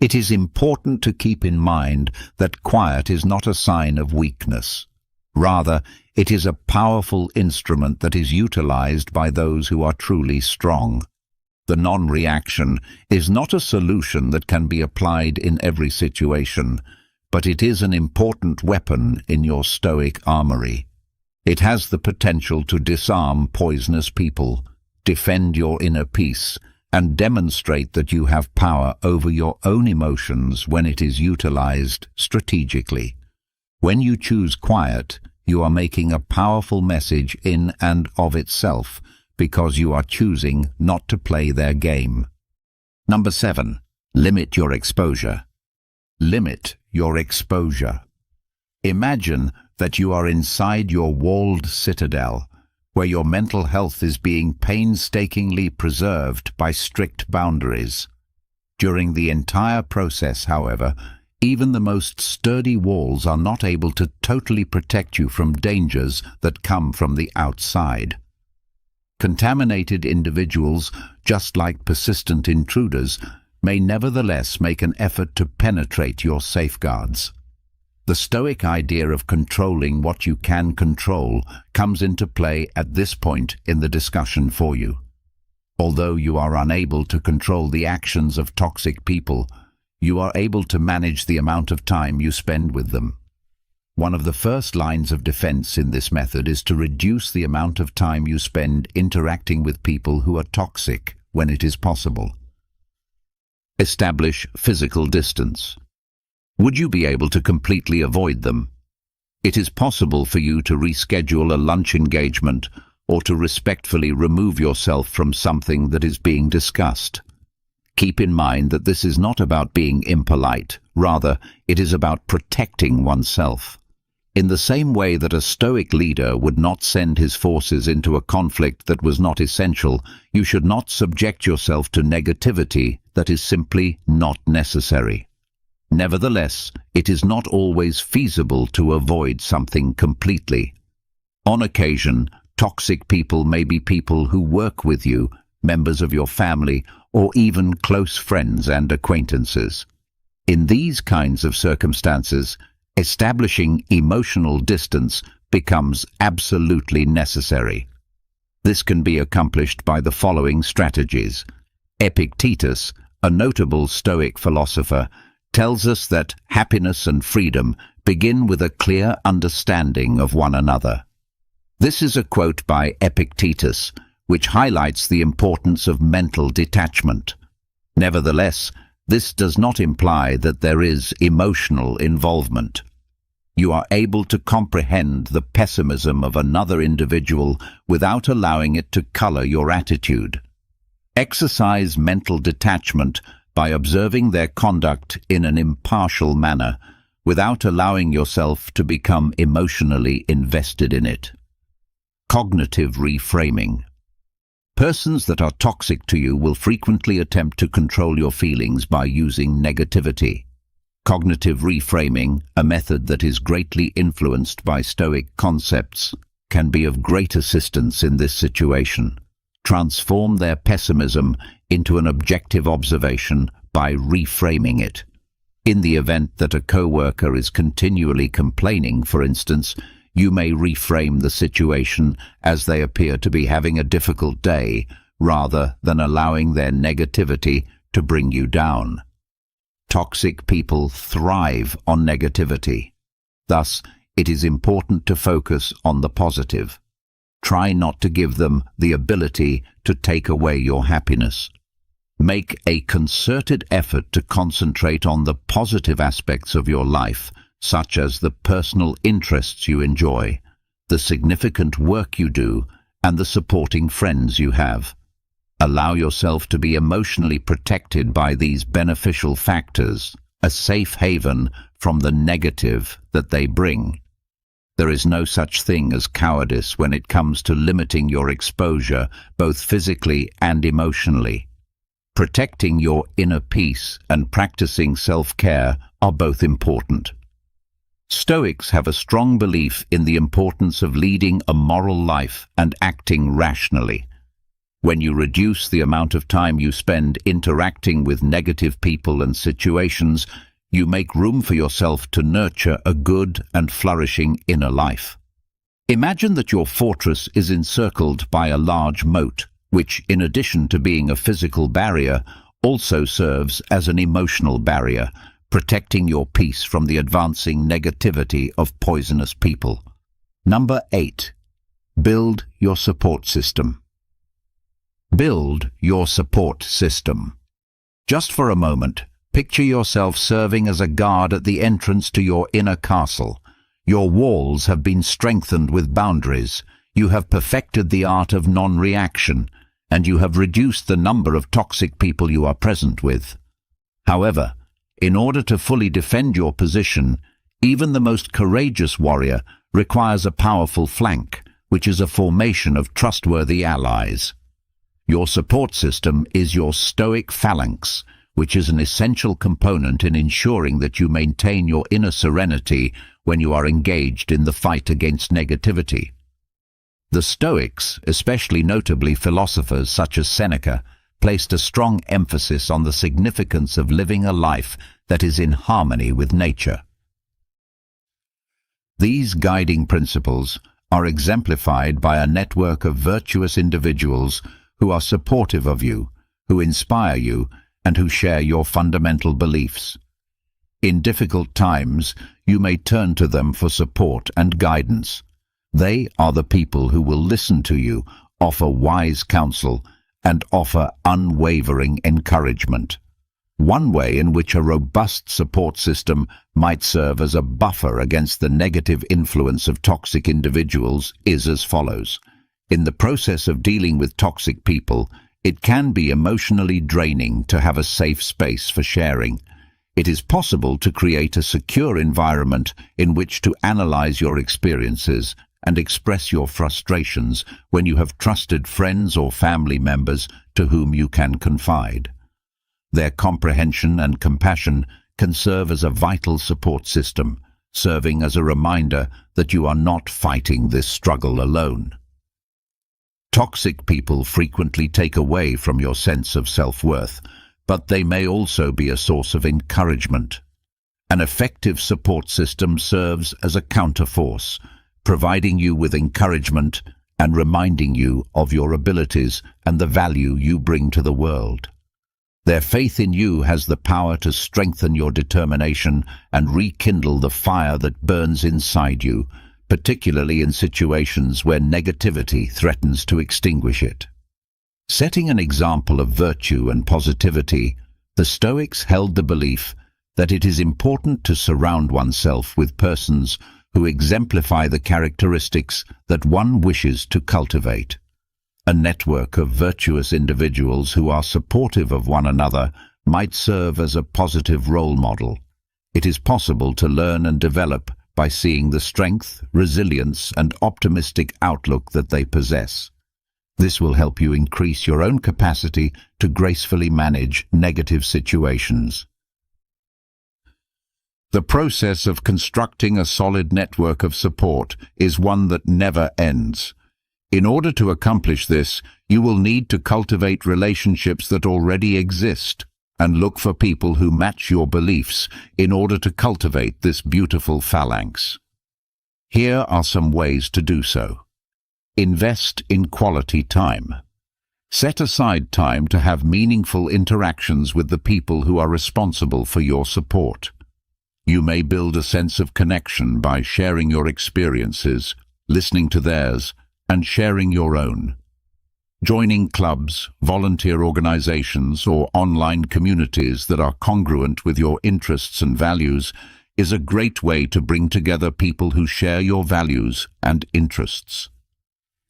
It is important to keep in mind that quiet is not a sign of weakness. Rather, it is a powerful instrument that is utilized by those who are truly strong. The non-reaction is not a solution that can be applied in every situation, but it is an important weapon in your Stoic armory. It has the potential to disarm poisonous people, defend your inner peace, and demonstrate that you have power over your own emotions when it is utilized strategically. When you choose quiet, you are making a powerful message in and of itself because you are choosing not to play their game. Number 7. Limit your exposure. Limit your exposure. Imagine that you are inside your walled citadel, where your mental health is being painstakingly preserved by strict boundaries. During the entire process, however, even the most sturdy walls are not able to totally protect you from dangers that come from the outside. Contaminated individuals, just like persistent intruders, may nevertheless make an effort to penetrate your safeguards. The Stoic idea of controlling what you can control comes into play at this point in the discussion for you. Although you are unable to control the actions of toxic people, you are able to manage the amount of time you spend with them. One of the first lines of defense in this method is to reduce the amount of time you spend interacting with people who are toxic when it is possible. Establish physical distance. Would you be able to completely avoid them? It is possible for you to reschedule a lunch engagement or to respectfully remove yourself from something that is being discussed. Keep in mind that this is not about being impolite, rather, it is about protecting oneself. In the same way that a Stoic leader would not send his forces into a conflict that was not essential, you should not subject yourself to negativity that is simply not necessary. Nevertheless, it is not always feasible to avoid something completely. On occasion, toxic people may be people who work with you, members of your family, or even close friends and acquaintances. In these kinds of circumstances, establishing emotional distance becomes absolutely necessary. This can be accomplished by the following strategies. Epictetus, a notable Stoic philosopher, tells us that happiness and freedom begin with a clear understanding of one another. This is a quote by Epictetus, which highlights the importance of mental detachment. Nevertheless, this does not imply that there is emotional involvement. You are able to comprehend the pessimism of another individual without allowing it to color your attitude. Exercise mental detachment by observing their conduct in an impartial manner, without allowing yourself to become emotionally invested in it. Cognitive reframing. Persons that are toxic to you will frequently attempt to control your feelings by using negativity. Cognitive reframing, a method that is greatly influenced by Stoic concepts, can be of great assistance in this situation. Transform their pessimism into an objective observation by reframing it. In the event that a co-worker is continually complaining, for instance, you may reframe the situation as they appear to be having a difficult day, rather than allowing their negativity to bring you down. Toxic people thrive on negativity. Thus, it is important to focus on the positive. Try not to give them the ability to take away your happiness. Make a concerted effort to concentrate on the positive aspects of your life, such as the personal interests you enjoy, the significant work you do, and the supporting friends you have. Allow yourself to be emotionally protected by these beneficial factors, a safe haven from the negative that they bring. There is no such thing as cowardice when it comes to limiting your exposure, both physically and emotionally. Protecting your inner peace and practicing self-care are both important. Stoics have a strong belief in the importance of leading a moral life and acting rationally. When you reduce the amount of time you spend interacting with negative people and situations, you make room for yourself to nurture a good and flourishing inner life. Imagine that your fortress is encircled by a large moat, which, in addition to being a physical barrier, also serves as an emotional barrier, protecting your peace from the advancing negativity of poisonous people. Number 8. Build your support system. Build your support system. Just for a moment, picture yourself serving as a guard at the entrance to your inner castle. Your walls have been strengthened with boundaries. You have perfected the art of non-reaction, and you have reduced the number of toxic people you are present with. However, in order to fully defend your position, even the most courageous warrior requires a powerful flank, which is a formation of trustworthy allies. Your support system is your Stoic phalanx, which is an essential component in ensuring that you maintain your inner serenity when you are engaged in the fight against negativity. The Stoics, especially notably philosophers such as Seneca, placed a strong emphasis on the significance of living a life that is in harmony with nature. These guiding principles are exemplified by a network of virtuous individuals who are supportive of you, who inspire you, and who share your fundamental beliefs. In difficult times, you may turn to them for support and guidance. They are the people who will listen to you, offer wise counsel, and offer unwavering encouragement. One way in which a robust support system might serve as a buffer against the negative influence of toxic individuals is as follows. In the process of dealing with toxic people, it can be emotionally draining to have a safe space for sharing. It is possible to create a secure environment in which to analyze your experiences and express your frustrations when you have trusted friends or family members to whom you can confide. Their comprehension and compassion can serve as a vital support system, serving as a reminder that you are not fighting this struggle alone. Toxic people frequently take away from your sense of self-worth, but they may also be a source of encouragement. An effective support system serves as a counterforce, providing you with encouragement and reminding you of your abilities and the value you bring to the world. Their faith in you has the power to strengthen your determination and rekindle the fire that burns inside you, particularly in situations where negativity threatens to extinguish it. Setting an example of virtue and positivity, the Stoics held the belief that it is important to surround oneself with persons who exemplify the characteristics that one wishes to cultivate. A network of virtuous individuals who are supportive of one another might serve as a positive role model. It is possible to learn and develop by seeing the strength, resilience, and optimistic outlook that they possess. This will help you increase your own capacity to gracefully manage negative situations. The process of constructing a solid network of support is one that never ends. In order to accomplish this, you will need to cultivate relationships that already exist and look for people who match your beliefs in order to cultivate this beautiful phalanx. Here are some ways to do so. Invest in quality time. Set aside time to have meaningful interactions with the people who are responsible for your support. You may build a sense of connection by sharing your experiences, listening to theirs, and sharing your own. Joining clubs, volunteer organizations, or online communities that are congruent with your interests and values is a great way to bring together people who share your values and interests.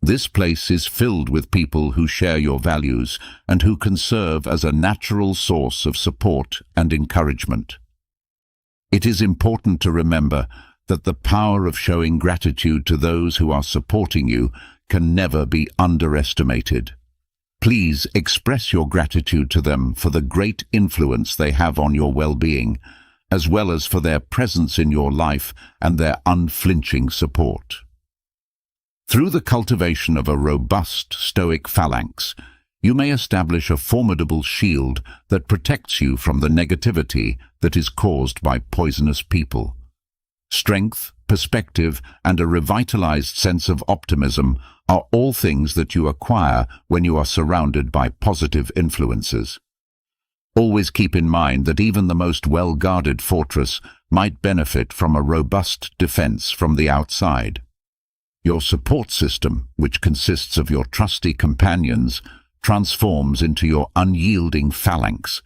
This place is filled with people who share your values and who can serve as a natural source of support and encouragement. It is important to remember that the power of showing gratitude to those who are supporting you can never be underestimated. Please express your gratitude to them for the great influence they have on your well-being, as well as for their presence in your life and their unflinching support. Through the cultivation of a robust Stoic phalanx, you may establish a formidable shield that protects you from the negativity that is caused by poisonous people. Strength, perspective, and a revitalized sense of optimism are all things that you acquire when you are surrounded by positive influences. Always keep in mind that even the most well-guarded fortress might benefit from a robust defense from the outside. Your support system, which consists of your trusty companions, transforms into your unyielding phalanx,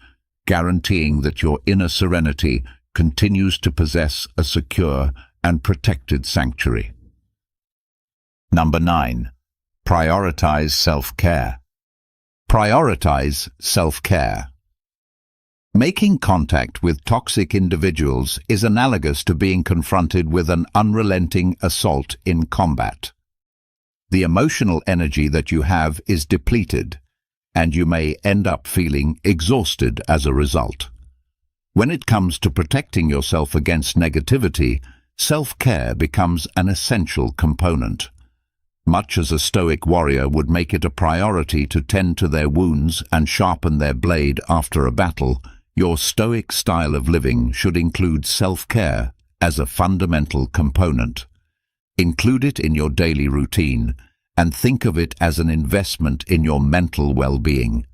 guaranteeing that your inner serenity continues to possess a secure and protected sanctuary. Number 9. Prioritize self-care. Prioritize self-care. Making contact with toxic individuals is analogous to being confronted with an unrelenting assault in combat. The emotional energy that you have is depleted, and you may end up feeling exhausted as a result. When it comes to protecting yourself against negativity, self-care becomes an essential component. Much as a Stoic warrior would make it a priority to tend to their wounds and sharpen their blade after a battle, your Stoic style of living should include self-care as a fundamental component. Include it in your daily routine and think of it as an investment in your mental well-being.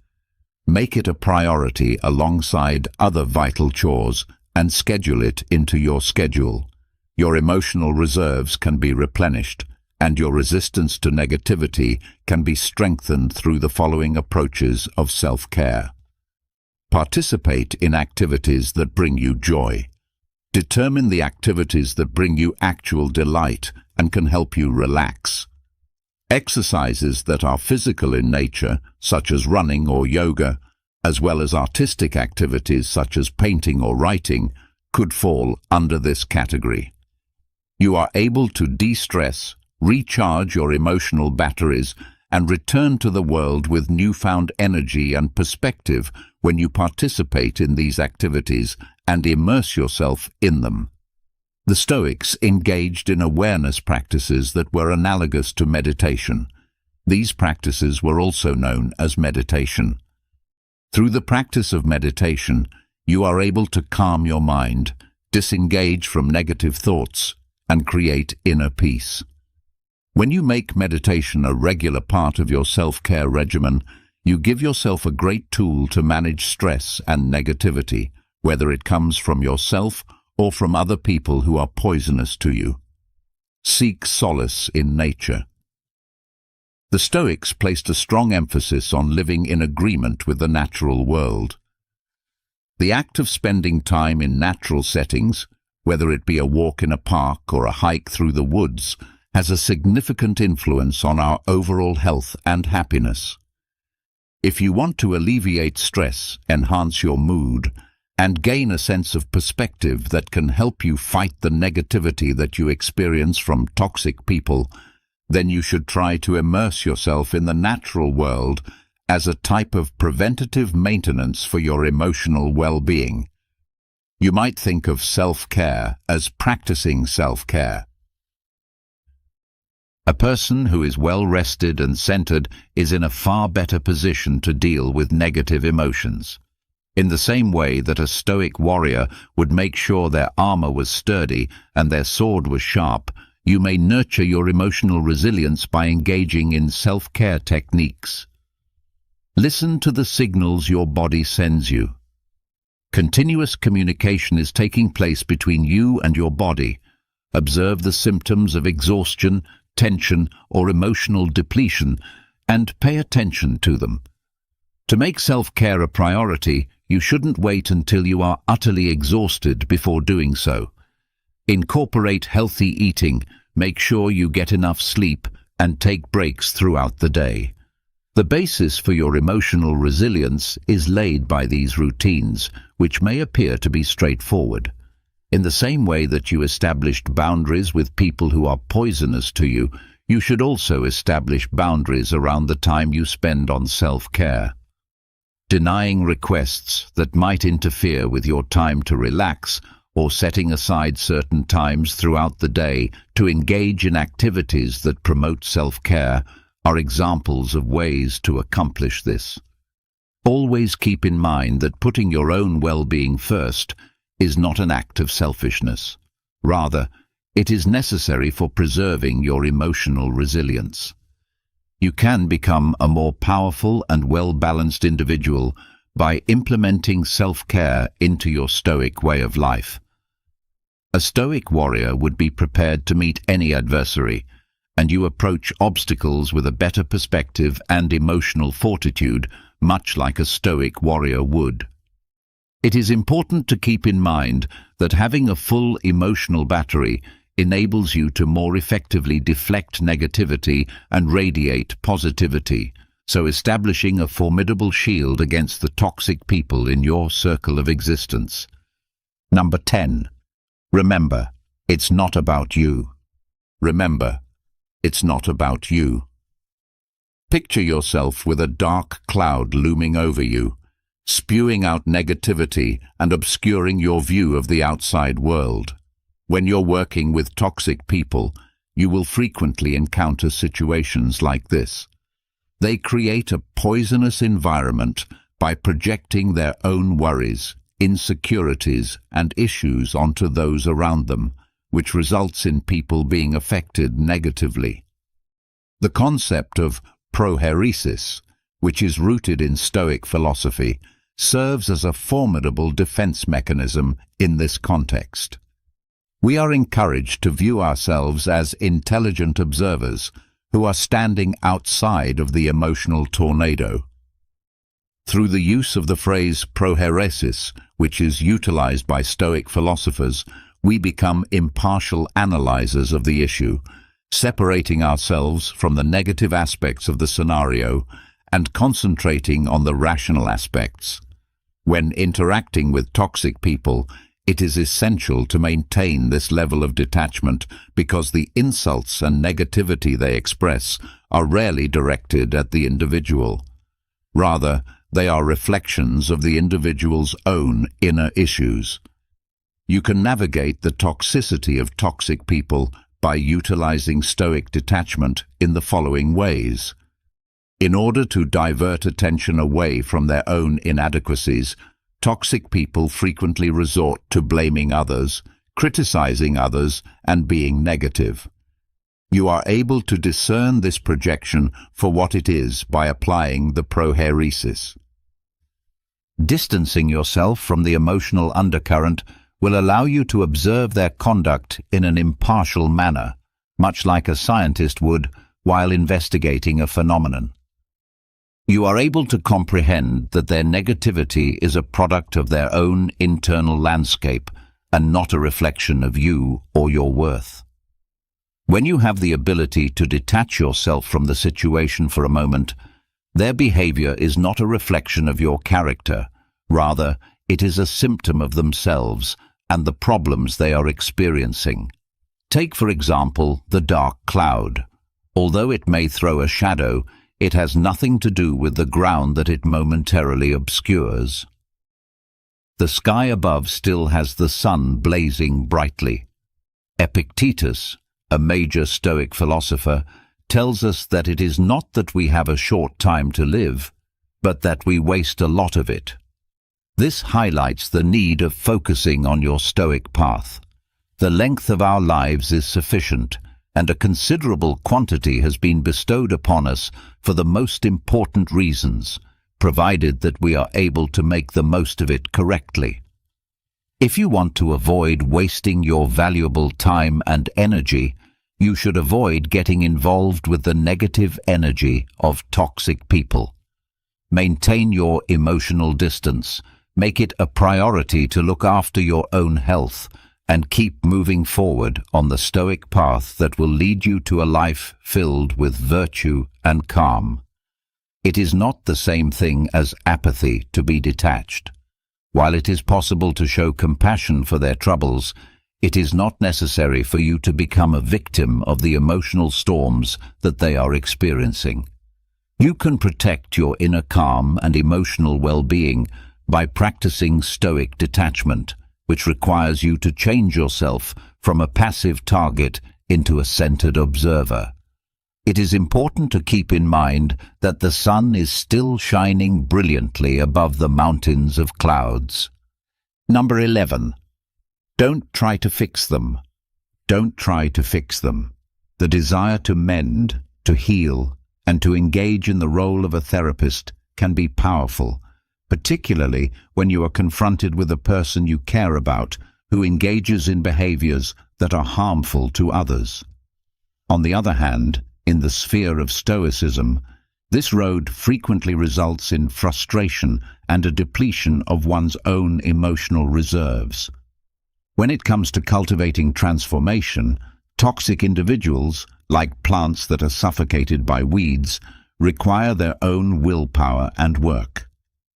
Make it a priority alongside other vital chores and schedule it into your schedule. Your emotional reserves can be replenished, and your resistance to negativity can be strengthened through the following approaches of self-care. Participate in activities that bring you joy. Determine the activities that bring you actual delight and can help you relax. Exercises that are physical in nature, such as running or yoga, as well as artistic activities such as painting or writing, could fall under this category. You are able to de-stress, recharge your emotional batteries, and return to the world with newfound energy and perspective when you participate in these activities and immerse yourself in them. The Stoics engaged in awareness practices that were analogous to meditation. These practices were also known as meditation. Through the practice of meditation, you are able to calm your mind, disengage from negative thoughts, and create inner peace. When you make meditation a regular part of your self-care regimen, you give yourself a great tool to manage stress and negativity, whether it comes from yourself or from other people who are poisonous to you. Seek solace in nature. The Stoics placed a strong emphasis on living in agreement with the natural world. The act of spending time in natural settings, whether it be a walk in a park or a hike through the woods, has a significant influence on our overall health and happiness. If you want to alleviate stress, enhance your mood, and gain a sense of perspective that can help you fight the negativity that you experience from toxic people, then you should try to immerse yourself in the natural world as a type of preventative maintenance for your emotional well-being. You might think of self-care as practicing self-care. A person who is well-rested and centered is in a far better position to deal with negative emotions. In the same way that a Stoic warrior would make sure their armor was sturdy and their sword was sharp, you may nurture your emotional resilience by engaging in self-care techniques. Listen to the signals your body sends you. Continuous communication is taking place between you and your body. Observe the symptoms of exhaustion, tension, or emotional depletion, and pay attention to them. To make self-care a priority, you shouldn't wait until you are utterly exhausted before doing so. Incorporate healthy eating, make sure you get enough sleep, and take breaks throughout the day. The basis for your emotional resilience is laid by these routines, which may appear to be straightforward. In the same way that you established boundaries with people who are poisonous to you, you should also establish boundaries around the time you spend on self-care. Denying requests that might interfere with your time to relax, or setting aside certain times throughout the day to engage in activities that promote self-care, are examples of ways to accomplish this. Always keep in mind that putting your own well-being first is not an act of selfishness. Rather, it is necessary for preserving your emotional resilience. You can become a more powerful and well-balanced individual by implementing self-care into your Stoic way of life. A Stoic warrior would be prepared to meet any adversary, and you approach obstacles with a better perspective and emotional fortitude, much like a Stoic warrior would. It is important to keep in mind that having a full emotional battery enables you to more effectively deflect negativity and radiate positivity, so establishing a formidable shield against the toxic people in your circle of existence. Number 10. Remember, it's not about you. Remember, it's not about you. Picture yourself with a dark cloud looming over you, spewing out negativity and obscuring your view of the outside world. When you're working with toxic people, you will frequently encounter situations like this. They create a poisonous environment by projecting their own worries, insecurities, and issues onto those around them, which results in people being affected negatively. The concept of prohairesis, which is rooted in Stoic philosophy, serves as a formidable defense mechanism in this context. We are encouraged to view ourselves as intelligent observers who are standing outside of the emotional tornado. Through the use of the phrase prohairesis, which is utilized by Stoic philosophers, we become impartial analyzers of the issue, separating ourselves from the negative aspects of the scenario and concentrating on the rational aspects. When interacting with toxic people, it is essential to maintain this level of detachment because the insults and negativity they express are rarely directed at the individual. Rather, they are reflections of the individual's own inner issues. You can navigate the toxicity of toxic people by utilizing Stoic detachment in the following ways. In order to divert attention away from their own inadequacies, toxic people frequently resort to blaming others, criticizing others, and being negative. You are able to discern this projection for what it is by applying the prohairesis. Distancing yourself from the emotional undercurrent will allow you to observe their conduct in an impartial manner, much like a scientist would while investigating a phenomenon. You are able to comprehend that their negativity is a product of their own internal landscape and not a reflection of you or your worth. When you have the ability to detach yourself from the situation for a moment, their behavior is not a reflection of your character. Rather, it is a symptom of themselves and the problems they are experiencing. Take, for example, the dark cloud. Although it may throw a shadow, it has nothing to do with the ground that it momentarily obscures. The sky above still has the sun blazing brightly. Epictetus, a major Stoic philosopher, tells us that it is not that we have a short time to live, but that we waste a lot of it. This highlights the need of focusing on your Stoic path. The length of our lives is sufficient, and a considerable quantity has been bestowed upon us for the most important reasons, provided that we are able to make the most of it correctly. If you want to avoid wasting your valuable time and energy, you should avoid getting involved with the negative energy of toxic people. Maintain your emotional distance, make it a priority to look after your own health, and keep moving forward on the Stoic path that will lead you to a life filled with virtue and calm. It is not the same thing as apathy to be detached. While it is possible to show compassion for their troubles, it is not necessary for you to become a victim of the emotional storms that they are experiencing. You can protect your inner calm and emotional well-being by practicing Stoic detachment, which requires you to change yourself from a passive target into a centered observer. It is important to keep in mind that the sun is still shining brilliantly above the mountains of clouds. Number 11. Don't try to fix them. Don't try to fix them. The desire to mend, to heal, and to engage in the role of a therapist can be powerful, particularly when you are confronted with a person you care about who engages in behaviors that are harmful to others. On the other hand, in the sphere of Stoicism, this road frequently results in frustration and a depletion of one's own emotional reserves. When it comes to cultivating transformation, toxic individuals, like plants that are suffocated by weeds, require their own willpower and work.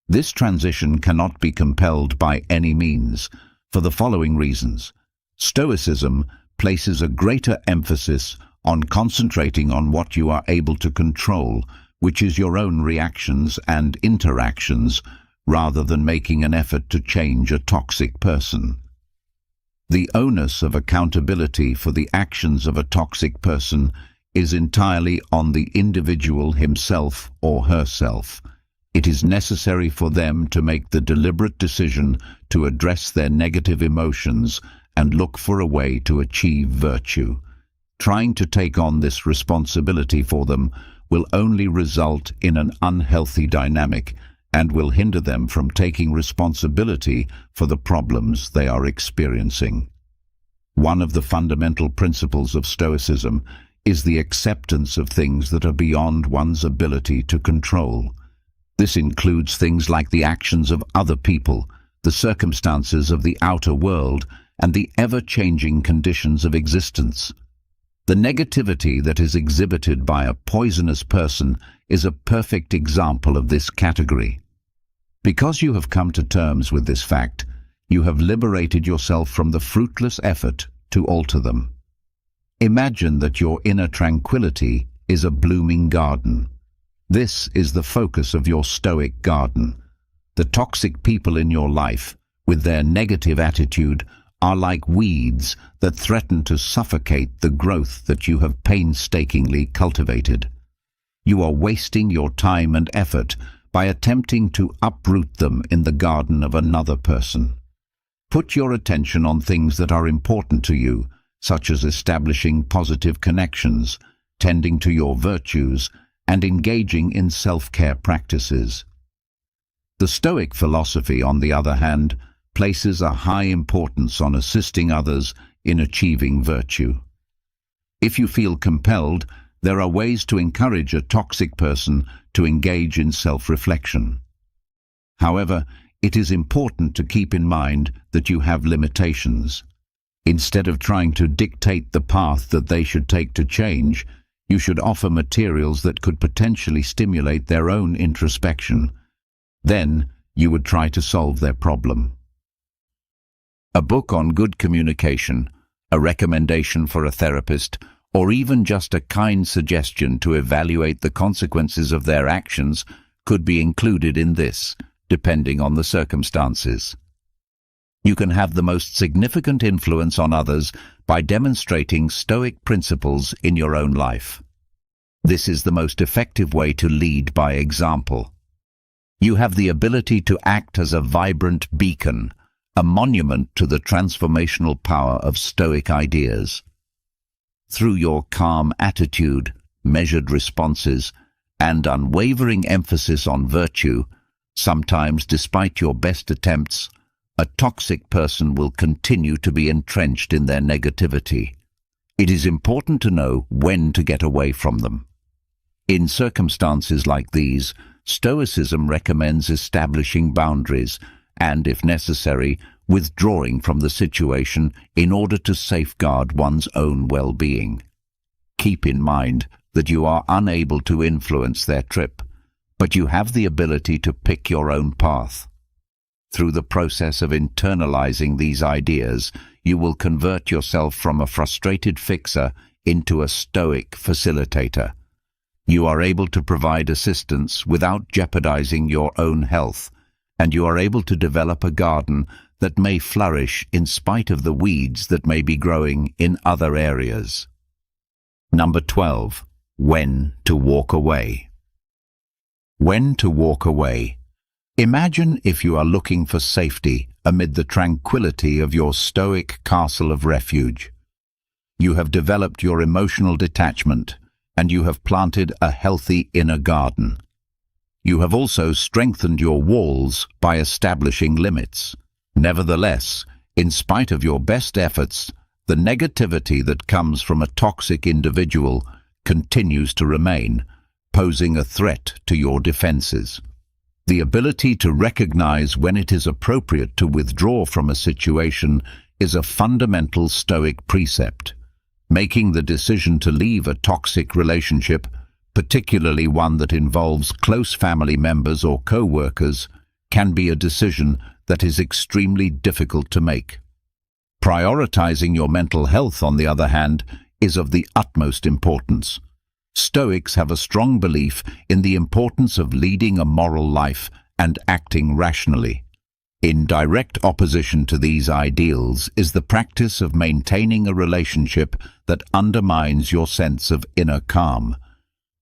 This transition cannot be compelled by any means, for the following reasons. Stoicism places a greater emphasis on concentrating on what you are able to control, which is your own reactions and interactions, rather than making an effort to change a toxic person. The onus of accountability for the actions of a toxic person is entirely on the individual himself or herself. It is necessary for them to make the deliberate decision to address their negative emotions and look for a way to achieve virtue. Trying to take on this responsibility for them will only result in an unhealthy dynamic and will hinder them from taking responsibility for the problems they are experiencing. One of the fundamental principles of Stoicism is the acceptance of things that are beyond one's ability to control. This includes things like the actions of other people, the circumstances of the outer world, and the ever-changing conditions of existence. The negativity that is exhibited by a poisonous person is a perfect example of this category. Because you have come to terms with this fact, you have liberated yourself from the fruitless effort to alter them. Imagine that your inner tranquility is a blooming garden. This is the focus of your Stoic garden. The toxic people in your life, with their negative attitude, are like weeds that threaten to suffocate the growth that you have painstakingly cultivated. You are wasting your time and effort by attempting to uproot them in the garden of another person. Put your attention on things that are important to you, such as establishing positive connections, tending to your virtues, and engaging in self-care practices. The Stoic philosophy, on the other hand, places a high importance on assisting others in achieving virtue. If you feel compelled, there are ways to encourage a toxic person to engage in self-reflection. However, it is important to keep in mind that you have limitations. Instead of trying to dictate the path that they should take to change, you should offer materials that could potentially stimulate their own introspection. Then, you would try to solve their problem. A book on good communication, a recommendation for a therapist, or even just a kind suggestion to evaluate the consequences of their actions could be included in this, depending on the circumstances. You can have the most significant influence on others by demonstrating Stoic principles in your own life. This is the most effective way to lead by example. You have the ability to act as a vibrant beacon, a monument to the transformational power of Stoic ideas. Through your calm attitude, measured responses, and unwavering emphasis on virtue, sometimes despite your best attempts, a toxic person will continue to be entrenched in their negativity. It is important to know when to get away from them. In circumstances like these, Stoicism recommends establishing boundaries and, if necessary, withdrawing from the situation in order to safeguard one's own well-being. Keep in mind that you are unable to influence their trip, but you have the ability to pick your own path. Through the process of internalizing these ideas, you will convert yourself from a frustrated fixer into a Stoic facilitator. You are able to provide assistance without jeopardizing your own health, and you are able to develop a garden that may flourish in spite of the weeds that may be growing in other areas. Number 12. When to walk away. When to walk away. Imagine if you are looking for safety amid the tranquility of your Stoic castle of refuge. You have developed your emotional detachment, and you have planted a healthy inner garden. You have also strengthened your walls by establishing limits. Nevertheless, in spite of your best efforts, the negativity that comes from a toxic individual continues to remain, posing a threat to your defenses. The ability to recognize when it is appropriate to withdraw from a situation is a fundamental Stoic precept. Making the decision to leave a toxic relationship, particularly one that involves close family members or co-workers, can be a decision that is extremely difficult to make. Prioritizing your mental health, on the other hand, is of the utmost importance. Stoics have a strong belief in the importance of leading a moral life and acting rationally. In direct opposition to these ideals is the practice of maintaining a relationship that undermines your sense of inner calm.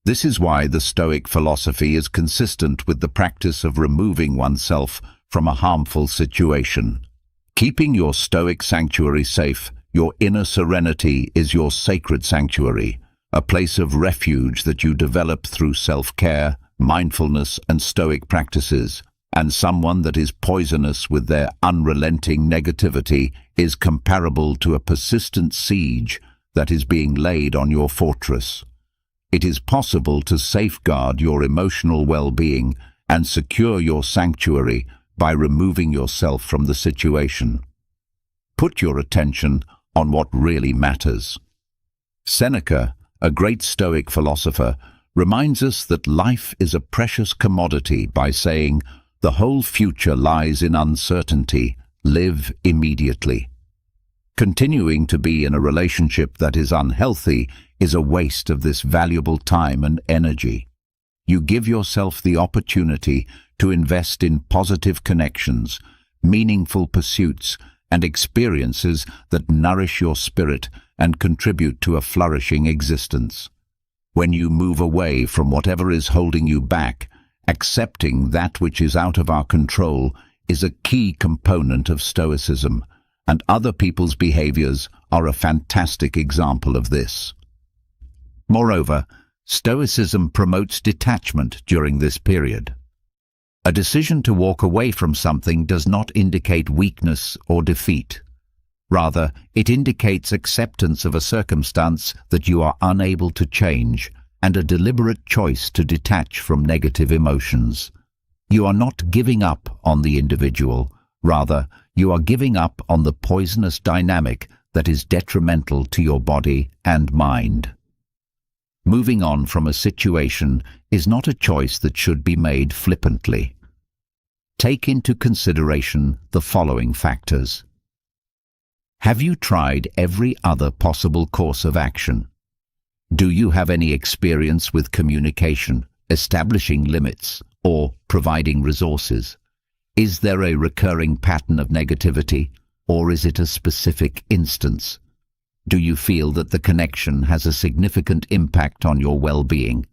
This is why the Stoic philosophy is consistent with the practice of removing oneself from a harmful situation. Keeping your Stoic sanctuary safe, your inner serenity is your sacred sanctuary, a place of refuge that you develop through self-care, mindfulness, and Stoic practices. And someone that is poisonous with their unrelenting negativity is comparable to a persistent siege that is being laid on your fortress. It is possible to safeguard your emotional well-being and secure your sanctuary by removing yourself from the situation. Put your attention on what really matters. Seneca, a great Stoic philosopher, reminds us that life is a precious commodity by saying, "The whole future lies in uncertainty. Live immediately." Continuing to be in a relationship that is unhealthy is a waste of this valuable time and energy. You give yourself the opportunity to invest in positive connections, meaningful pursuits, and experiences that nourish your spirit and contribute to a flourishing existence. When you move away from whatever is holding you back, accepting that which is out of our control is a key component of Stoicism, and other people's behaviors are a fantastic example of this. Moreover, Stoicism promotes detachment during this period. A decision to walk away from something does not indicate weakness or defeat. Rather, it indicates acceptance of a circumstance that you are unable to change and a deliberate choice to detach from negative emotions. You are not giving up on the individual. Rather, you are giving up on the poisonous dynamic that is detrimental to your body and mind. Moving on from a situation is not a choice that should be made flippantly. Take into consideration the following factors. Have you tried every other possible course of action? Do you have any experience with communication, establishing limits, or providing resources? Is there a recurring pattern of negativity, or is it a specific instance? Do you feel that the connection has a significant impact on your well-being?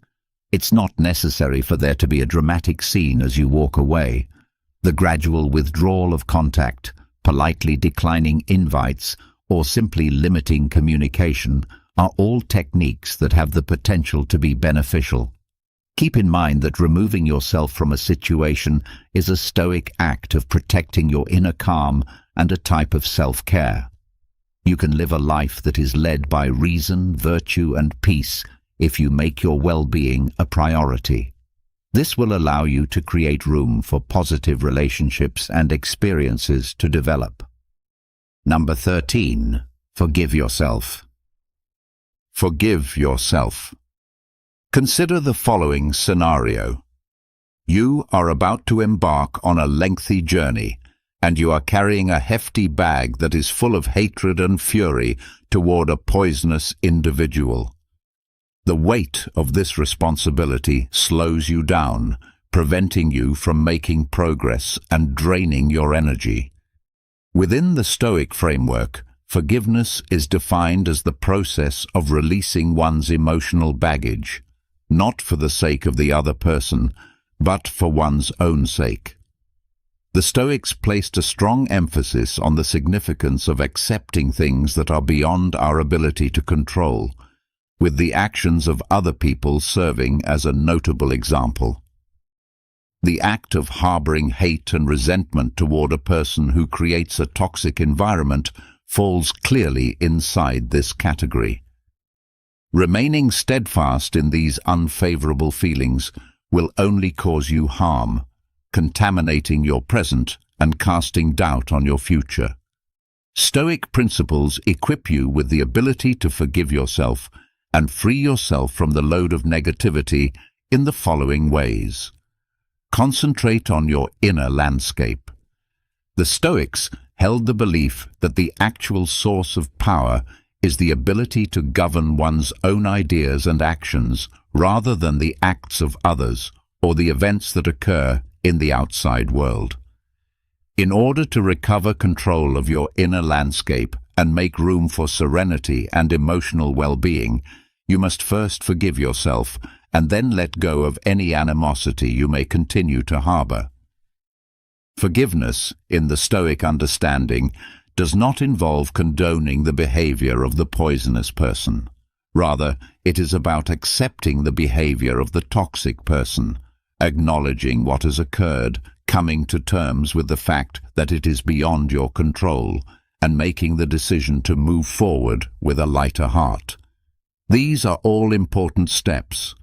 It's not necessary for there to be a dramatic scene as you walk away. The gradual withdrawal of contact, politely declining invites, or simply limiting communication are all techniques that have the potential to be beneficial. Keep in mind that removing yourself from a situation is a Stoic act of protecting your inner calm and a type of self-care. You can live a life that is led by reason, virtue, and peace if you make your well-being a priority. This will allow you to create room for positive relationships and experiences to develop. Number 13. Forgive yourself. Forgive yourself. Consider the following scenario. You are about to embark on a lengthy journey, and you are carrying a hefty bag that is full of hatred and fury toward a poisonous individual. The weight of this responsibility slows you down, preventing you from making progress and draining your energy. Within the Stoic framework, forgiveness is defined as the process of releasing one's emotional baggage, not for the sake of the other person, but for one's own sake. The Stoics placed a strong emphasis on the significance of accepting things that are beyond our ability to control, with the actions of other people serving as a notable example. The act of harboring hate and resentment toward a person who creates a toxic environment falls clearly inside this category. Remaining steadfast in these unfavorable feelings will only cause you harm, contaminating your present and casting doubt on your future. Stoic principles equip you with the ability to forgive yourself and free yourself from the load of negativity in the following ways. Concentrate on your inner landscape. The Stoics held the belief that the actual source of power is the ability to govern one's own ideas and actions rather than the acts of others or the events that occur in the outside world. In order to recover control of your inner landscape and make room for serenity and emotional well-being, you must first forgive yourself and then let go of any animosity you may continue to harbor. Forgiveness, in the Stoic understanding, does not involve condoning the behavior of the poisonous person. Rather, it is about accepting the behavior of the toxic person, acknowledging what has occurred, coming to terms with the fact that it is beyond your control, and making the decision to move forward with a lighter heart. These are all important steps.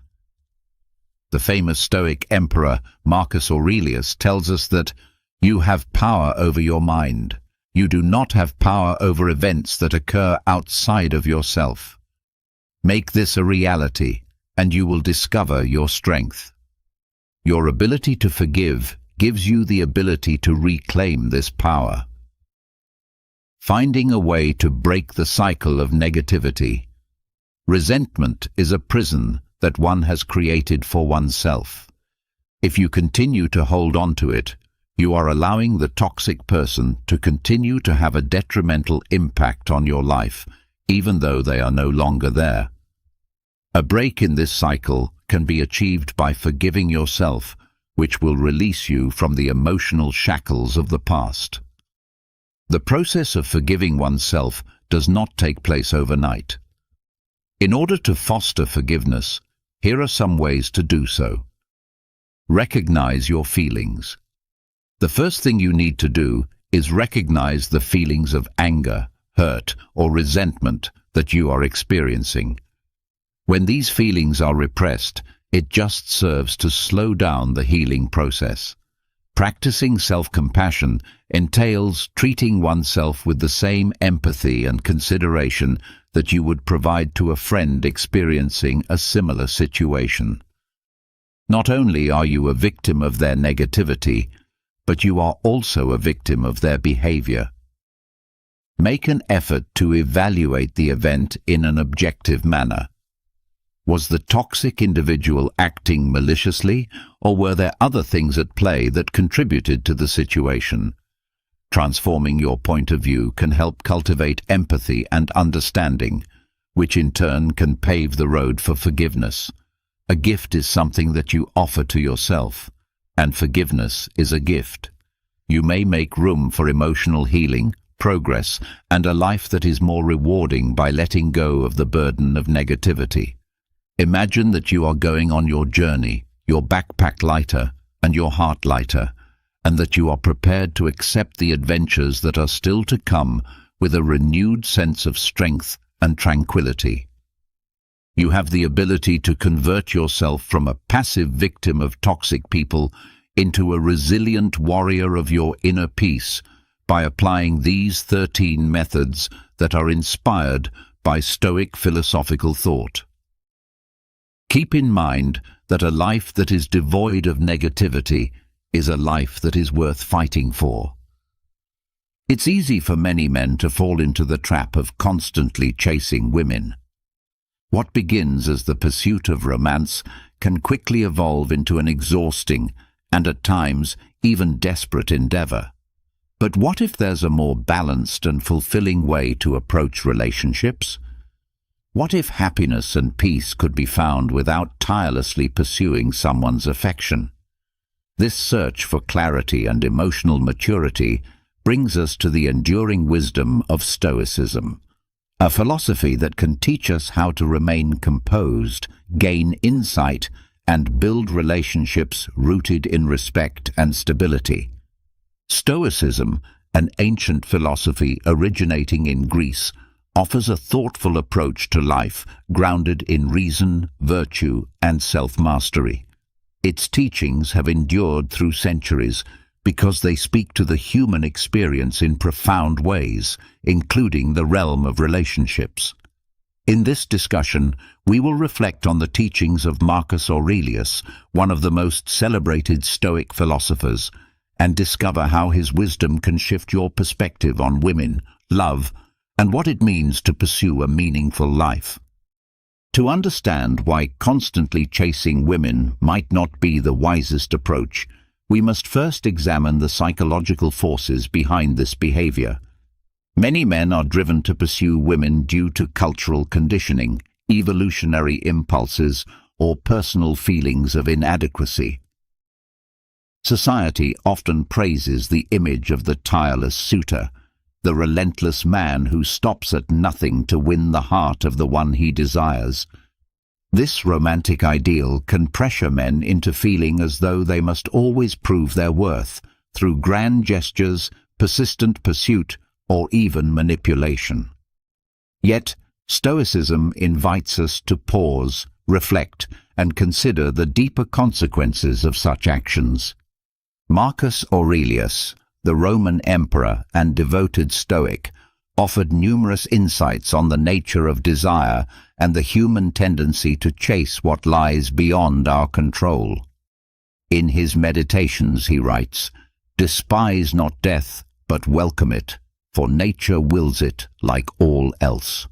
The famous Stoic emperor Marcus Aurelius tells us that you have power over your mind. You do not have power over events that occur outside of yourself. Make this a reality, and you will discover your strength. Your ability to forgive gives you the ability to reclaim this power. Finding a way to break the cycle of negativity. Resentment is a prison that one has created for oneself. If you continue to hold on to it, you are allowing the toxic person to continue to have a detrimental impact on your life, even though they are no longer there. A break in this cycle can be achieved by forgiving yourself, which will release you from the emotional shackles of the past. The process of forgiving oneself does not take place overnight. In order to foster forgiveness, here are some ways to do so. Recognize your feelings. The first thing you need to do is recognize the feelings of anger, hurt, or resentment that you are experiencing. When these feelings are repressed, it just serves to slow down the healing process. Practicing self-compassion entails treating oneself with the same empathy and consideration that you would provide to a friend experiencing a similar situation. Not only are you a victim of their negativity, but you are also a victim of their behavior. Make an effort to evaluate the event in an objective manner. Was the toxic individual acting maliciously, or were there other things at play that contributed to the situation? Transforming your point of view can help cultivate empathy and understanding, which in turn can pave the road for forgiveness. A gift is something that you offer to yourself, and forgiveness is a gift. You may make room for emotional healing, progress, and a life that is more rewarding by letting go of the burden of negativity. Imagine that you are going on your journey, your backpack lighter and your heart lighter, and that you are prepared to accept the adventures that are still to come with a renewed sense of strength and tranquility. You have the ability to convert yourself from a passive victim of toxic people into a resilient warrior of your inner peace by applying these 13 methods that are inspired by Stoic philosophical thought. Keep in mind that a life that is devoid of negativity is a life that is worth fighting for. It's easy for many men to fall into the trap of constantly chasing women. What begins as the pursuit of romance can quickly evolve into an exhausting and at times even desperate endeavor. But what if there's a more balanced and fulfilling way to approach relationships? What if happiness and peace could be found without tirelessly pursuing someone's affection? This search for clarity and emotional maturity brings us to the enduring wisdom of Stoicism, a philosophy that can teach us how to remain composed, gain insight, and build relationships rooted in respect and stability. Stoicism, an ancient philosophy originating in Greece, offers a thoughtful approach to life grounded in reason, virtue, and self-mastery. Its teachings have endured through centuries because they speak to the human experience in profound ways, including the realm of relationships. In this discussion, we will reflect on the teachings of Marcus Aurelius, one of the most celebrated Stoic philosophers, and discover how his wisdom can shift your perspective on women, love, and what it means to pursue a meaningful life. To understand why constantly chasing women might not be the wisest approach, we must first examine the psychological forces behind this behavior. Many men are driven to pursue women due to cultural conditioning, evolutionary impulses, or personal feelings of inadequacy. Society often praises the image of the tireless suitor, the relentless man who stops at nothing to win the heart of the one he desires. This romantic ideal can pressure men into feeling as though they must always prove their worth through grand gestures, persistent pursuit, or even manipulation. Yet, Stoicism invites us to pause, reflect, and consider the deeper consequences of such actions. Marcus Aurelius, the Roman emperor and devoted Stoic, offered numerous insights on the nature of desire and the human tendency to chase what lies beyond our control. In his Meditations he writes, "Despise not death, but welcome it, for nature wills it like all else."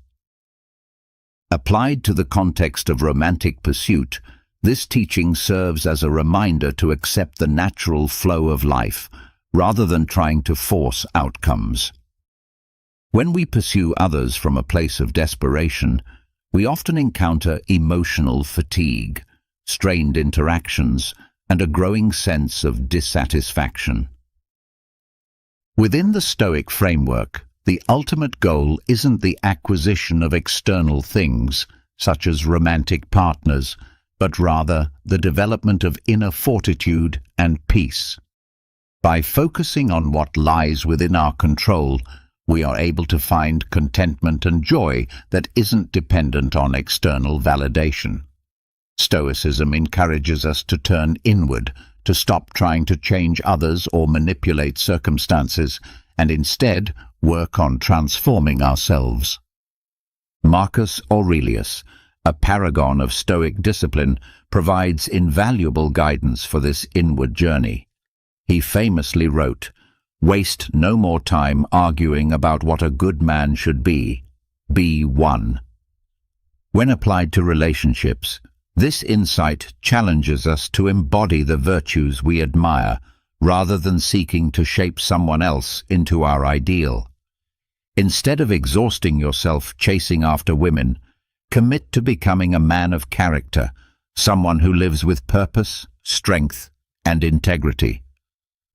Applied to the context of romantic pursuit, this teaching serves as a reminder to accept the natural flow of life, rather than trying to force outcomes. When we pursue others from a place of desperation, we often encounter emotional fatigue, strained interactions, and a growing sense of dissatisfaction. Within the Stoic framework, the ultimate goal isn't the acquisition of external things, such as romantic partners, but rather the development of inner fortitude and peace. By focusing on what lies within our control, we are able to find contentment and joy that isn't dependent on external validation. Stoicism encourages us to turn inward, to stop trying to change others or manipulate circumstances, and instead work on transforming ourselves. Marcus Aurelius, a paragon of Stoic discipline, provides invaluable guidance for this inward journey. He famously wrote, "Waste no more time arguing about what a good man should be. Be one." When applied to relationships, this insight challenges us to embody the virtues we admire rather than seeking to shape someone else into our ideal. Instead of exhausting yourself chasing after women, commit to becoming a man of character, someone who lives with purpose, strength, and integrity.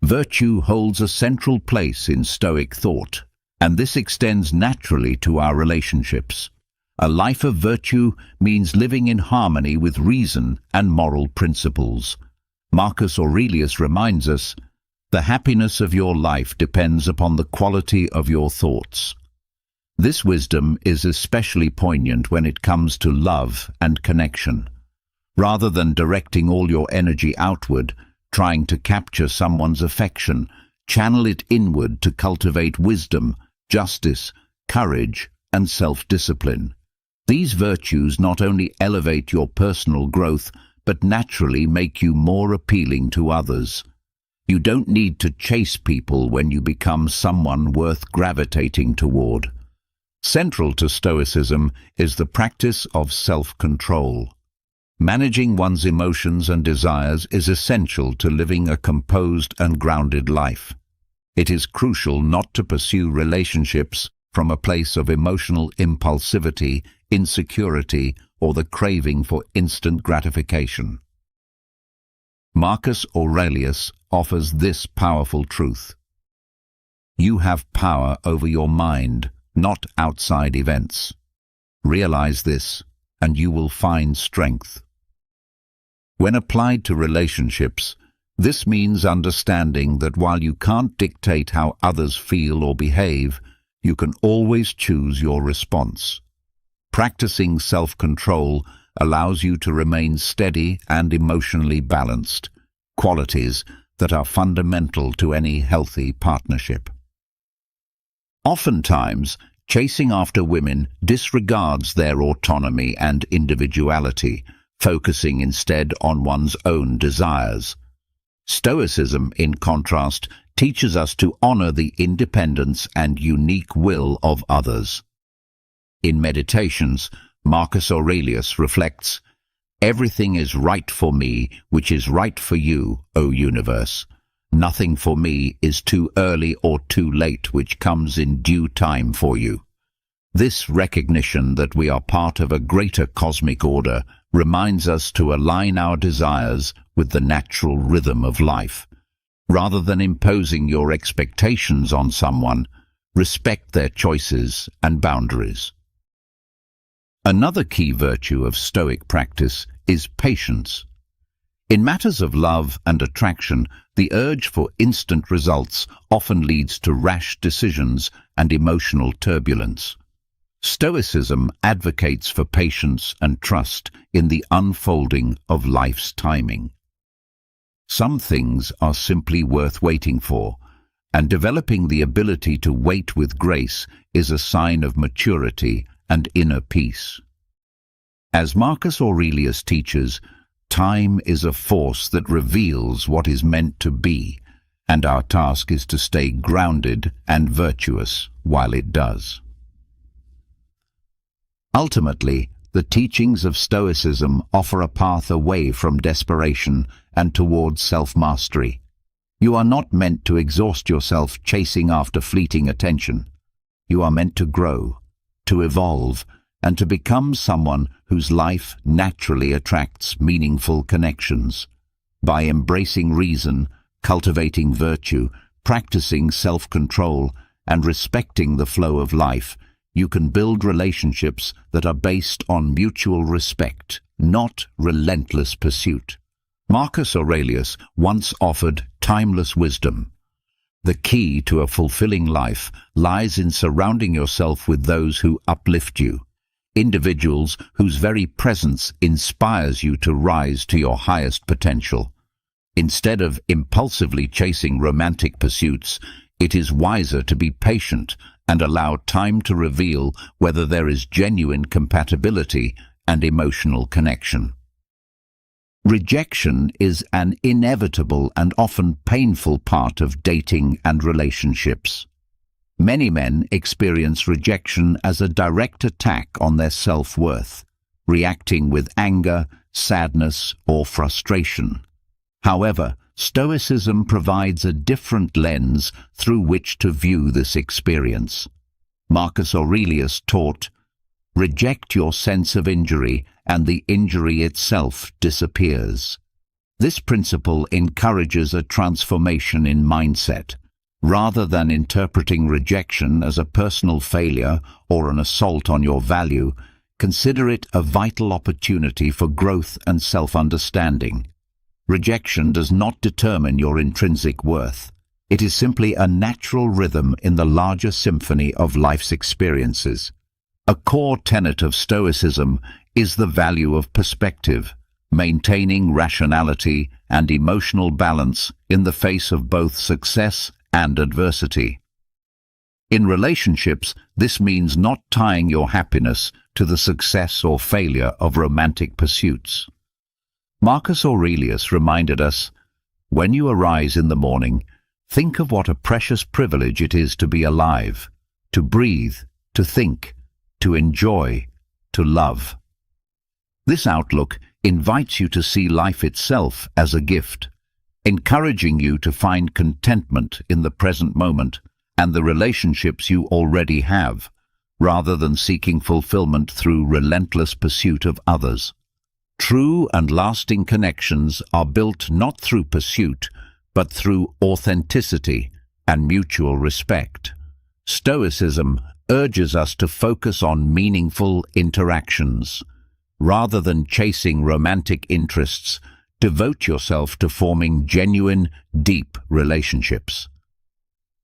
Virtue holds a central place in Stoic thought, and this extends naturally to our relationships. A life of virtue means living in harmony with reason and moral principles. Marcus Aurelius reminds us, "The happiness of your life depends upon the quality of your thoughts." This wisdom is especially poignant when it comes to love and connection. Rather than directing all your energy outward, trying to capture someone's affection, channel it inward to cultivate wisdom, justice, courage, and self-discipline. These virtues not only elevate your personal growth, but naturally make you more appealing to others. You don't need to chase people when you become someone worth gravitating toward. Central to Stoicism is the practice of self-control. Managing one's emotions and desires is essential to living a composed and grounded life. It is crucial not to pursue relationships from a place of emotional impulsivity, insecurity, or the craving for instant gratification. Marcus Aurelius offers this powerful truth. You have power over your mind, not outside events. Realize this, and you will find strength. When applied to relationships, this means understanding that while you can't dictate how others feel or behave, you can always choose your response. Practicing self-control allows you to remain steady and emotionally balanced, qualities that are fundamental to any healthy partnership. Oftentimes, chasing after women disregards their autonomy and individuality, focusing instead on one's own desires. Stoicism, in contrast, teaches us to honor the independence and unique will of others. In Meditations, Marcus Aurelius reflects, "Everything is right for me, which is right for you, O universe. Nothing for me is too early or too late, which comes in due time for you." This recognition that we are part of a greater cosmic order reminds us to align our desires with the natural rhythm of life. Rather than imposing your expectations on someone, respect their choices and boundaries. Another key virtue of Stoic practice is patience. In matters of love and attraction, the urge for instant results often leads to rash decisions and emotional turbulence. Stoicism advocates for patience and trust in the unfolding of life's timing. Some things are simply worth waiting for, and developing the ability to wait with grace is a sign of maturity and inner peace. As Marcus Aurelius teaches, time is a force that reveals what is meant to be, and our task is to stay grounded and virtuous while it does. Ultimately, the teachings of Stoicism offer a path away from desperation and towards self-mastery. You are not meant to exhaust yourself chasing after fleeting attention. You are meant to grow, to evolve, and to become someone whose life naturally attracts meaningful connections. By embracing reason, cultivating virtue, practicing self-control, and respecting the flow of life, you can build relationships that are based on mutual respect, not relentless pursuit. Marcus Aurelius once offered timeless wisdom. The key to a fulfilling life lies in surrounding yourself with those who uplift you, individuals whose very presence inspires you to rise to your highest potential. Instead of impulsively chasing romantic pursuits, it is wiser to be patient and allow time to reveal whether there is genuine compatibility and emotional connection. Rejection is an inevitable and often painful part of dating and relationships. Many men experience rejection as a direct attack on their self-worth. reacting with anger, sadness, or frustration. However, Stoicism provides a different lens through which to view this experience. Marcus Aurelius taught, "Reject your sense of injury, and the injury itself disappears." This principle encourages a transformation in mindset. Rather than interpreting rejection as a personal failure or an assault on your value, consider it a vital opportunity for growth and self-understanding. Rejection does not determine your intrinsic worth. It is simply a natural rhythm in the larger symphony of life's experiences. A core tenet of Stoicism is the value of perspective, maintaining rationality and emotional balance in the face of both success and adversity. In relationships, this means not tying your happiness to the success or failure of romantic pursuits. Marcus Aurelius reminded us, "When you arise in the morning, think of what a precious privilege it is to be alive, to breathe, to think, to enjoy, to love." This outlook invites you to see life itself as a gift, encouraging you to find contentment in the present moment and the relationships you already have, rather than seeking fulfillment through relentless pursuit of others. True and lasting connections are built not through pursuit, but through authenticity and mutual respect. Stoicism urges us to focus on meaningful interactions. Rather than chasing romantic interests, devote yourself to forming genuine, deep relationships.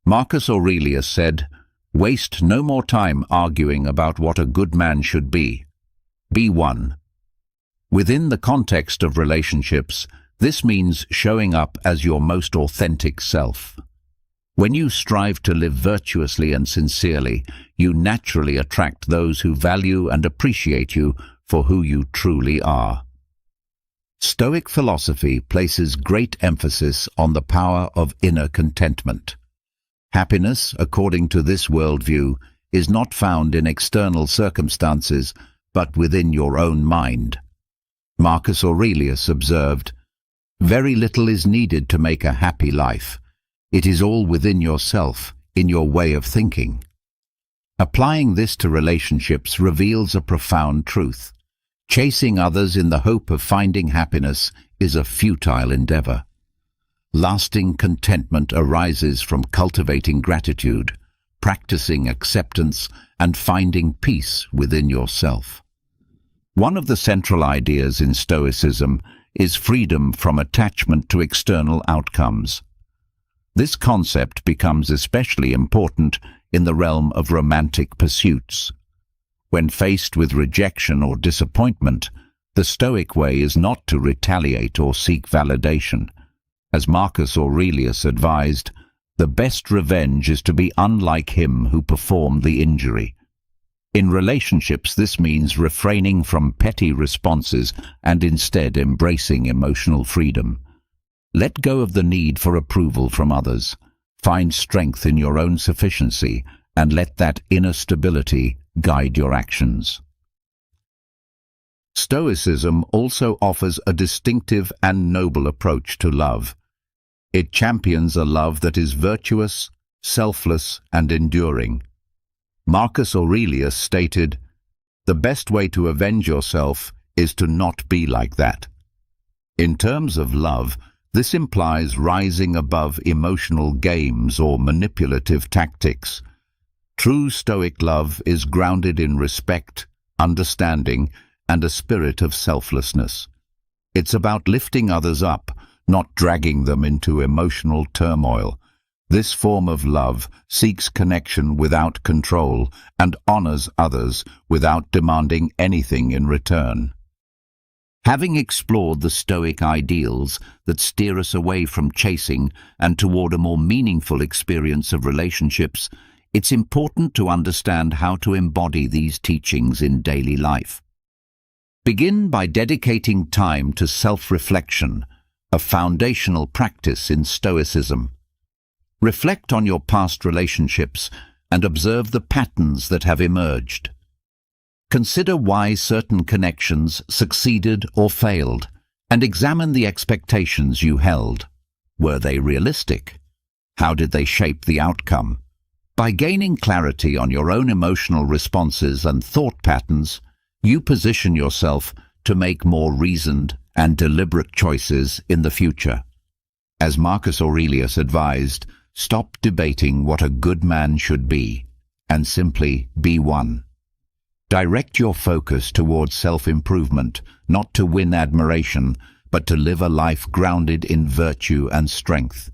Marcus Aurelius said, "Waste no more time arguing about what a good man should be. Be one." Within the context of relationships, this means showing up as your most authentic self. When you strive to live virtuously and sincerely, you naturally attract those who value and appreciate you for who you truly are. Stoic philosophy places great emphasis on the power of inner contentment. Happiness, according to this worldview, is not found in external circumstances, but within your own mind. Marcus Aurelius observed, "Very little is needed to make a happy life. It is all within yourself, in your way of thinking." Applying this to relationships reveals a profound truth. Chasing others in the hope of finding happiness is a futile endeavor. Lasting contentment arises from cultivating gratitude, practicing acceptance, and finding peace within yourself. One of the central ideas in Stoicism is freedom from attachment to external outcomes. This concept becomes especially important in the realm of romantic pursuits. When faced with rejection or disappointment, the Stoic way is not to retaliate or seek validation. As Marcus Aurelius advised, the best revenge is to be unlike him who performed the injury. In relationships, this means refraining from petty responses and instead embracing emotional freedom. Let go of the need for approval from others. Find strength in your own sufficiency and let that inner stability guide your actions. Stoicism also offers a distinctive and noble approach to love. It champions a love that is virtuous, selfless, and enduring. Marcus Aurelius stated, "The best way to avenge yourself is to not be like that." In terms of love, this implies rising above emotional games or manipulative tactics. True Stoic love is grounded in respect, understanding, and a spirit of selflessness. It's about lifting others up, not dragging them into emotional turmoil. This form of love seeks connection without control and honors others without demanding anything in return. Having explored the Stoic ideals that steer us away from chasing and toward a more meaningful experience of relationships, it's important to understand how to embody these teachings in daily life. Begin by dedicating time to self-reflection, a foundational practice in Stoicism. Reflect on your past relationships and observe the patterns that have emerged. Consider why certain connections succeeded or failed, and examine the expectations you held. Were they realistic? How did they shape the outcome? By gaining clarity on your own emotional responses and thought patterns, you position yourself to make more reasoned and deliberate choices in the future. As Marcus Aurelius advised, stop debating what a good man should be, and simply be one. Direct your focus towards self-improvement, not to win admiration, but to live a life grounded in virtue and strength.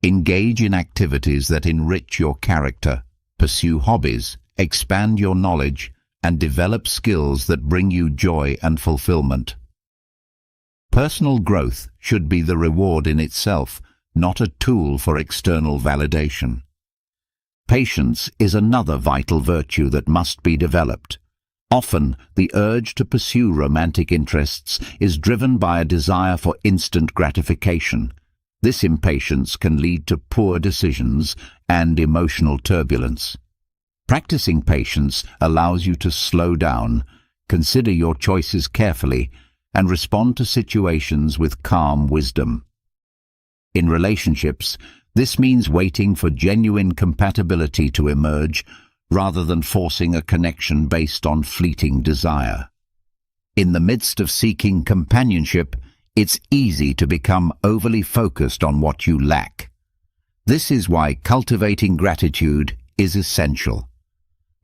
Engage in activities that enrich your character, pursue hobbies, expand your knowledge, and develop skills that bring you joy and fulfillment. Personal growth should be the reward in itself, not a tool for external validation. Patience is another vital virtue that must be developed. Often, the urge to pursue romantic interests is driven by a desire for instant gratification. This impatience can lead to poor decisions and emotional turbulence. Practicing patience allows you to slow down, consider your choices carefully, and respond to situations with calm wisdom. In relationships, this means waiting for genuine compatibility to emerge rather than forcing a connection based on fleeting desire. In the midst of seeking companionship, it's easy to become overly focused on what you lack. This is why cultivating gratitude is essential.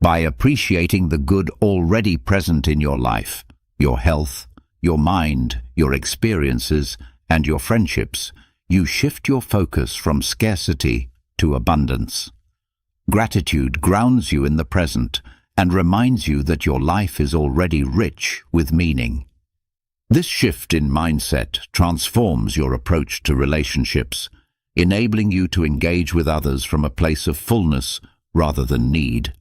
By appreciating the good already present in your life, your health, your mind, your experiences, and your friendships, you shift your focus from scarcity to abundance. Gratitude grounds you in the present and reminds you that your life is already rich with meaning. This shift in mindset transforms your approach to relationships, enabling you to engage with others from a place of fullness rather than need.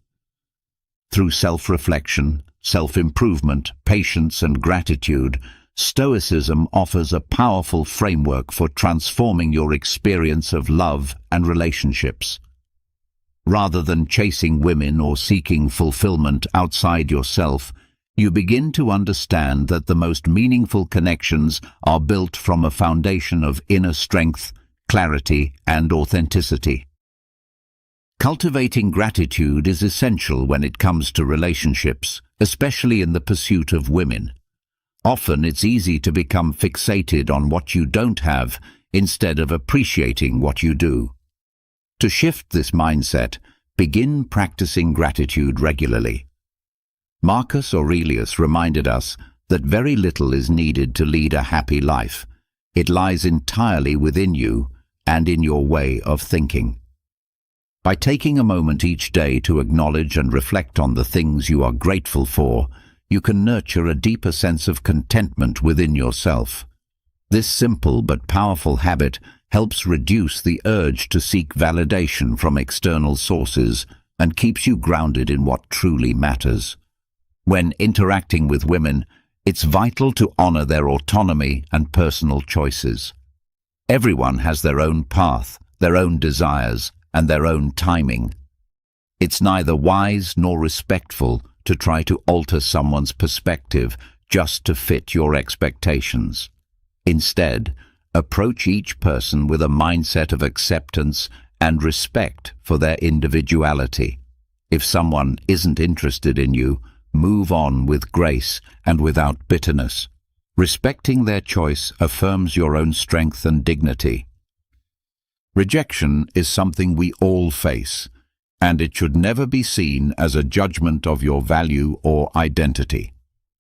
Through self-reflection, self-improvement, patience, and gratitude, Stoicism offers a powerful framework for transforming your experience of love and relationships. Rather than chasing women or seeking fulfillment outside yourself, you begin to understand that the most meaningful connections are built from a foundation of inner strength, clarity, and authenticity. Cultivating gratitude is essential when it comes to relationships, especially in the pursuit of women. Often it's easy to become fixated on what you don't have instead of appreciating what you do. To shift this mindset, begin practicing gratitude regularly. Marcus Aurelius reminded us that very little is needed to lead a happy life. It lies entirely within you and in your way of thinking. By taking a moment each day to acknowledge and reflect on the things you are grateful for, you can nurture a deeper sense of contentment within yourself. This simple but powerful habit helps reduce the urge to seek validation from external sources and keeps you grounded in what truly matters. When interacting with women, it's vital to honor their autonomy and personal choices. Everyone has their own path, their own desires, and their own timing. It's neither wise nor respectful to try to alter someone's perspective just to fit your expectations. Instead, approach each person with a mindset of acceptance and respect for their individuality. If someone isn't interested in you, move on with grace and without bitterness. Respecting their choice affirms your own strength and dignity. Rejection is something we all face, and it should never be seen as a judgment of your value or identity.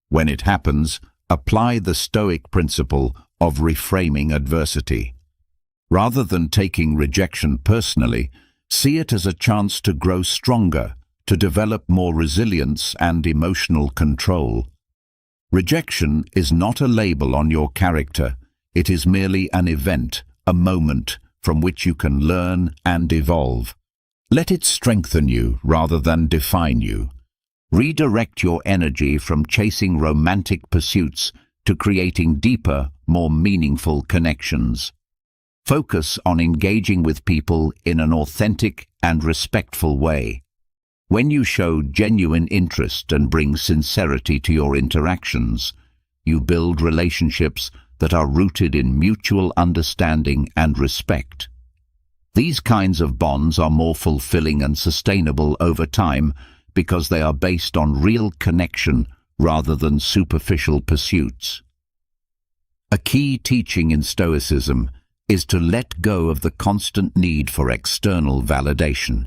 When it happens, apply the Stoic principle of reframing adversity. Rather than taking rejection personally, see it as a chance to grow stronger, to develop more resilience and emotional control. Rejection is not a label on your character. It is merely an event, a moment from which you can learn and evolve. Let it strengthen you rather than define you. Redirect your energy from chasing romantic pursuits to creating deeper, more meaningful connections. Focus on engaging with people in an authentic and respectful way. When you show genuine interest and bring sincerity to your interactions, you build relationships that are rooted in mutual understanding and respect. These kinds of bonds are more fulfilling and sustainable over time because they are based on real connection rather than superficial pursuits. A key teaching in Stoicism is to let go of the constant need for external validation.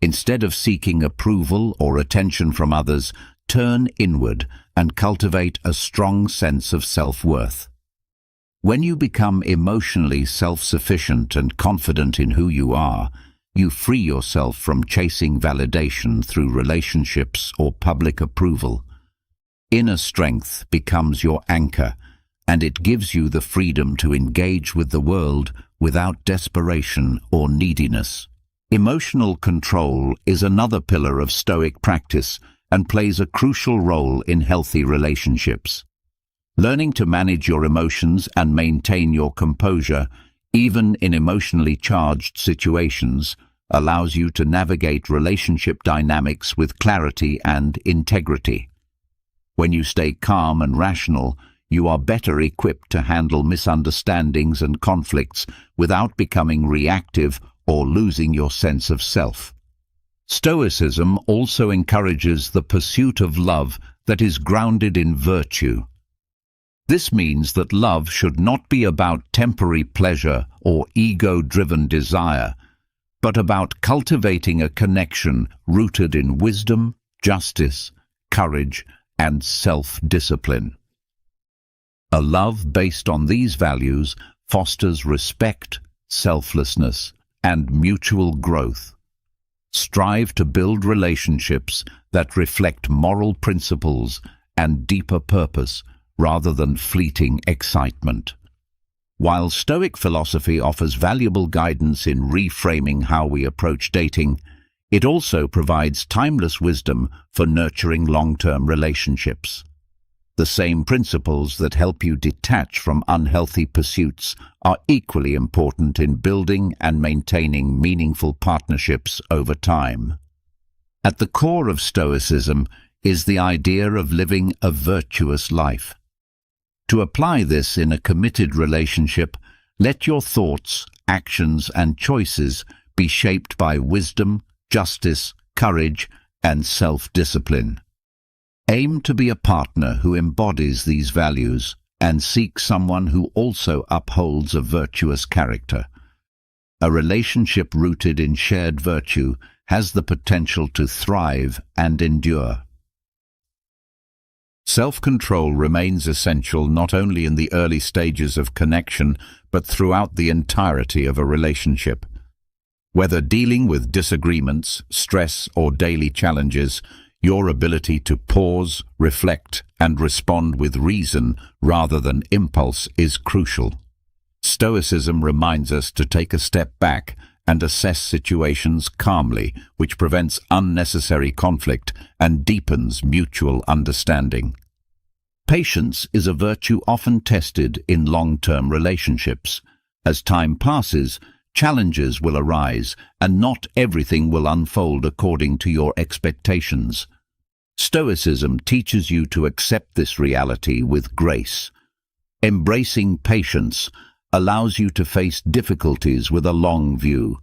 Instead of seeking approval or attention from others, turn inward and cultivate a strong sense of self-worth. When you become emotionally self-sufficient and confident in who you are, you free yourself from chasing validation through relationships or public approval. Inner strength becomes your anchor, and it gives you the freedom to engage with the world without desperation or neediness. Emotional control is another pillar of Stoic practice and plays a crucial role in healthy relationships. Learning to manage your emotions and maintain your composure, even in emotionally charged situations, allows you to navigate relationship dynamics with clarity and integrity. When you stay calm and rational, you are better equipped to handle misunderstandings and conflicts without becoming reactive or losing your sense of self. Stoicism also encourages the pursuit of love that is grounded in virtue. This means that love should not be about temporary pleasure or ego-driven desire, but about cultivating a connection rooted in wisdom, justice, courage, and self-discipline. A love based on these values fosters respect, selflessness, and mutual growth. Strive to build relationships that reflect moral principles and deeper purpose rather than fleeting excitement. While Stoic philosophy offers valuable guidance in reframing how we approach dating, it also provides timeless wisdom for nurturing long-term relationships. The same principles that help you detach from unhealthy pursuits are equally important in building and maintaining meaningful partnerships over time. At the core of Stoicism is the idea of living a virtuous life. To apply this in a committed relationship, let your thoughts, actions, and choices be shaped by wisdom, justice, courage, and self-discipline. Aim to be a partner who embodies these values and seek someone who also upholds a virtuous character. A relationship rooted in shared virtue has the potential to thrive and endure. Self-control remains essential not only in the early stages of connection, but throughout the entirety of a relationship. Whether dealing with disagreements, stress, or daily challenges, your ability to pause, reflect, and respond with reason rather than impulse is crucial. Stoicism reminds us to take a step back and assess situations calmly, which prevents unnecessary conflict and deepens mutual understanding. Patience is a virtue often tested in long-term relationships. As time passes, challenges will arise, and not everything will unfold according to your expectations. Stoicism teaches you to accept this reality with grace. Embracing patience allows you to face difficulties with a long view,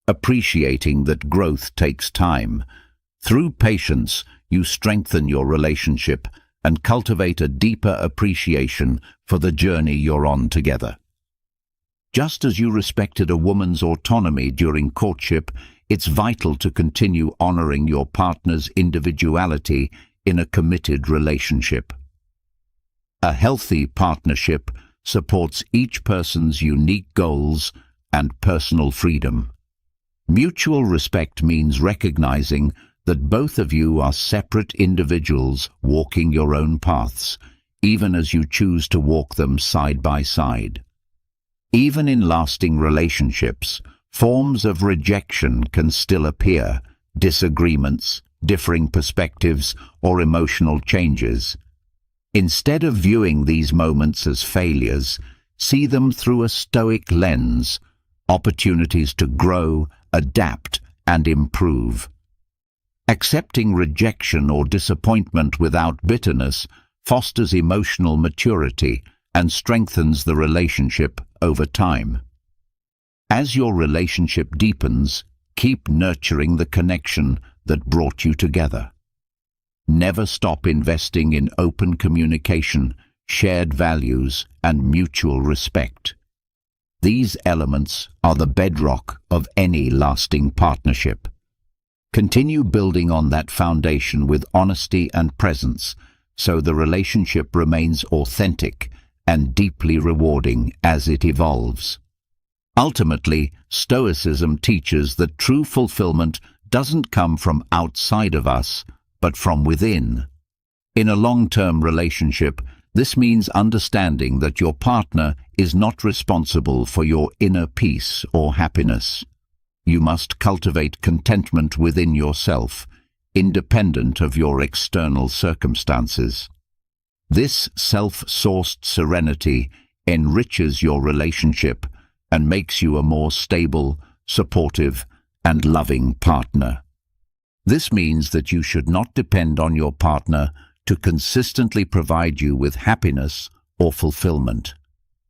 appreciating that growth takes time. Through patience, you strengthen your relationship and cultivate a deeper appreciation for the journey you're on together. Just as you respected a woman's autonomy during courtship, it's vital to continue honoring your partner's individuality in a committed relationship. A healthy partnership supports each person's unique goals and personal freedom. Mutual respect means recognizing that both of you are separate individuals walking your own paths, even as you choose to walk them side by side. Even in lasting relationships, forms of rejection can still appear, disagreements, differing perspectives, or emotional changes. Instead of viewing these moments as failures, see them through a Stoic lens, opportunities to grow, adapt, and improve. Accepting rejection or disappointment without bitterness fosters emotional maturity and strengthens the relationship over time. As your relationship deepens, keep nurturing the connection that brought you together. Never stop investing in open communication, shared values, and mutual respect. These elements are the bedrock of any lasting partnership. Continue building on that foundation with honesty and presence, so the relationship remains authentic and deeply rewarding as it evolves. Ultimately, Stoicism teaches that true fulfillment doesn't come from outside of us, but from within. In a long-term relationship, this means understanding that your partner is not responsible for your inner peace or happiness. You must cultivate contentment within yourself, independent of your external circumstances. This self-sourced serenity enriches your relationship and makes you a more stable, supportive, and loving partner. This means that you should not depend on your partner to consistently provide you with happiness or fulfillment.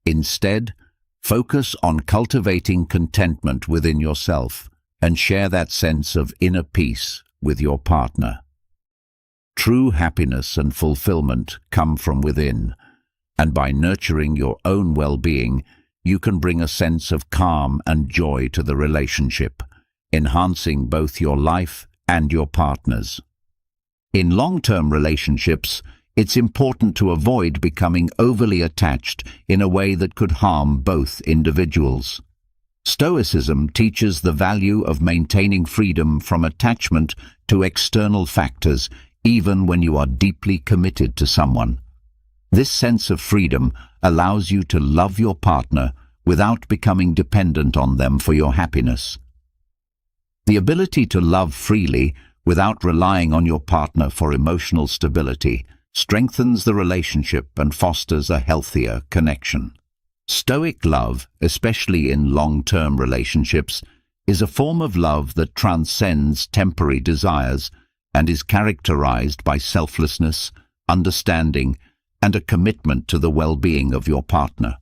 Instead, focus on cultivating contentment within yourself and share that sense of inner peace with your partner. True happiness and fulfillment come from within, and by nurturing your own well-being, you can bring a sense of calm and joy to the relationship, enhancing both your life and your partner's. In long-term relationships, it's important to avoid becoming overly attached in a way that could harm both individuals. Stoicism teaches the value of maintaining freedom from attachment to external factors, even when you are deeply committed to someone. This sense of freedom allows you to love your partner without becoming dependent on them for your happiness. The ability to love freely without relying on your partner for emotional stability strengthens the relationship and fosters a healthier connection. Stoic love, especially in long-term relationships, is a form of love that transcends temporary desires and is characterized by selflessness, understanding, and a commitment to the well-being of your partner.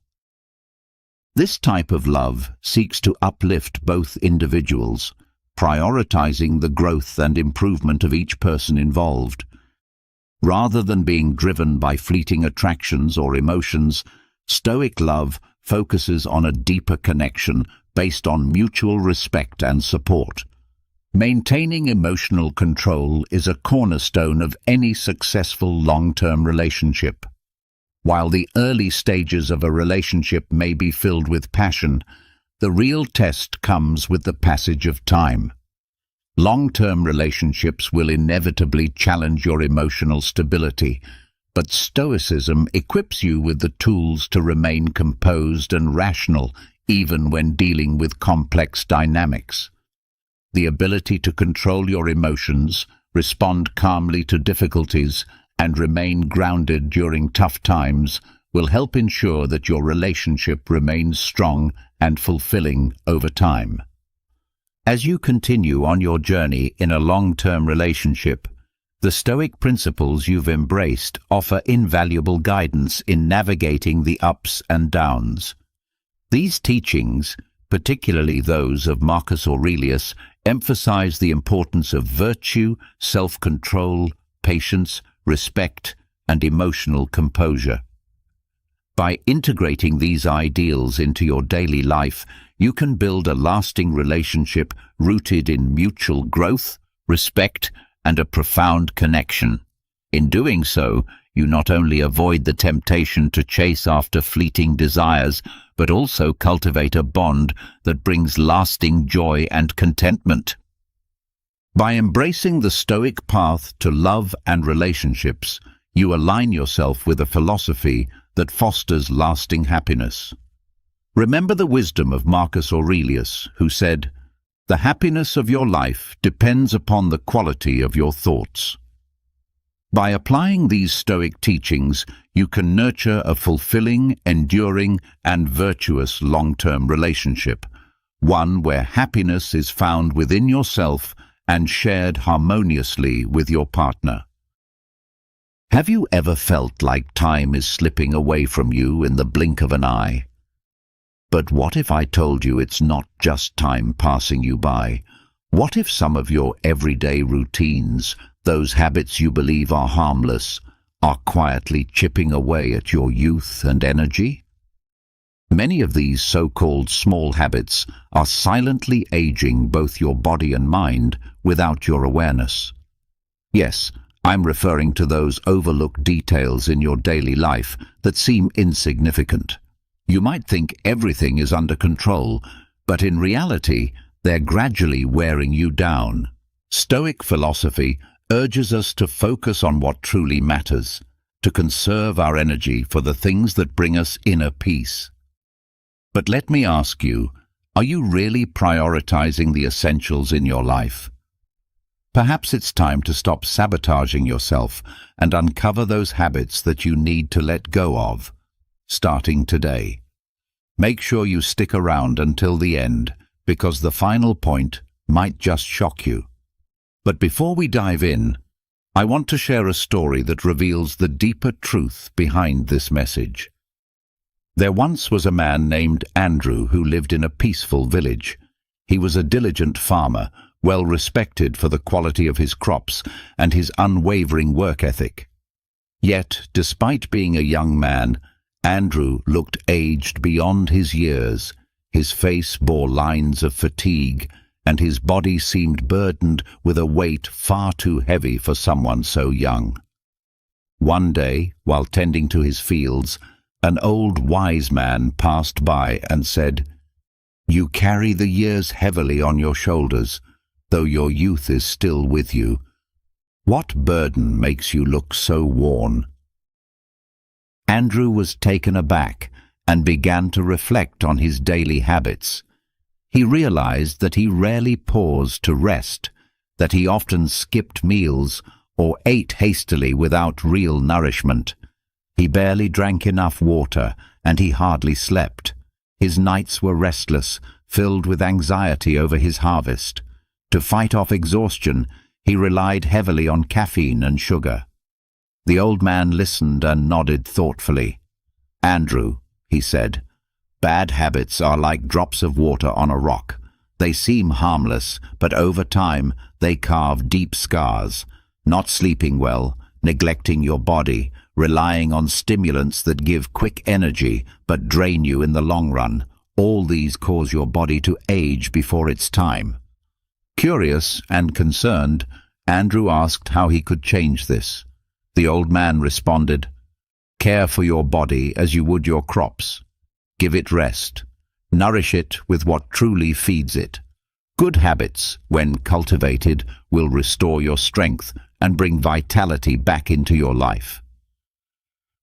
This type of love seeks to uplift both individuals, prioritizing the growth and improvement of each person involved. Rather than being driven by fleeting attractions or emotions, Stoic love focuses on a deeper connection based on mutual respect and support. Maintaining emotional control is a cornerstone of any successful long-term relationship. While the early stages of a relationship may be filled with passion, the real test comes with the passage of time. Long-term relationships will inevitably challenge your emotional stability, but Stoicism equips you with the tools to remain composed and rational even when dealing with complex dynamics. The ability to control your emotions, respond calmly to difficulties, and remain grounded during tough times will help ensure that your relationship remains strong and fulfilling over time. As you continue on your journey in a long-term relationship, the Stoic principles you've embraced offer invaluable guidance in navigating the ups and downs. These teachings, particularly those of Marcus Aurelius, emphasize the importance of virtue, self-control, patience, respect, and emotional composure. By integrating these ideals into your daily life, you can build a lasting relationship rooted in mutual growth, respect, and a profound connection. In doing so, you not only avoid the temptation to chase after fleeting desires, but also cultivate a bond that brings lasting joy and contentment. By embracing the Stoic path to love and relationships, you align yourself with a philosophy that fosters lasting happiness. Remember the wisdom of Marcus Aurelius, who said, "The happiness of your life depends upon the quality of your thoughts." By applying these Stoic teachings, you can nurture a fulfilling, enduring, and virtuous long-term relationship, one where happiness is found within yourself and shared harmoniously with your partner. Have you ever felt like time is slipping away from you in the blink of an eye? But what if I told you it's not just time passing you by? What if some of your everyday routines, those habits you believe are harmless, are quietly chipping away at your youth and energy? Many of these so-called small habits are silently aging both your body and mind without your awareness. Yes, I'm referring to those overlooked details in your daily life that seem insignificant. You might think everything is under control, but in reality, they're gradually wearing you down. Stoic philosophy urges us to focus on what truly matters, to conserve our energy for the things that bring us inner peace. But let me ask you, are you really prioritizing the essentials in your life? Perhaps it's time to stop sabotaging yourself and uncover those habits that you need to let go of, starting today. Make sure you stick around until the end, because the final point might just shock you. But before we dive in, I want to share a story that reveals the deeper truth behind this message. There once was a man named Andrew who lived in a peaceful village. He was a diligent farmer, well respected for the quality of his crops and his unwavering work ethic. Yet, despite being a young man, Andrew looked aged beyond his years. His face bore lines of fatigue, and his body seemed burdened with a weight far too heavy for someone so young. One day, while tending to his fields, an old wise man passed by and said, "You carry the years heavily on your shoulders, though your youth is still with you. What burden makes you look so worn?" Andrew was taken aback and began to reflect on his daily habits. He realized that he rarely paused to rest, that he often skipped meals or ate hastily without real nourishment. He barely drank enough water, and he hardly slept. His nights were restless, filled with anxiety over his harvest. To fight off exhaustion, he relied heavily on caffeine and sugar. The old man listened and nodded thoughtfully. "Andrew," he said, "bad habits are like drops of water on a rock. They seem harmless, but over time they carve deep scars. Not sleeping well, neglecting your body, relying on stimulants that give quick energy but drain you in the long run, all these cause your body to age before its time." Curious and concerned, Andrew asked how he could change this. The old man responded, "Care for your body as you would your crops. Give it rest. Nourish it with what truly feeds it. Good habits, when cultivated, will restore your strength and bring vitality back into your life."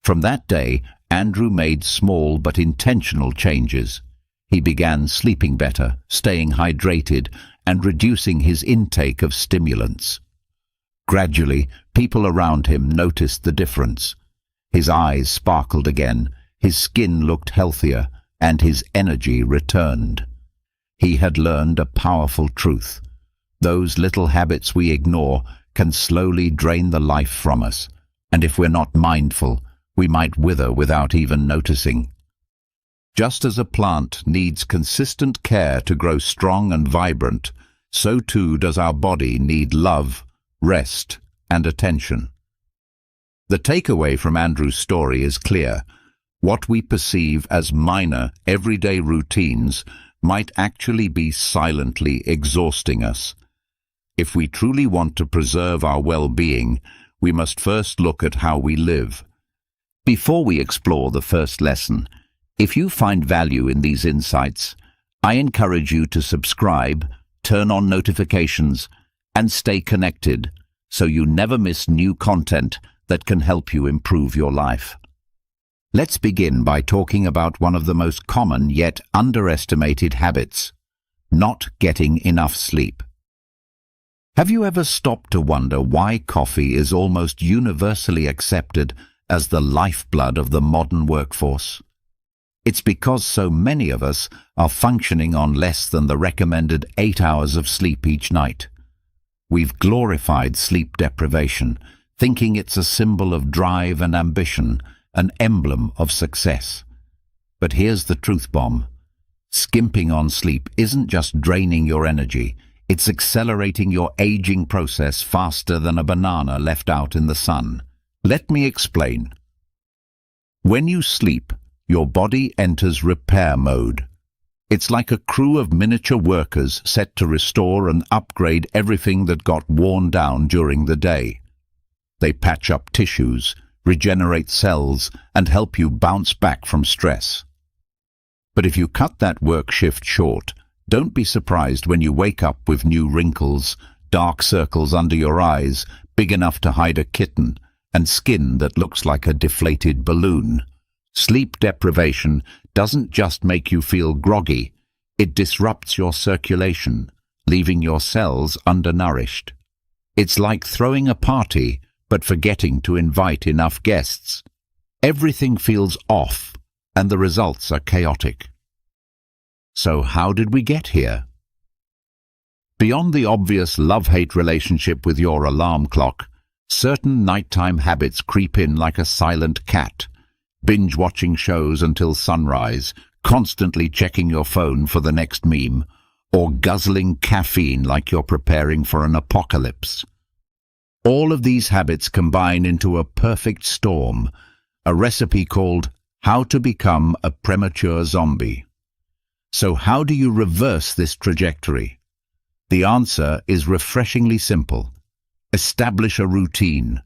From that day, Andrew made small but intentional changes. He began sleeping better, staying hydrated, and reducing his intake of stimulants. Gradually, people around him noticed the difference. His eyes sparkled again, his skin looked healthier, and his energy returned. He had learned a powerful truth. Those little habits we ignore can slowly drain the life from us, and if we're not mindful, we might wither without even noticing. Just as a plant needs consistent care to grow strong and vibrant, so too does our body need love, rest, and attention. The takeaway from Andrew's story is clear. What we perceive as minor, everyday routines might actually be silently exhausting us. If we truly want to preserve our well-being, we must first look at how we live. Before we explore the first lesson, if you find value in these insights, I encourage you to subscribe, turn on notifications, and stay connected so you never miss new content that can help you improve your life. Let's begin by talking about one of the most common yet underestimated habits: not getting enough sleep. Have you ever stopped to wonder why coffee is almost universally accepted as the lifeblood of the modern workforce? It's because so many of us are functioning on less than the recommended 8 hours of sleep each night. We've glorified sleep deprivation, thinking it's a symbol of drive and ambition, an emblem of success. But here's the truth bomb. Skimping on sleep isn't just draining your energy, it's accelerating your aging process faster than a banana left out in the sun. Let me explain. When you sleep, your body enters repair mode. It's like a crew of miniature workers set to restore and upgrade everything that got worn down during the day. They patch up tissues, regenerate cells, and help you bounce back from stress. But if you cut that work shift short, don't be surprised when you wake up with new wrinkles, dark circles under your eyes, big enough to hide a kitten, and skin that looks like a deflated balloon. Sleep deprivation doesn't just make you feel groggy, it disrupts your circulation, leaving your cells undernourished. It's like throwing a party, but forgetting to invite enough guests. Everything feels off, and the results are chaotic. So how did we get here? Beyond the obvious love-hate relationship with your alarm clock, certain nighttime habits creep in like a silent cat. Binge-watching shows until sunrise, constantly checking your phone for the next meme, or guzzling caffeine like you're preparing for an apocalypse. All of these habits combine into a perfect storm, a recipe called How to Become a Premature Zombie. So how do you reverse this trajectory? The answer is refreshingly simple. Establish a routine.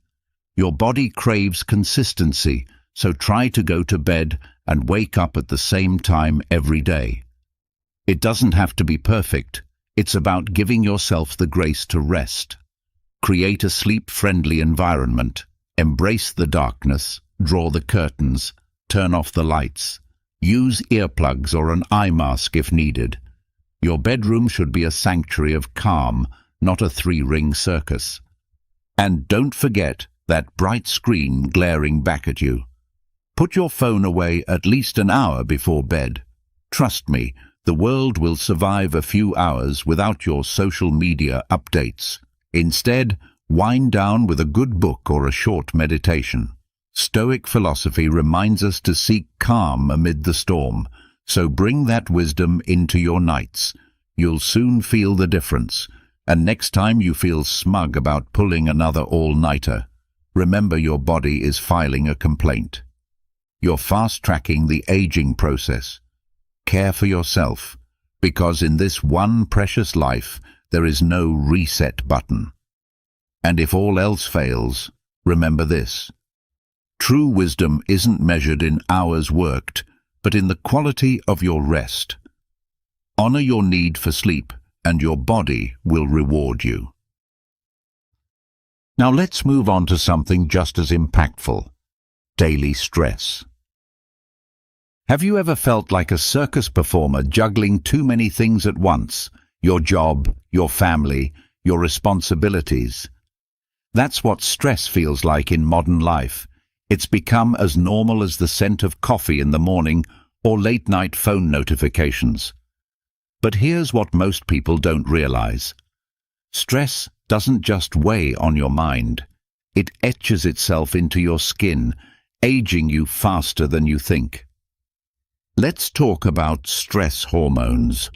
Your body craves consistency, so try to go to bed and wake up at the same time every day. It doesn't have to be perfect. It's about giving yourself the grace to rest. Create a sleep-friendly environment. Embrace the darkness, draw the curtains, turn off the lights. Use earplugs or an eye mask if needed. Your bedroom should be a sanctuary of calm, not a three-ring circus. And don't forget that bright screen glaring back at you. Put your phone away at least an hour before bed. Trust me, the world will survive a few hours without your social media updates. Instead, wind down with a good book or a short meditation. Stoic philosophy reminds us to seek calm amid the storm, so bring that wisdom into your nights. You'll soon feel the difference, and next time you feel smug about pulling another all-nighter, remember your body is filing a complaint. You're fast-tracking the aging process. Care for yourself, because in this one precious life, there is no reset button. And if all else fails, remember this. True wisdom isn't measured in hours worked, but in the quality of your rest. Honor your need for sleep, and your body will reward you. Now let's move on to something just as impactful: daily stress. Have you ever felt like a circus performer juggling too many things at once? Your job, your family, your responsibilities. That's what stress feels like in modern life. It's become as normal as the scent of coffee in the morning or late-night phone notifications. But here's what most people don't realize. Stress doesn't just weigh on your mind. It etches itself into your skin, aging you faster than you think. Let's talk about stress hormones: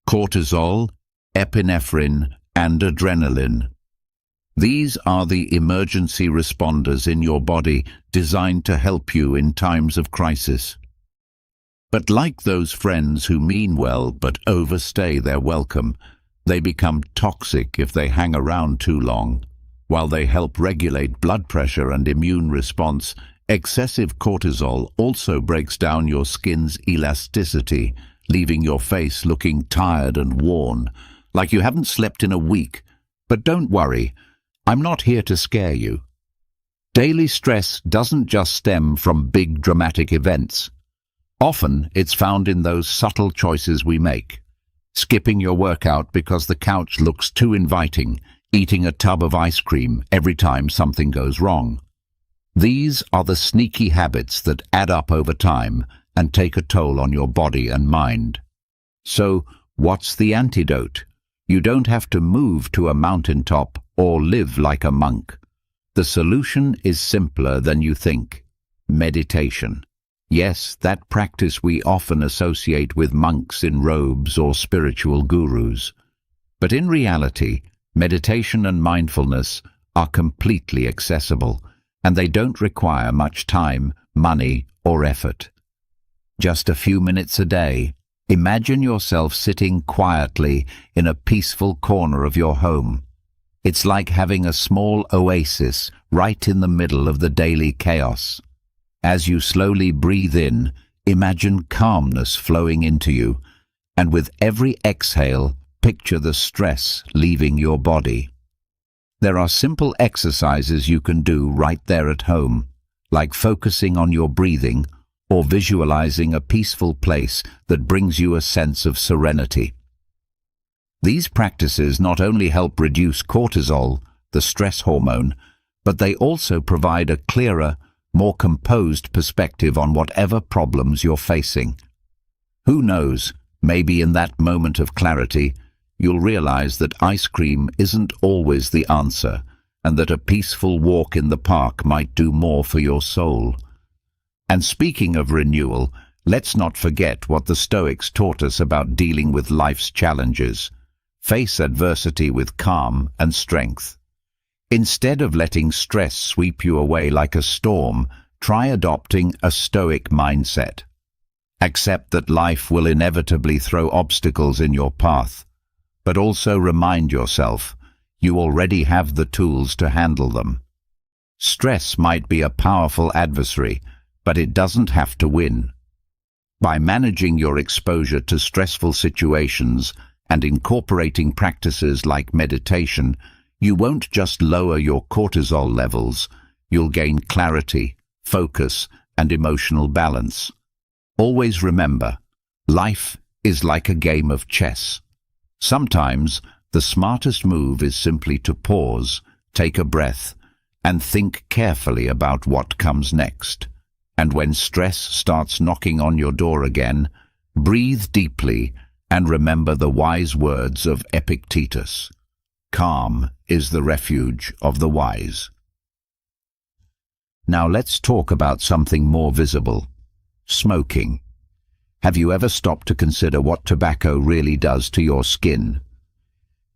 cortisol, epinephrine, and adrenaline. These are the emergency responders in your body designed to help you in times of crisis. But like those friends who mean well but overstay their welcome, they become toxic if they hang around too long. While they help regulate blood pressure and immune response, excessive cortisol also breaks down your skin's elasticity, leaving your face looking tired and worn, like you haven't slept in a week. But don't worry, I'm not here to scare you. Daily stress doesn't just stem from big dramatic events. Often it's found in those subtle choices we make. Skipping your workout because the couch looks too inviting, eating a tub of ice cream every time something goes wrong. These are the sneaky habits that add up over time and take a toll on your body and mind. So, what's the antidote? You don't have to move to a mountaintop or live like a monk. The solution is simpler than you think. Meditation. Yes, that practice we often associate with monks in robes or spiritual gurus. But in reality, meditation and mindfulness are completely accessible, and they don't require much time, money, or effort. Just a few minutes a day, imagine yourself sitting quietly in a peaceful corner of your home. It's like having a small oasis right in the middle of the daily chaos. As you slowly breathe in, imagine calmness flowing into you, and with every exhale, picture the stress leaving your body. There are simple exercises you can do right there at home, like focusing on your breathing or visualizing a peaceful place that brings you a sense of serenity. These practices not only help reduce cortisol, the stress hormone, but they also provide a clearer, more composed perspective on whatever problems you're facing. Who knows, maybe in that moment of clarity, you'll realize that ice cream isn't always the answer, and that a peaceful walk in the park might do more for your soul. And speaking of renewal, let's not forget what the Stoics taught us about dealing with life's challenges. Face adversity with calm and strength. Instead of letting stress sweep you away like a storm, try adopting a Stoic mindset. Accept that life will inevitably throw obstacles in your path, but also remind yourself you already have the tools to handle them. Stress might be a powerful adversary, but it doesn't have to win. By managing your exposure to stressful situations and incorporating practices like meditation, you won't just lower your cortisol levels, you'll gain clarity, focus, and emotional balance. Always remember, life is like a game of chess. Sometimes, the smartest move is simply to pause, take a breath, and think carefully about what comes next. And when stress starts knocking on your door again, breathe deeply and remember the wise words of Epictetus. Calm is the refuge of the wise. Now let's talk about something more visible. Smoking. Have you ever stopped to consider what tobacco really does to your skin?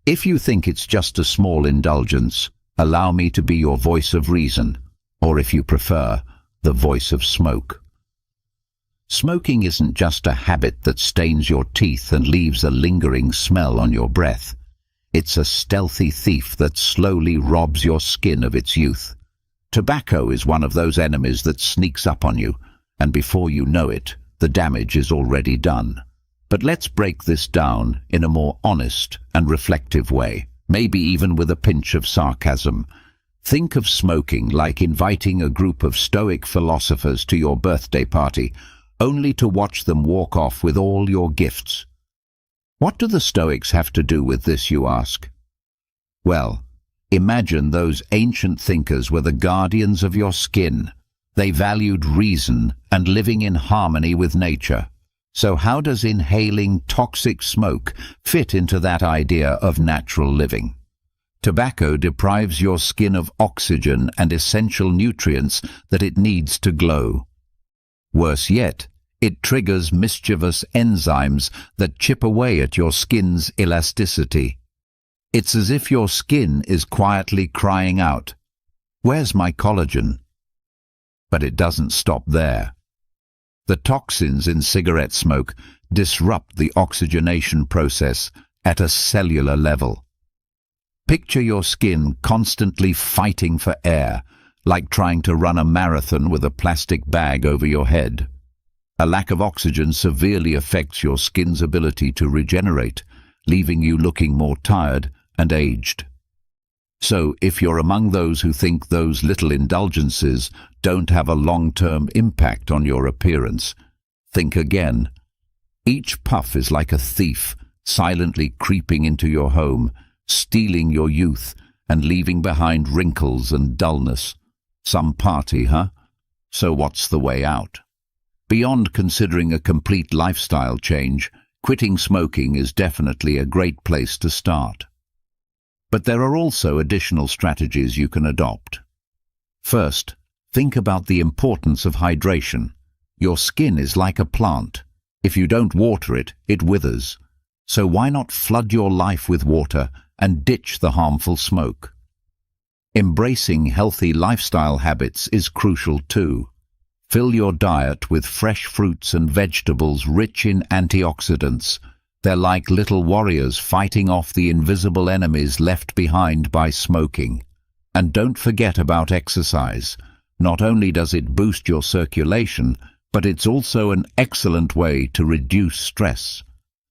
If you think it's just a small indulgence, allow me to be your voice of reason, or if you prefer, the voice of smoke. Smoking isn't just a habit that stains your teeth and leaves a lingering smell on your breath. It's a stealthy thief that slowly robs your skin of its youth. Tobacco is one of those enemies that sneaks up on you, and before you know it, the damage is already done. But let's break this down in a more honest and reflective way, maybe even with a pinch of sarcasm. Think of smoking like inviting a group of Stoic philosophers to your birthday party, only to watch them walk off with all your gifts. What do the Stoics have to do with this, you ask? Well, imagine those ancient thinkers were the guardians of your skin. They valued reason and living in harmony with nature. So how does inhaling toxic smoke fit into that idea of natural living? Tobacco deprives your skin of oxygen and essential nutrients that it needs to glow. Worse yet, it triggers mischievous enzymes that chip away at your skin's elasticity. It's as if your skin is quietly crying out, "Where's my collagen?" But it doesn't stop there. The toxins in cigarette smoke disrupt the oxygenation process at a cellular level. Picture your skin constantly fighting for air, like trying to run a marathon with a plastic bag over your head. A lack of oxygen severely affects your skin's ability to regenerate, leaving you looking more tired and aged. So, if you're among those who think those little indulgences don't have a long-term impact on your appearance, think again. Each puff is like a thief, silently creeping into your home, stealing your youth and leaving behind wrinkles and dullness. Some party, huh? So what's the way out? Beyond considering a complete lifestyle change, Quitting smoking is definitely a great place to start. But there are also additional strategies you can adopt. First, think about the importance of hydration. Your skin is like a plant. If you don't water it, it withers. So why not flood your life with water and ditch the harmful smoke? Embracing healthy lifestyle habits is crucial too. Fill your diet with fresh fruits and vegetables rich in antioxidants. They're like little warriors fighting off the invisible enemies left behind by smoking. And don't forget about exercise. Not only does it boost your circulation, but it's also an excellent way to reduce stress.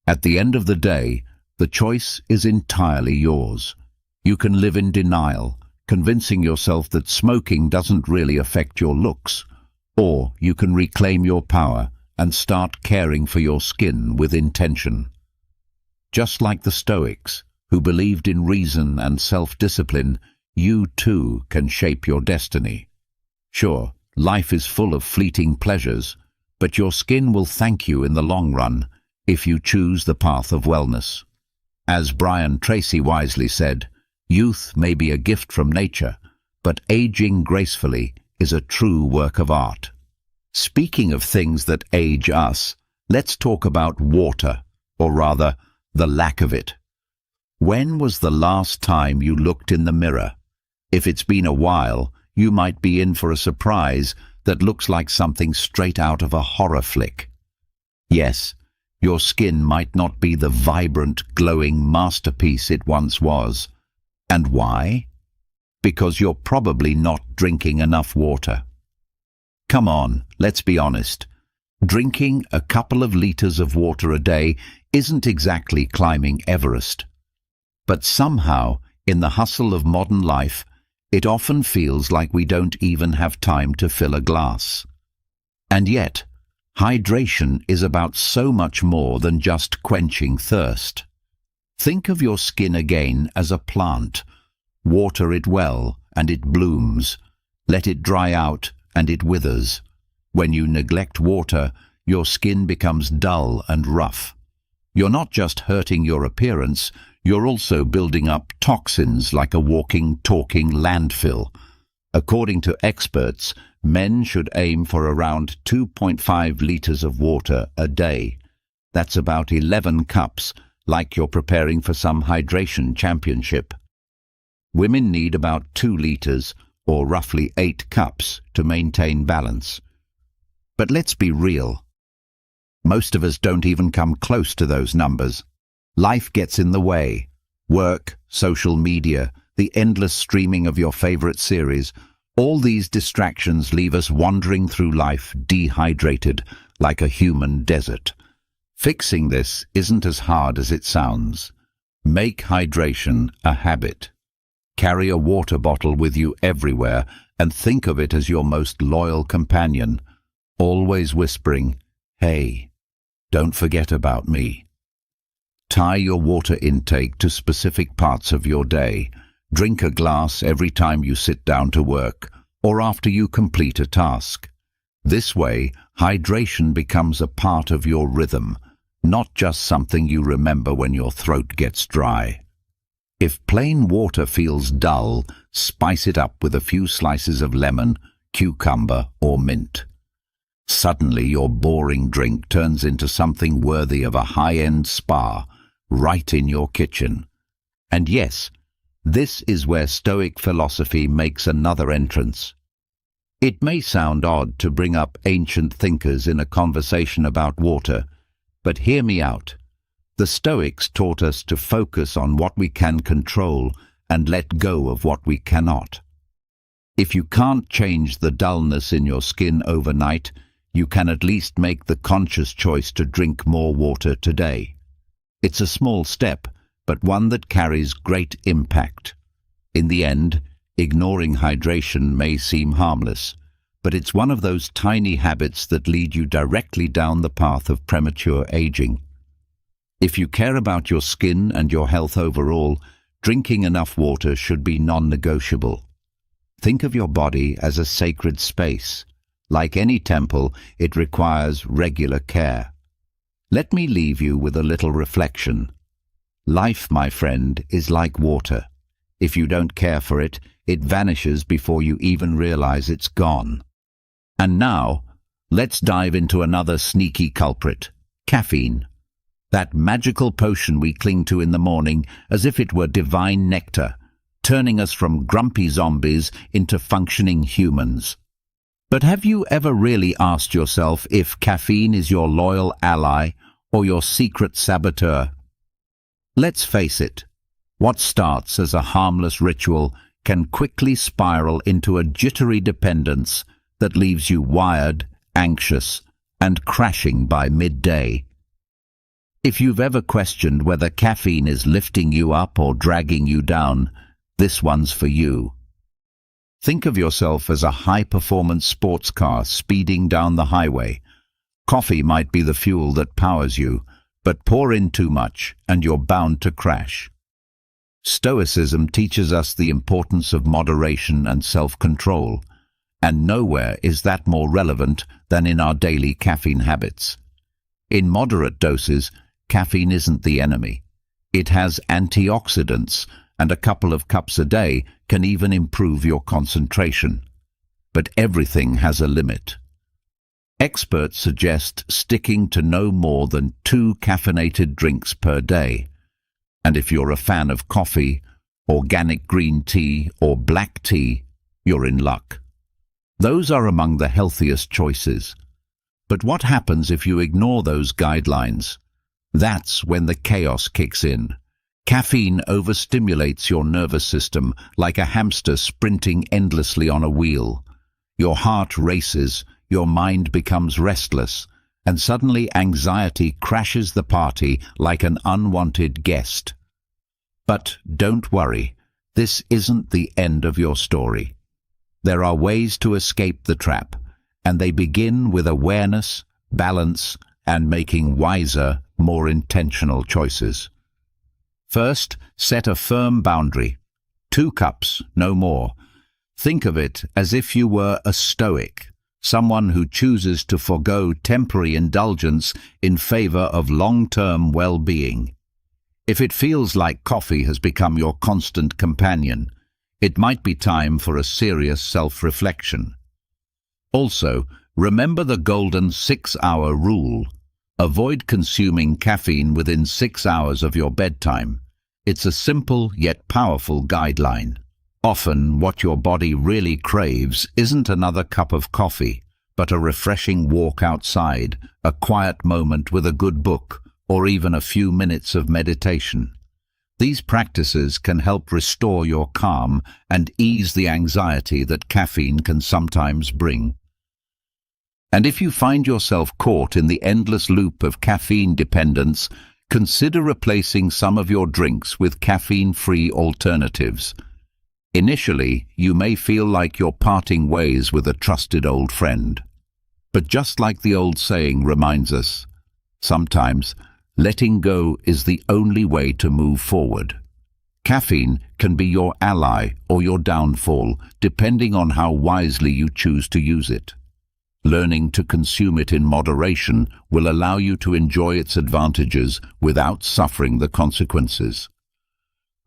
At the end of the day, the choice is entirely yours. You can live in denial, convincing yourself that smoking doesn't really affect your looks, or you can reclaim your power and start caring for your skin with intention. Just like the Stoics, who believed in reason and self-discipline, you too can shape your destiny. Sure, life is full of fleeting pleasures, but your skin will thank you in the long run if you choose the path of wellness. As Brian Tracy wisely said, youth may be a gift from nature, but aging gracefully is a true work of art. Speaking of things that age us, let's talk about water, or rather, the lack of it. When was the last time you looked in the mirror? If it's been a while, you might be in for a surprise that looks like something straight out of a horror flick. Yes, your skin might not be the vibrant, glowing masterpiece it once was. And why? Because you're probably not drinking enough water. Come on, let's be honest. Drinking a couple of liters of water a day isn't exactly climbing Everest. But somehow, in the hustle of modern life, it often feels like we don't even have time to fill a glass. And yet, hydration is about so much more than just quenching thirst. Think of your skin again as a plant. Water it well, and it blooms. Let it dry out, and it withers. When you neglect water, your skin becomes dull and rough. You're not just hurting your appearance, you're also building up toxins like a walking, talking landfill. According to experts, men should aim for around 2.5 liters of water a day. That's about 11 cups, like you're preparing for some hydration championship. Women need about 2 liters, or roughly 8 cups, to maintain balance. But let's be real. Most of us don't even come close to those numbers. Life gets in the way. Work, social media, the endless streaming of your favorite series, all these distractions leave us wandering through life dehydrated, like a human desert. Fixing this isn't as hard as it sounds. Make hydration a habit. Carry a water bottle with you everywhere and think of it as your most loyal companion, always whispering, "Hey, don't forget about me." Tie your water intake to specific parts of your day. Drink a glass every time you sit down to work or after you complete a task. This way, hydration becomes a part of your rhythm, not just something you remember when your throat gets dry. If plain water feels dull, spice it up with a few slices of lemon, cucumber, or mint. Suddenly, your boring drink turns into something worthy of a high-end spa, right in your kitchen. And yes, this is where Stoic philosophy makes another entrance. It may sound odd to bring up ancient thinkers in a conversation about water, but hear me out. The Stoics taught us to focus on what we can control and let go of what we cannot. If you can't change the dullness in your skin overnight, you can at least make the conscious choice to drink more water today. It's a small step, but one that carries great impact. In the end, ignoring hydration may seem harmless, but it's one of those tiny habits that lead you directly down the path of premature aging. If you care about your skin and your health overall, drinking enough water should be non-negotiable. Think of your body as a sacred space. Like any temple, it requires regular care. Let me leave you with a little reflection. Life, my friend, is like water. If you don't care for it, it vanishes before you even realize it's gone. And now, let's dive into another sneaky culprit: caffeine. That magical potion we cling to in the morning as if it were divine nectar, turning us from grumpy zombies into functioning humans. But have you ever really asked yourself if caffeine is your loyal ally or your secret saboteur? Let's face it, what starts as a harmless ritual can quickly spiral into a jittery dependence that leaves you wired, anxious, and crashing by midday. If you've ever questioned whether caffeine is lifting you up or dragging you down, this one's for you. Think of yourself as a high-performance sports car speeding down the highway. Coffee might be the fuel that powers you, but pour in too much and you're bound to crash. Stoicism teaches us the importance of moderation and self-control, and nowhere is that more relevant than in our daily caffeine habits. In moderate doses, caffeine isn't the enemy. It has antioxidants, and a couple of cups a day can even improve your concentration. But everything has a limit. Experts suggest sticking to no more than 2 caffeinated drinks per day. And if you're a fan of coffee, organic green tea, or black tea, you're in luck. Those are among the healthiest choices. But what happens if you ignore those guidelines? That's when the chaos kicks in. Caffeine overstimulates your nervous system like a hamster sprinting endlessly on a wheel. Your heart races, your mind becomes restless, and suddenly anxiety crashes the party like an unwanted guest. But don't worry, this isn't the end of your story. There are ways to escape the trap, and they begin with awareness, balance, and making wiser, more intentional choices. First, set a firm boundary. 2 cups, no more. Think of it as if you were a Stoic, someone who chooses to forego temporary indulgence in favor of long-term well-being. If it feels like coffee has become your constant companion, it might be time for a serious self-reflection. Also, remember the golden 6-hour rule. Avoid consuming caffeine within 6 hours of your bedtime. It's a simple yet powerful guideline. Often, what your body really craves isn't another cup of coffee, but a refreshing walk outside, a quiet moment with a good book, or even a few minutes of meditation. These practices can help restore your calm and ease the anxiety that caffeine can sometimes bring. And if you find yourself caught in the endless loop of caffeine dependence, consider replacing some of your drinks with caffeine-free alternatives. Initially, you may feel like you're parting ways with a trusted old friend. But just like the old saying reminds us, sometimes letting go is the only way to move forward. Caffeine can be your ally or your downfall, depending on how wisely you choose to use it. Learning to consume it in moderation will allow you to enjoy its advantages without suffering the consequences.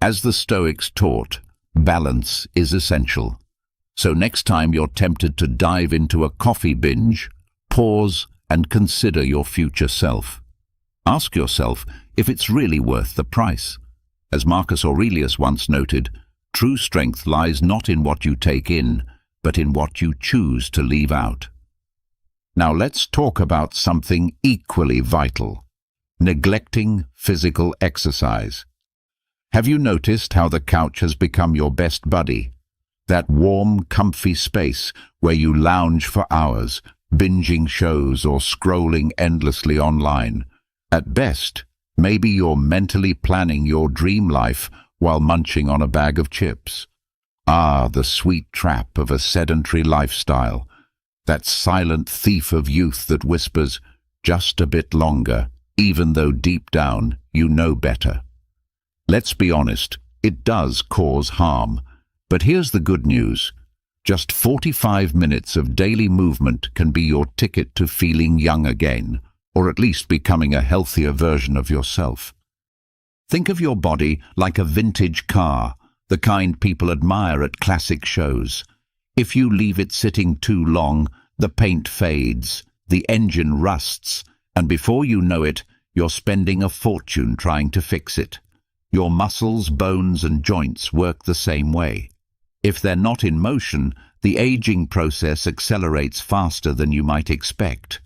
As the Stoics taught, balance is essential. So next time you're tempted to dive into a coffee binge, pause and consider your future self. Ask yourself if it's really worth the price. As Marcus Aurelius once noted, true strength lies not in what you take in, but in what you choose to leave out. Now let's talk about something equally vital: neglecting physical exercise. Have you noticed how the couch has become your best buddy? That warm, comfy space where you lounge for hours, binging shows or scrolling endlessly online. At best, maybe you're mentally planning your dream life while munching on a bag of chips. Ah, the sweet trap of a sedentary lifestyle. That silent thief of youth that whispers, just a bit longer, even though deep down you know better. Let's be honest, it does cause harm. But here's the good news. Just 45 minutes of daily movement can be your ticket to feeling young again, or at least becoming a healthier version of yourself. Think of your body like a vintage car, the kind people admire at classic shows. If you leave it sitting too long, the paint fades, the engine rusts, and before you know it, you're spending a fortune trying to fix it. Your muscles, bones, and joints work the same way. If they're not in motion, the aging process accelerates faster than you might expect.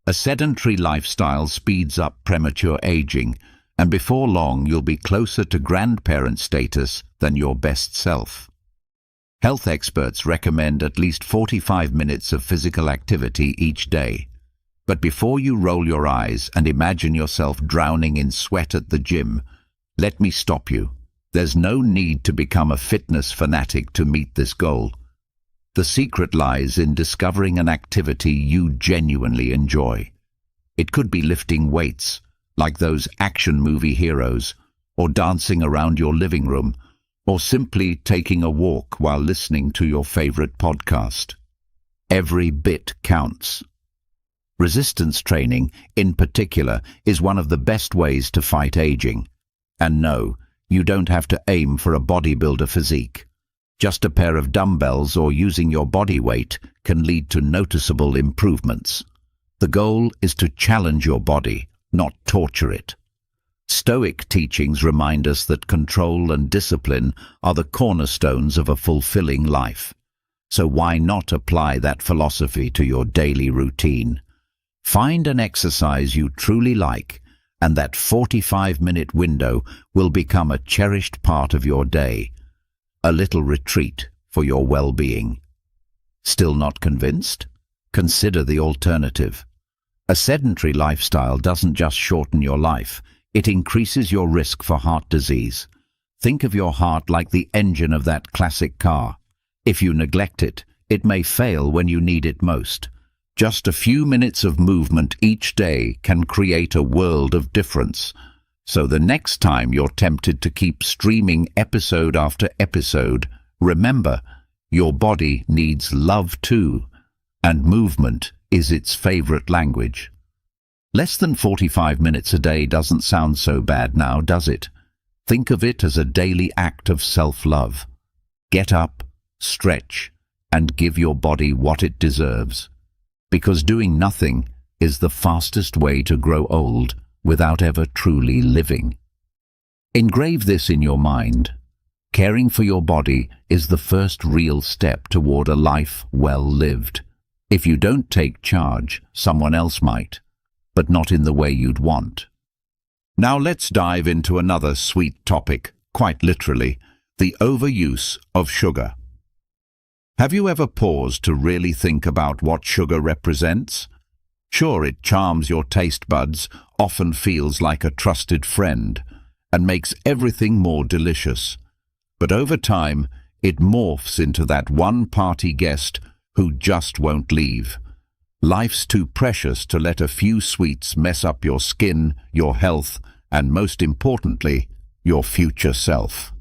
A sedentary lifestyle speeds up premature aging, and before long you'll be closer to grandparent status than your best self. Health experts recommend at least 45 minutes of physical activity each day. But before you roll your eyes and imagine yourself drowning in sweat at the gym, let me stop you. There's no need to become a fitness fanatic to meet this goal. The secret lies in discovering an activity you genuinely enjoy. It could be lifting weights, like those action movie heroes, or dancing around your living room, or simply taking a walk while listening to your favorite podcast. Every bit counts. Resistance training, in particular, is one of the best ways to fight aging. And no, you don't have to aim for a bodybuilder physique. Just a pair of dumbbells or using your body weight can lead to noticeable improvements. The goal is to challenge your body, not torture it. Stoic teachings remind us that control and discipline are the cornerstones of a fulfilling life. So why not apply that philosophy to your daily routine? Find an exercise you truly like, and that 45-minute window will become a cherished part of your day, a little retreat for your well-being. Still not convinced? Consider the alternative. A sedentary lifestyle doesn't just shorten your life, it increases your risk for heart disease. Think of your heart like the engine of that classic car. If you neglect it, it may fail when you need it most. Just a few minutes of movement each day can create a world of difference. So the next time you're tempted to keep streaming episode after episode, remember, your body needs love too, and movement is its favorite language. Less than 45 minutes a day doesn't sound so bad now, does it? Think of it as a daily act of self-love. Get up, stretch, and give your body what it deserves. Because doing nothing is the fastest way to grow old without ever truly living. Engrave this in your mind. Caring for your body is the first real step toward a life well lived. If you don't take charge, someone else might, but not in the way you'd want. Now let's dive into another sweet topic, quite literally, the overuse of sugar. Have you ever paused to really think about what sugar represents? Sure, it charms your taste buds, often feels like a trusted friend, and makes everything more delicious. But over time, it morphs into that one-party guest who just won't leave. Life's too precious to let a few sweets mess up your skin, your health, and most importantly, your future self.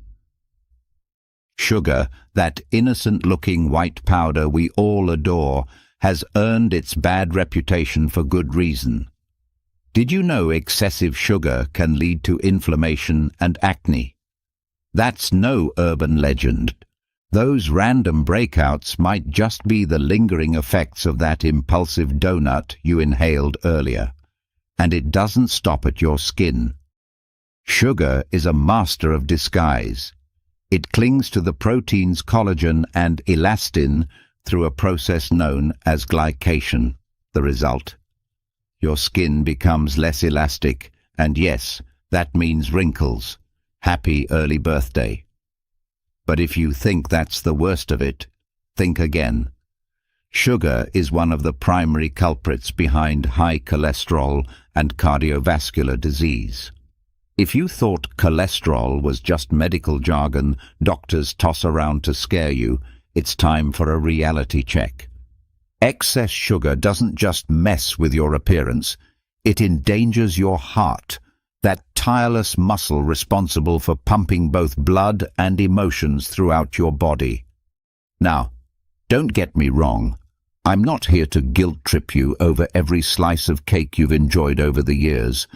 Sugar, that innocent-looking white powder we all adore, has earned its bad reputation for good reason. Did you know excessive sugar can lead to inflammation and acne? That's no urban legend. Those random breakouts might just be the lingering effects of that impulsive donut you inhaled earlier. And it doesn't stop at your skin. Sugar is a master of disguise. It clings to the proteins collagen and elastin through a process known as glycation. The result? Your skin becomes less elastic, and yes, that means wrinkles. Happy early birthday. But if you think that's the worst of it, think again. Sugar is one of the primary culprits behind high cholesterol and cardiovascular disease. If you thought cholesterol was just medical jargon doctors toss around to scare you, it's time for a reality check. Excess sugar doesn't just mess with your appearance, it endangers your heart, that tireless muscle responsible for pumping both blood and emotions throughout your body. Now, don't get me wrong. I'm not here to guilt-trip you over every slice of cake you've enjoyed over the years.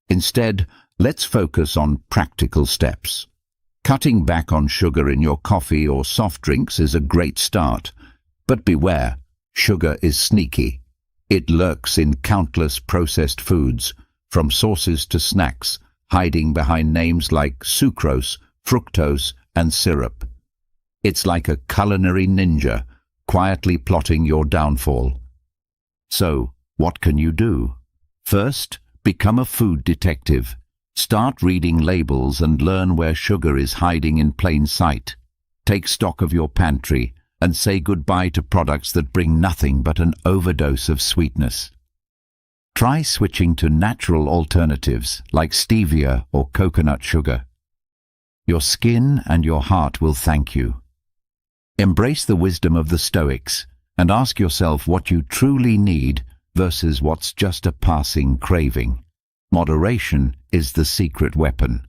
Instead, let's focus on practical steps. Cutting back on sugar in your coffee or soft drinks is a great start. But beware, sugar is sneaky. It lurks in countless processed foods, from sauces to snacks, hiding behind names like sucrose, fructose, and syrup. It's like a culinary ninja, quietly plotting your downfall. So, what can you do? First, become a food detective. Start reading labels and learn where sugar is hiding in plain sight. Take stock of your pantry and say goodbye to products that bring nothing but an overdose of sweetness. Try switching to natural alternatives like stevia or coconut sugar. Your skin and your heart will thank you. Embrace the wisdom of the Stoics and ask yourself what you truly need versus what's just a passing craving. Moderation is the secret weapon.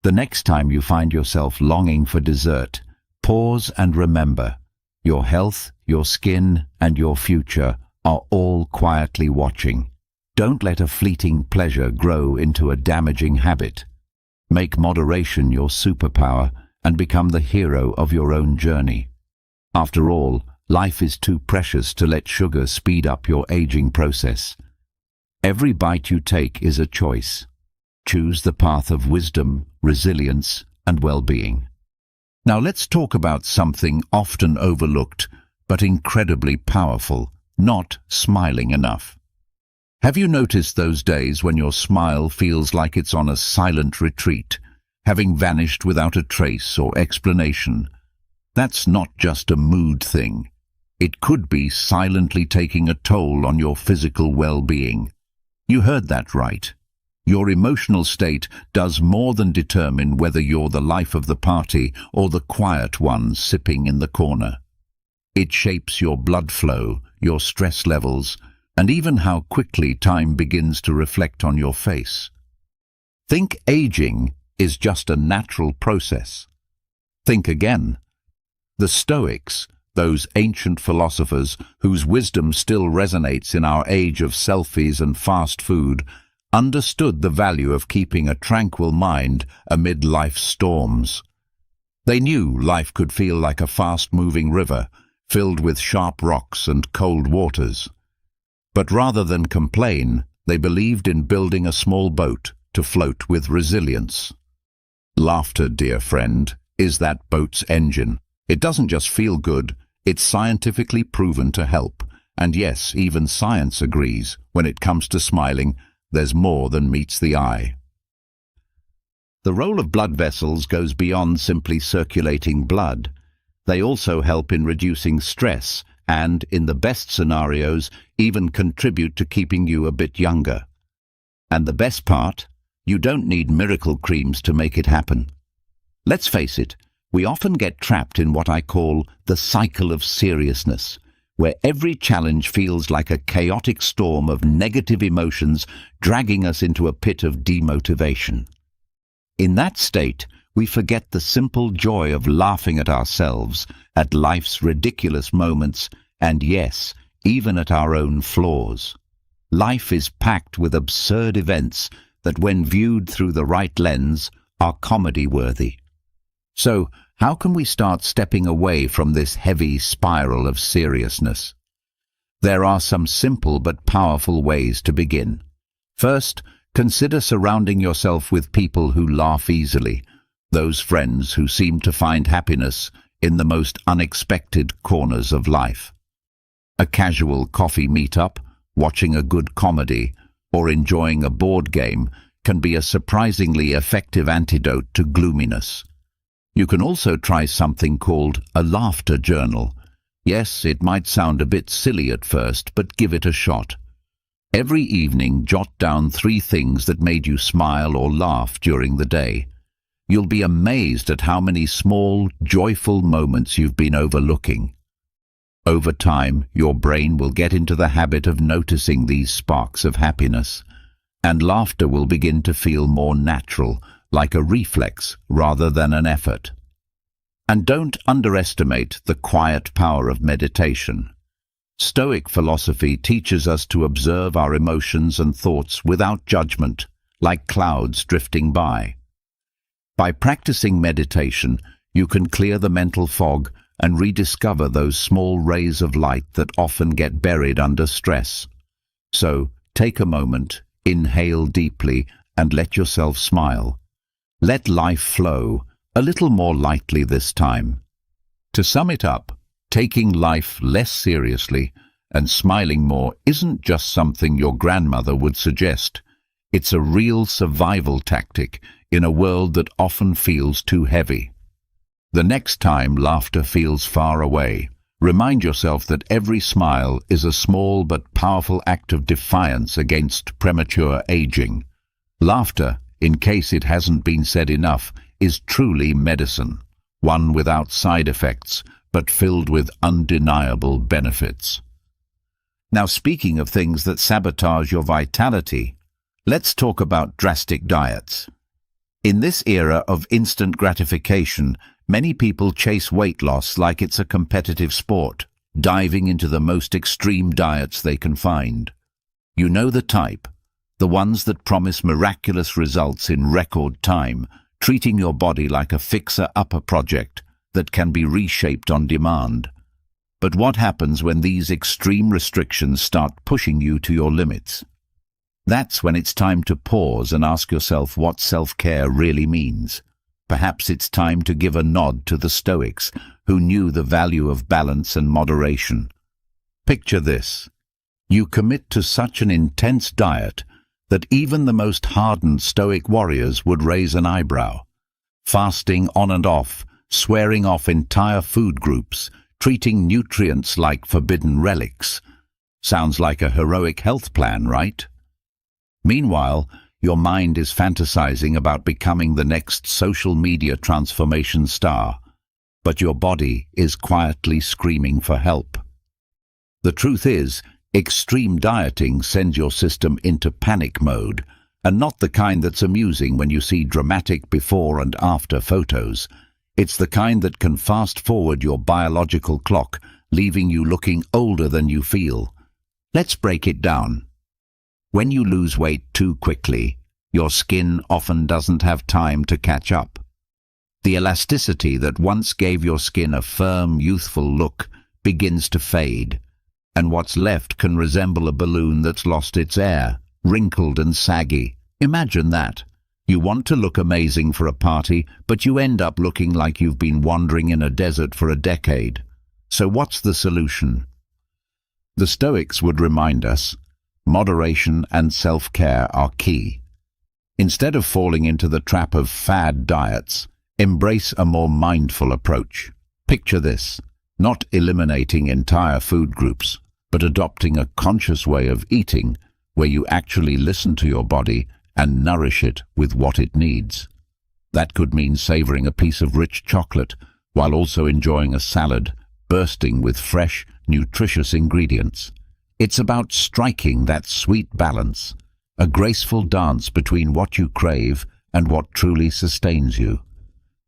The next time you find yourself longing for dessert, pause and remember, your health, your skin, and your future are all quietly watching. Don't let a fleeting pleasure grow into a damaging habit. Make moderation your superpower and become the hero of your own journey. After all, life is too precious to let sugar speed up your aging process. Every bite you take is a choice. Choose the path of wisdom, resilience, and well-being. Now let's talk about something often overlooked, but incredibly powerful: not smiling enough. Have you noticed those days when your smile feels like it's on a silent retreat, having vanished without a trace or explanation? That's not just a mood thing. It could be silently taking a toll on your physical well-being. You heard that right. Your emotional state does more than determine whether you're the life of the party or the quiet one sipping in the corner. It shapes your blood flow, your stress levels, and even how quickly time begins to reflect on your face. Think aging is just a natural process. Think again. The Stoics, those ancient philosophers whose wisdom still resonates in our age of selfies and fast food, understood the value of keeping a tranquil mind amid life's storms. They knew life could feel like a fast-moving river, filled with sharp rocks and cold waters. But rather than complain, they believed in building a small boat to float with resilience. Laughter, dear friend, is that boat's engine. It doesn't just feel good, it's scientifically proven to help. And yes, even science agrees, when it comes to smiling, there's more than meets the eye. The role of blood vessels goes beyond simply circulating blood. They also help in reducing stress and, in the best scenarios, even contribute to keeping you a bit younger. And the best part? You don't need miracle creams to make it happen. Let's face it, we often get trapped in what I call the cycle of seriousness, where every challenge feels like a chaotic storm of negative emotions dragging us into a pit of demotivation. In that state, we forget the simple joy of laughing at ourselves, at life's ridiculous moments, and yes, even at our own flaws. Life is packed with absurd events that, when viewed through the right lens, are comedy-worthy. So, how can we start stepping away from this heavy spiral of seriousness? There are some simple but powerful ways to begin. First, consider surrounding yourself with people who laugh easily, those friends who seem to find happiness in the most unexpected corners of life. A casual coffee meetup, watching a good comedy, or enjoying a board game can be a surprisingly effective antidote to gloominess. You can also try something called a laughter journal. Yes, it might sound a bit silly at first, but give it a shot. Every evening, jot down 3 things that made you smile or laugh during the day. You'll be amazed at how many small, joyful moments you've been overlooking. Over time, your brain will get into the habit of noticing these sparks of happiness, and laughter will begin to feel more natural, like a reflex rather than an effort. And don't underestimate the quiet power of meditation. Stoic philosophy teaches us to observe our emotions and thoughts without judgment, like clouds drifting by. By practicing meditation, you can clear the mental fog and rediscover those small rays of light that often get buried under stress. So, take a moment, inhale deeply, and let yourself smile. Let life flow, a little more lightly this time. To sum it up, taking life less seriously and smiling more isn't just something your grandmother would suggest. It's a real survival tactic in a world that often feels too heavy. The next time laughter feels far away, remind yourself that every smile is a small but powerful act of defiance against premature aging. Laughter, in case it hasn't been said enough, is truly medicine, one without side effects, but filled with undeniable benefits. Now, speaking of things that sabotage your vitality, let's talk about drastic diets. In this era of instant gratification, many people chase weight loss like it's a competitive sport, diving into the most extreme diets they can find. You know the type, the ones that promise miraculous results in record time, treating your body like a fixer-upper project that can be reshaped on demand. But what happens when these extreme restrictions start pushing you to your limits? That's when it's time to pause and ask yourself what self-care really means. Perhaps it's time to give a nod to the Stoics, who knew the value of balance and moderation. Picture this. You commit to such an intense diet that even the most hardened Stoic warriors would raise an eyebrow. Fasting on and off, swearing off entire food groups, treating nutrients like forbidden relics. Sounds like a heroic health plan, right? Meanwhile, your mind is fantasizing about becoming the next social media transformation star, but your body is quietly screaming for help. The truth is, extreme dieting sends your system into panic mode, and not the kind that's amusing when you see dramatic before and after photos. It's the kind that can fast-forward your biological clock, leaving you looking older than you feel. Let's break it down. When you lose weight too quickly, your skin often doesn't have time to catch up. The elasticity that once gave your skin a firm, youthful look begins to fade, and what's left can resemble a balloon that's lost its air, wrinkled and saggy. Imagine that. You want to look amazing for a party, but you end up looking like you've been wandering in a desert for a decade. So what's the solution? The Stoics would remind us, moderation and self-care are key. Instead of falling into the trap of fad diets, embrace a more mindful approach. Picture this, not eliminating entire food groups, but adopting a conscious way of eating where you actually listen to your body and nourish it with what it needs. That could mean savoring a piece of rich chocolate while also enjoying a salad bursting with fresh, nutritious ingredients. It's about striking that sweet balance, a graceful dance between what you crave and what truly sustains you.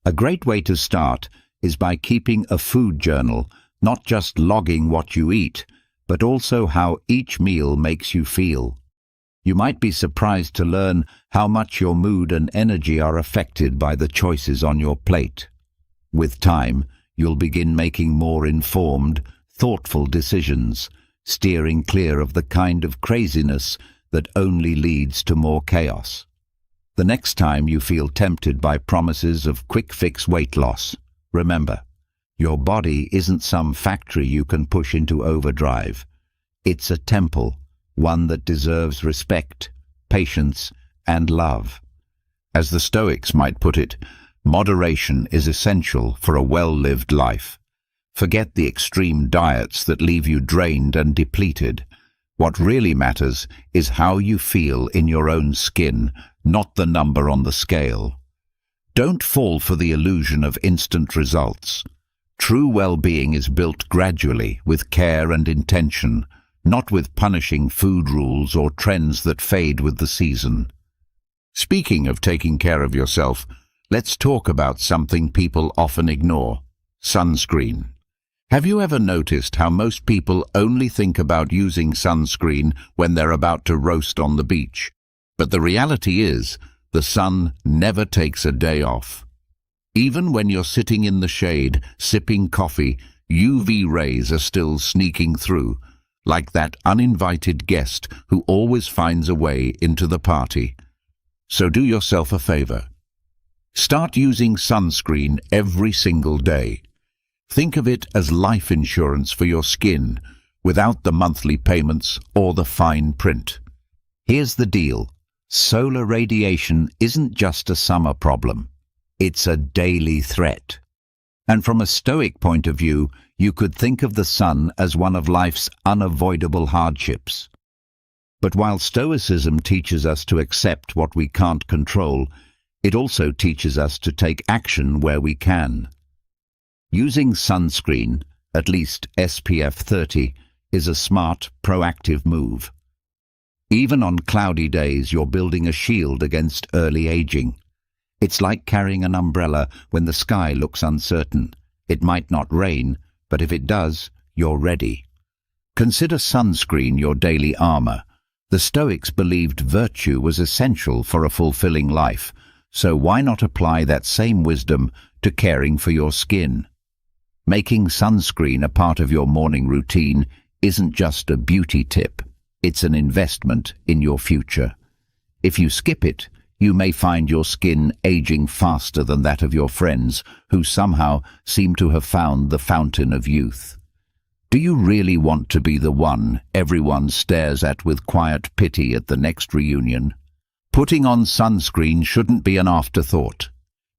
A great way to start is by keeping a food journal, not just logging what you eat, but also how each meal makes you feel. You might be surprised to learn how much your mood and energy are affected by the choices on your plate. With time, you'll begin making more informed, thoughtful decisions, steering clear of the kind of craziness that only leads to more chaos. The next time you feel tempted by promises of quick-fix weight loss, remember, your body isn't some factory you can push into overdrive. It's a temple, one that deserves respect, patience, and love. As the Stoics might put it, moderation is essential for a well-lived life. Forget the extreme diets that leave you drained and depleted. What really matters is how you feel in your own skin, not the number on the scale. Don't fall for the illusion of instant results. True well-being is built gradually with care and intention, not with punishing food rules or trends that fade with the season. Speaking of taking care of yourself, let's talk about something people often ignore: sunscreen. Have you ever noticed how most people only think about using sunscreen when they're about to roast on the beach? But the reality is, the sun never takes a day off. Even when you're sitting in the shade, sipping coffee, UV rays are still sneaking through, like that uninvited guest who always finds a way into the party. So do yourself a favor. Start using sunscreen every single day. Think of it as life insurance for your skin, without the monthly payments or the fine print. Here's the deal. Solar radiation isn't just a summer problem. It's a daily threat. And from a Stoic point of view, you could think of the sun as one of life's unavoidable hardships. But while Stoicism teaches us to accept what we can't control, it also teaches us to take action where we can. Using sunscreen, at least SPF 30, is a smart, proactive move. Even on cloudy days, you're building a shield against early aging. It's like carrying an umbrella when the sky looks uncertain. It might not rain, but if it does, you're ready. Consider sunscreen your daily armor. The Stoics believed virtue was essential for a fulfilling life, so why not apply that same wisdom to caring for your skin? Making sunscreen a part of your morning routine isn't just a beauty tip, it's an investment in your future. If you skip it, you may find your skin aging faster than that of your friends who somehow seem to have found the fountain of youth. Do you really want to be the one everyone stares at with quiet pity at the next reunion? Putting on sunscreen shouldn't be an afterthought.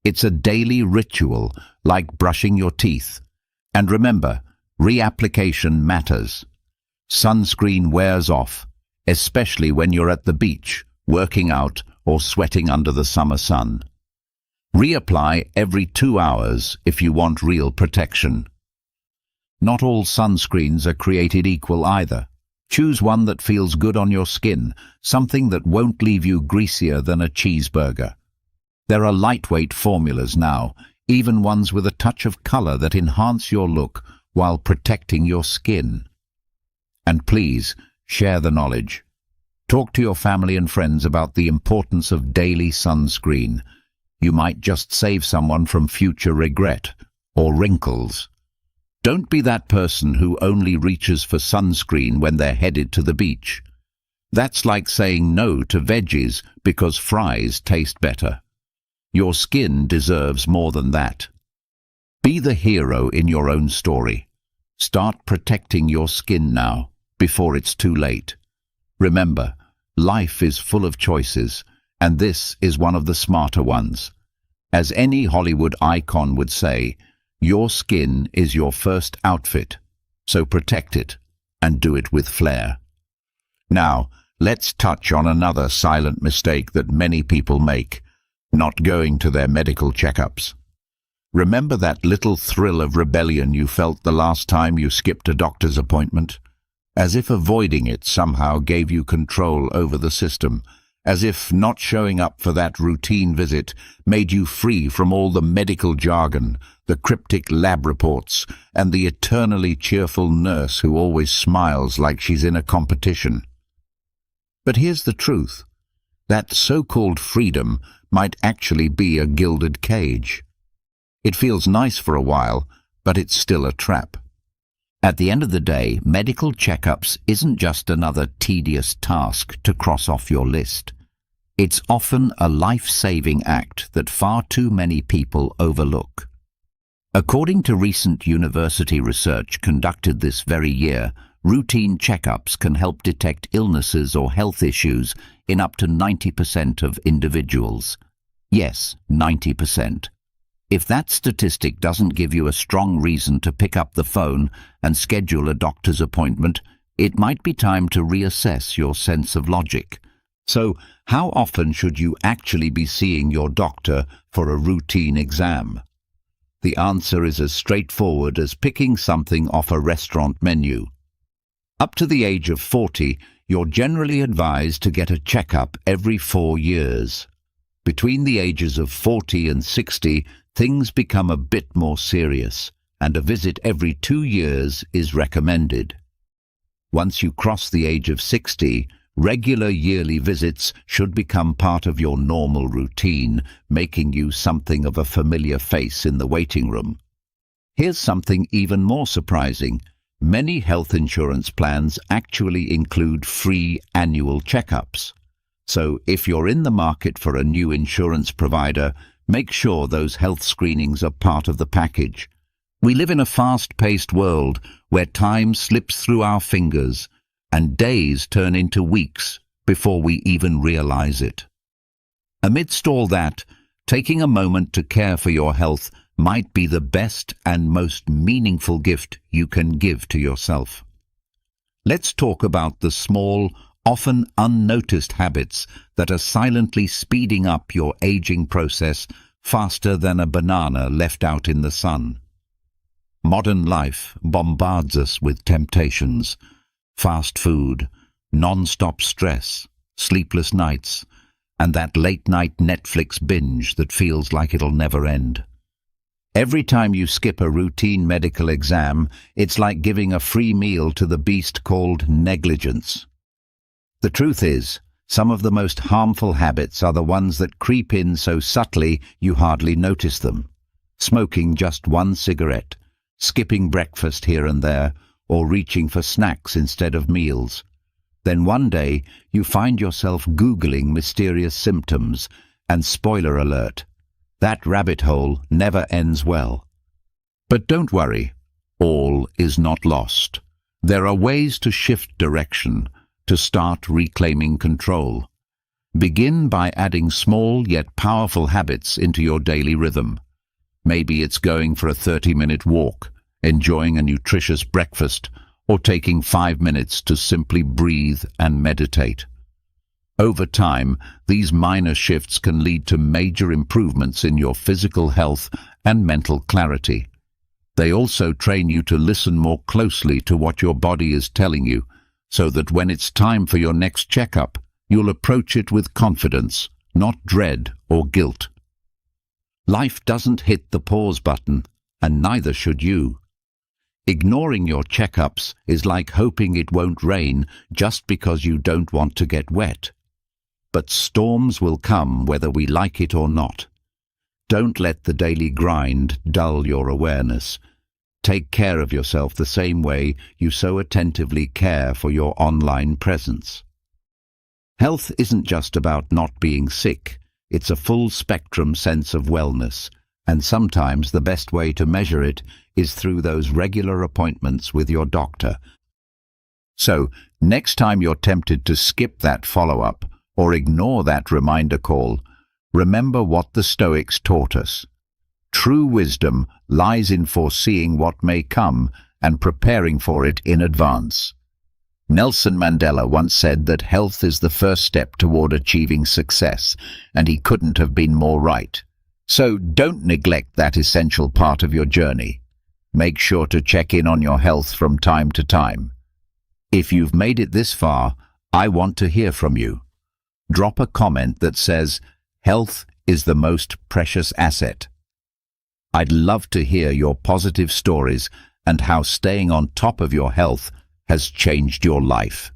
It's a daily ritual, like brushing your teeth. And remember, reapplication matters. Sunscreen wears off, especially when you're at the beach, working out, or sweating under the summer sun. Reapply every 2 hours if you want real protection. Not all sunscreens are created equal either. Choose one that feels good on your skin, something that won't leave you greasier than a cheeseburger. There are lightweight formulas now, even ones with a touch of color that enhance your look while protecting your skin. And please, share the knowledge. Talk to your family and friends about the importance of daily sunscreen. You might just save someone from future regret or wrinkles. Don't be that person who only reaches for sunscreen when they're headed to the beach. That's like saying no to veggies because fries taste better. Your skin deserves more than that. Be the hero in your own story. Start protecting your skin now, before it's too late. Remember, life is full of choices, and this is one of the smarter ones. As any Hollywood icon would say, your skin is your first outfit, so protect it, and do it with flair. Now, let's touch on another silent mistake that many people make: not going to their medical checkups. Remember that little thrill of rebellion you felt the last time you skipped a doctor's appointment? As if avoiding it somehow gave you control over the system, as if not showing up for that routine visit made you free from all the medical jargon, the cryptic lab reports, and the eternally cheerful nurse who always smiles like she's in a competition. But here's the truth. That so-called freedom might actually be a gilded cage. It feels nice for a while, but it's still a trap. At the end of the day, medical checkups isn't just another tedious task to cross off your list. It's often a life-saving act that far too many people overlook. According to recent university research conducted this very year, routine checkups can help detect illnesses or health issues in up to 90% of individuals. Yes, 90%. If that statistic doesn't give you a strong reason to pick up the phone and schedule a doctor's appointment, it might be time to reassess your sense of logic. So, how often should you actually be seeing your doctor for a routine exam? The answer is as straightforward as picking something off a restaurant menu. Up to the age of 40, you're generally advised to get a checkup every 4 years. Between the ages of 40 and 60, things become a bit more serious, and a visit every 2 years is recommended. Once you cross the age of 60, regular yearly visits should become part of your normal routine, making you something of a familiar face in the waiting room. Here's something even more surprising. Many health insurance plans actually include free annual checkups. So if you're in the market for a new insurance provider, make sure those health screenings are part of the package. We live in a fast-paced world where time slips through our fingers and days turn into weeks before we even realize it. Amidst all that, taking a moment to care for your health might be the best and most meaningful gift you can give to yourself. Let's talk about the small, often unnoticed habits that are silently speeding up your aging process faster than a banana left out in the sun. Modern life bombards us with temptations: fast food, non-stop stress, sleepless nights, and that late-night Netflix binge that feels like it'll never end. Every time you skip a routine medical exam, it's like giving a free meal to the beast called negligence. The truth is, some of the most harmful habits are the ones that creep in so subtly you hardly notice them. Smoking just one cigarette, skipping breakfast here and there, or reaching for snacks instead of meals. Then one day, you find yourself Googling mysterious symptoms, and spoiler alert, that rabbit hole never ends well. But don't worry, all is not lost. There are ways to shift direction, to start reclaiming control. Begin by adding small yet powerful habits into your daily rhythm. Maybe it's going for a 30-minute walk, enjoying a nutritious breakfast, or taking 5 minutes to simply breathe and meditate. Over time, these minor shifts can lead to major improvements in your physical health and mental clarity. They also train you to listen more closely to what your body is telling you, so that when it's time for your next checkup, you'll approach it with confidence, not dread or guilt. Life doesn't hit the pause button, and neither should you. Ignoring your checkups is like hoping it won't rain just because you don't want to get wet. But storms will come whether we like it or not. Don't let the daily grind dull your awareness. Take care of yourself the same way you so attentively care for your online presence. Health isn't just about not being sick. It's a full-spectrum sense of wellness, and sometimes the best way to measure it is through those regular appointments with your doctor. So, next time you're tempted to skip that follow-up or ignore that reminder call, remember what the Stoics taught us. True wisdom lies in foreseeing what may come and preparing for it in advance. Nelson Mandela once said that health is the first step toward achieving success, and he couldn't have been more right. So don't neglect that essential part of your journey. Make sure to check in on your health from time to time. If you've made it this far, I want to hear from you. Drop a comment that says, "Health is the most precious asset." I'd love to hear your positive stories and how staying on top of your health has changed your life.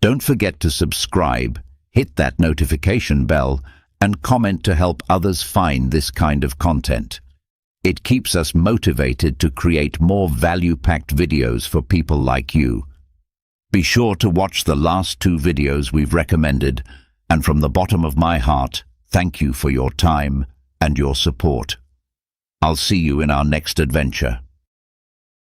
Don't forget to subscribe, hit that notification bell, and comment to help others find this kind of content. It keeps us motivated to create more value-packed videos for people like you. Be sure to watch the last 2 videos we've recommended, and from the bottom of my heart, thank you for your time and your support. I'll see you in our next adventure.